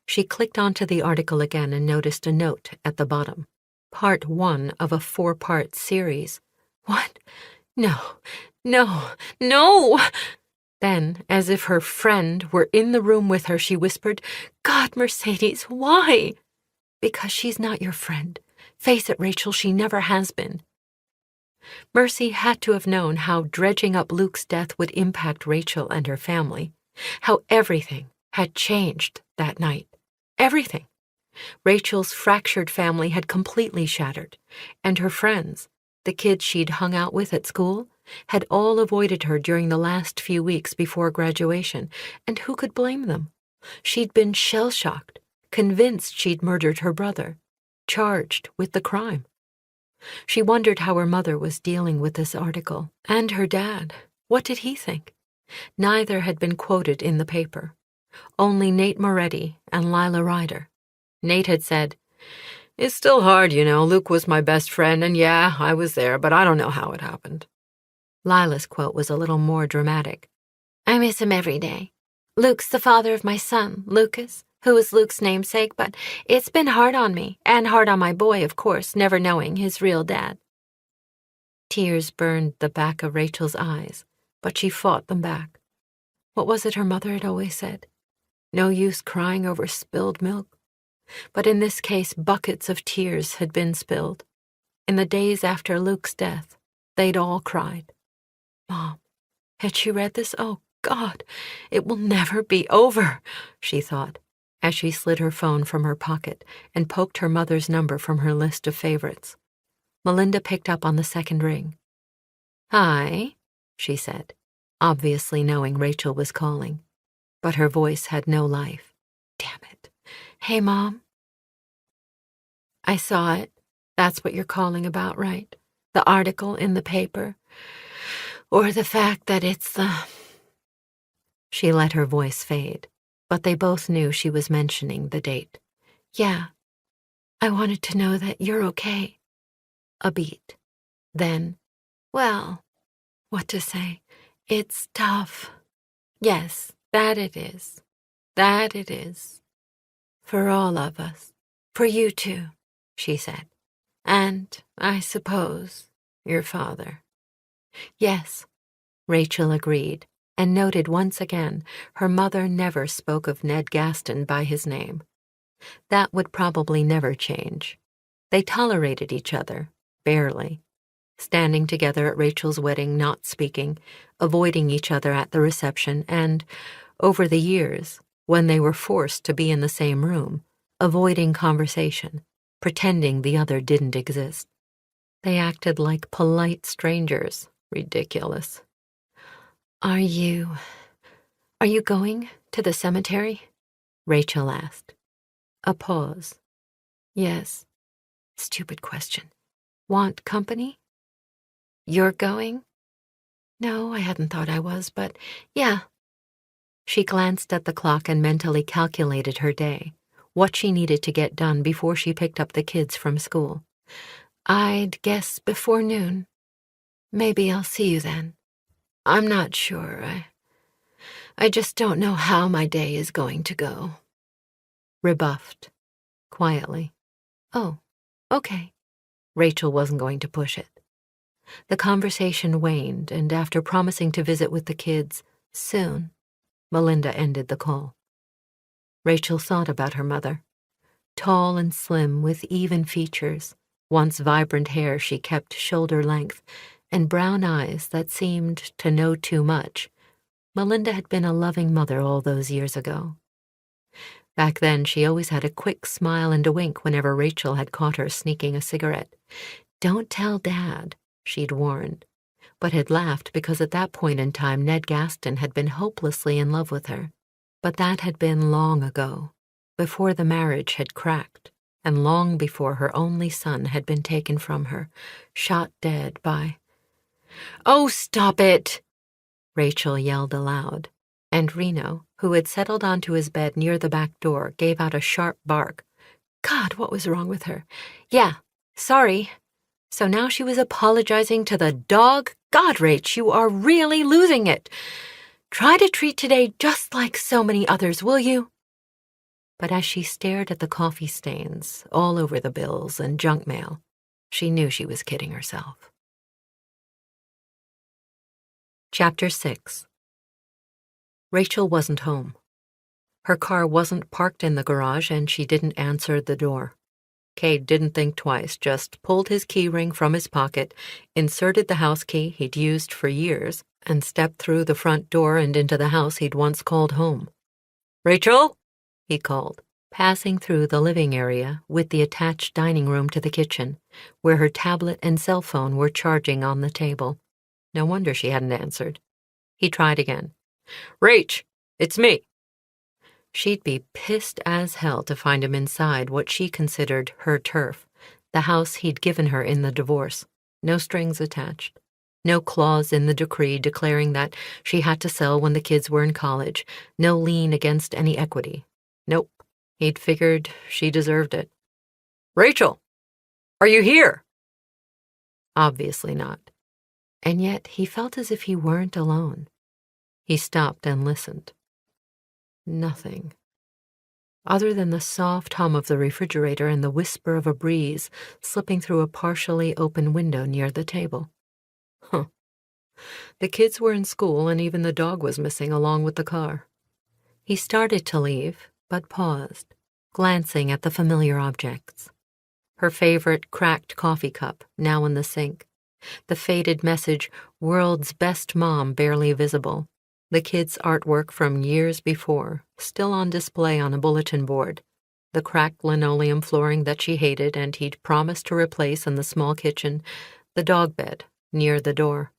Speaker 2: She clicked onto the article again and noticed a note at the bottom. Part 1 of a 4-part series. What? No, no, no! Then, as if her friend were in the room with her, she whispered, God, Mercedes, why? Because she's not your friend. Face it, Rachel, she never has been. Mercy had to have known how dredging up Luke's death would impact Rachel and her family, how everything had changed that night. Everything. Rachel's fractured family had completely shattered, and her friends, the kids she'd hung out with at school, had all avoided her during the last few weeks before graduation, and who could blame them? She'd been shell-shocked, convinced she'd murdered her brother, charged with the crime. She wondered how her mother was dealing with this article, and her dad. What did he think? Neither had been quoted in the paper. Only Nate Moretti and Lila Ryder. Nate had said, It's still hard, you know. Luke was my best friend, and yeah, I was there, but I don't know how it happened. Lila's quote was a little more dramatic. I miss him every day. Luke's the father of my son, Lucas, who is Luke's namesake, but it's been hard on me, and hard on my boy, of course, never knowing his real dad. Tears burned the back of Rachel's eyes, but she fought them back. What was it her mother had always said? No use crying over spilled milk. But in this case, buckets of tears had been spilled. In the days after Luke's death, they'd all cried. Mom, had she read this? Oh, God, it will never be over, she thought, as she slid her phone from her pocket and poked her mother's number from her list of favorites. Melinda picked up on the second ring. Hi, she said, obviously knowing Rachel was calling, but her voice had no life. Damn it. Hey, Mom. I saw it. That's what you're calling about, right? The article in the paper? Or the fact that it's the... She let her voice fade, but they both knew she was mentioning the date. Yeah, I wanted to know that you're okay. A beat. Then, well, what to say? It's tough. Yes, that it is. That it is. For all of us. For you too, she said. And, I suppose, your father. Yes, Rachel agreed, and noted once again her mother never spoke of Ned Gaston by his name. That would probably never change. They tolerated each other, barely, standing together at Rachel's wedding, not speaking, avoiding each other at the reception, and, over the years, when they were forced to be in the same room, avoiding conversation, pretending the other didn't exist. They acted like polite strangers. Ridiculous. Are you going to the cemetery? Rachel asked. A pause. Yes. Stupid question. Want company? You're going? No, I hadn't thought I was, but yeah. She glanced at the clock and mentally calculated her day, what she needed to get done before she picked up the kids from school. I'd guess before noon. Maybe I'll see you then. I'm not sure. I just don't know how my day is going to go. Rebuffed, quietly. Oh, okay. Rachel wasn't going to push it. The conversation waned, and after promising to visit with the kids soon, Melinda ended the call. Rachel thought about her mother. Tall and slim with even features, once vibrant hair she kept shoulder length, and brown eyes that seemed to know too much. Melinda had been a loving mother all those years ago. Back then, she always had a quick smile and a wink whenever Rachel had caught her sneaking a cigarette. "Don't tell Dad," she'd warned, but had laughed because at that point in time Ned Gaston had been hopelessly in love with her. But that had been long ago, before the marriage had cracked, and long before her only son had been taken from her, shot dead by— "Oh, stop it!" Rachel yelled aloud, and Reno, who had settled onto his bed near the back door, gave out a sharp bark. God, what was wrong with her? Yeah, sorry. So now she was apologizing to the dog? God, Rach, you are really losing it. Try to treat today just like so many others, will you? But as she stared at the coffee stains all over the bills and junk mail, she knew she was kidding herself. Chapter 6. Rachel wasn't home. Her car wasn't parked in the garage, and she didn't answer the door. Cade didn't think twice, just pulled his key ring from his pocket, inserted the house key he'd used for years, and stepped through the front door and into the house he'd once called home. "Rachel?" he called, passing through the living area with the attached dining room to the kitchen, where her tablet and cell phone were charging on the table. No wonder she hadn't answered. He tried again. "Rach, it's me." She'd be pissed as hell to find him inside what she considered her turf, the house he'd given her in the divorce. No strings attached. No clause in the decree declaring that she had to sell when the kids were in college. No lien against any equity. Nope. He'd figured she deserved it. "Rachel, are you here?" Obviously not. And yet he felt as if he weren't alone. He stopped and listened. Nothing. Other than the soft hum of the refrigerator and the whisper of a breeze slipping through a partially open window near the table. The kids were in school, and even the dog was missing along with the car. He started to leave, but paused, glancing at the familiar objects. Her favorite cracked coffee cup, now in the sink. The faded message, "World's Best Mom," barely visible. The kids' artwork from years before, still on display on a bulletin board. The cracked linoleum flooring that she hated and he'd promised to replace in the small kitchen. The dog bed, near the door.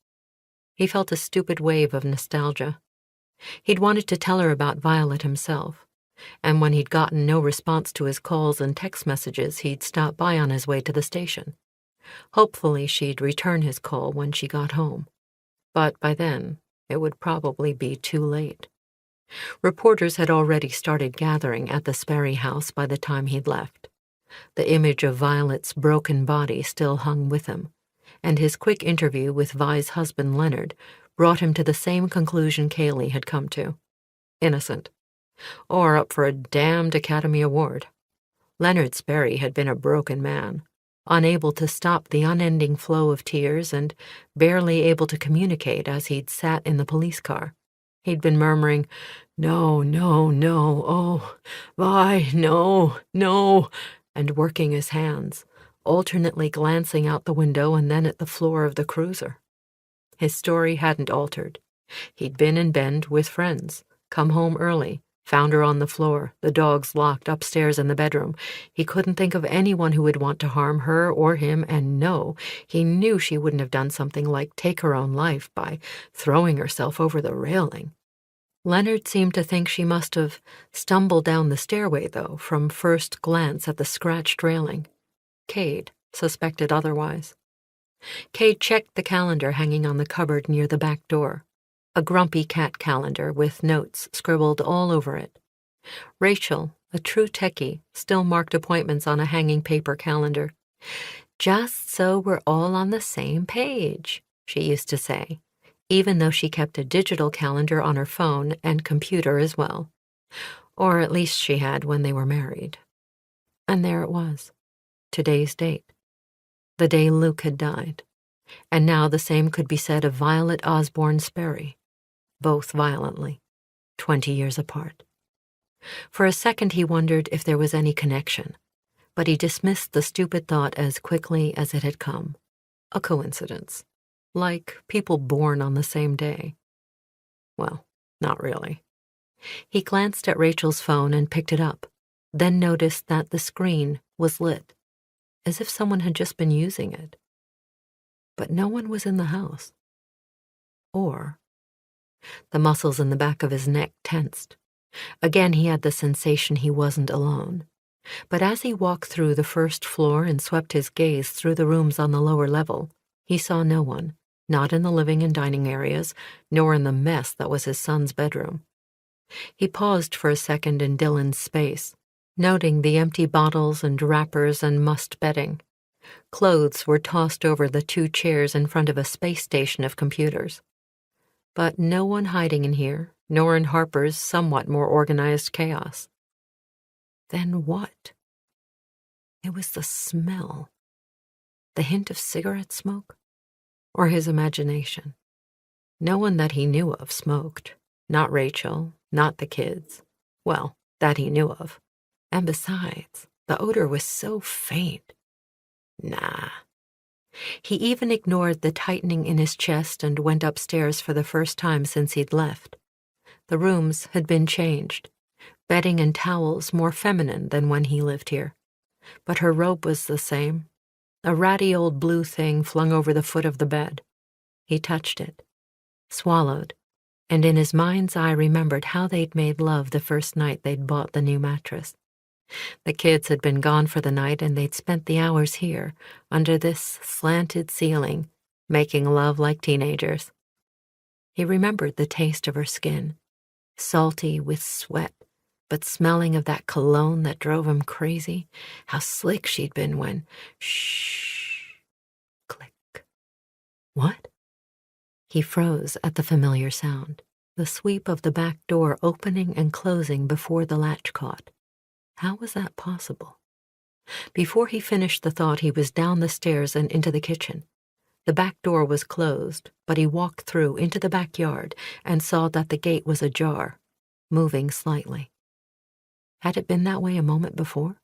Speaker 2: He felt a stupid wave of nostalgia. He'd wanted to tell her about Violet himself, and when he'd gotten no response to his calls and text messages, he'd stop by on his way to the station. Hopefully she'd return his call when she got home. But by then, it would probably be too late. Reporters had already started gathering at the Sperry house by the time he'd left. The image of Violet's broken body still hung with him, and his quick interview with Vi's husband Leonard brought him to the same conclusion Kaylee had come to. Innocent. Or up for a damned Academy Award. Leonard Sperry had been a broken man, unable to stop the unending flow of tears and barely able to communicate as he'd sat in the police car. He'd been murmuring, "No, no, no, oh, Vi, no, no," and working his hands, alternately glancing out the window and then at the floor of the cruiser. His story hadn't altered. He'd been in Bend with friends, come home early, found her on the floor, the dogs locked upstairs in the bedroom. He couldn't think of anyone who would want to harm her or him, and no, he knew she wouldn't have done something like take her own life by throwing herself over the railing. Leonard seemed to think she must have stumbled down the stairway, though, from first glance at the scratched railing. Cade suspected otherwise. Cade checked the calendar hanging on the cupboard near the back door. A grumpy cat calendar with notes scribbled all over it. Rachel, a true techie, still marked appointments on a hanging paper calendar. "Just so we're all on the same page," she used to say, even though she kept a digital calendar on her phone and computer as well. Or at least she had when they were married. And there it was, today's date. The day Luke had died. And now the same could be said of Violet Osborne Sperry. Both violently, 20 years apart. For a second he wondered if there was any connection, but he dismissed the stupid thought as quickly as it had come. A coincidence. Like people born on the same day. Well, not really. He glanced at Rachel's phone and picked it up, then noticed that the screen was lit, as if someone had just been using it. But no one was in the house. Or the muscles in the back of his neck tensed. Again he had the sensation he wasn't alone. But as he walked through the first floor and swept his gaze through the rooms on the lower level, he saw no one, not in the living and dining areas, nor in the mess that was his son's bedroom. He paused for a second in Dylan's space, noting the empty bottles and wrappers and mussed bedding. Clothes were tossed over the 2 chairs in front of a space station of computers. But no one hiding in here, nor in Harper's somewhat more organized chaos. Then what? It was the smell. The hint of cigarette smoke? Or his imagination? No one that he knew of smoked. Not Rachel, not the kids. Well, that he knew of. And besides, the odor was so faint. Nah. He even ignored the tightening in his chest and went upstairs for the first time since he'd left. The rooms had been changed. Bedding and towels more feminine than when he lived here. But her robe was the same. A ratty old blue thing flung over the foot of the bed. He touched it, swallowed, and in his mind's eye remembered how they'd made love the first night they'd bought the new mattress. The kids had been gone for the night and they'd spent the hours here, under this slanted ceiling, making love like teenagers. He remembered the taste of her skin, salty with sweat, but smelling of that cologne that drove him crazy. How slick she'd been when, shh, click. What? He froze at the familiar sound, the sweep of the back door opening and closing before the latch caught. How was that possible? Before he finished the thought, he was down the stairs and into the kitchen. The back door was closed, but he walked through into the backyard and saw that the gate was ajar, moving slightly. Had it been that way a moment before?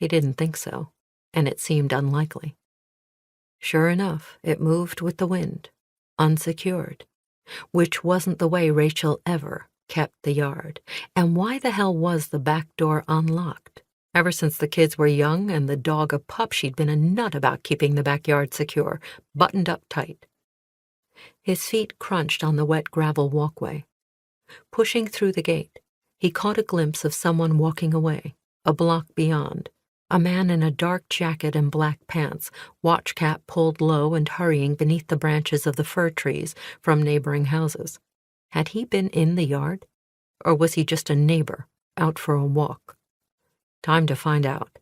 Speaker 2: He didn't think so, and it seemed unlikely. Sure enough, it moved with the wind, unsecured, which wasn't the way Rachel ever kept the yard. And why the hell was the back door unlocked? Ever since the kids were young and the dog a pup, she'd been a nut about keeping the backyard secure, buttoned up tight. His feet crunched on the wet gravel walkway. Pushing through the gate, he caught a glimpse of someone walking away, a block beyond, a man in a dark jacket and black pants, watch cap pulled low and hurrying beneath the branches of the fir trees from neighboring houses. Had he been in the yard? Or was he just a neighbor, out for a walk? Time to find out.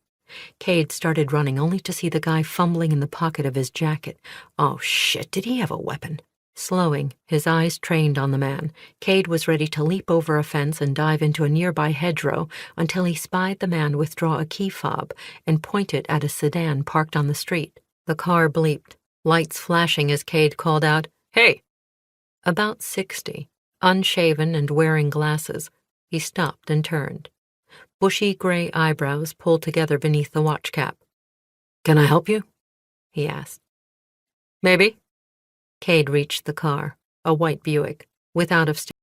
Speaker 2: Cade started running only to see the guy fumbling in the pocket of his jacket. Oh shit, did he have a weapon? Slowing, his eyes trained on the man, Cade was ready to leap over a fence and dive into a nearby hedgerow until he spied the man withdraw a key fob and point it at a sedan parked on the street. The car bleeped, lights flashing as Cade called out, "Hey!" About 60, unshaven and wearing glasses, he stopped and turned. Bushy gray eyebrows pulled together beneath the watch cap. "Can I help you?" he asked. "Maybe." Cade reached the car, a white Buick, with out-of-state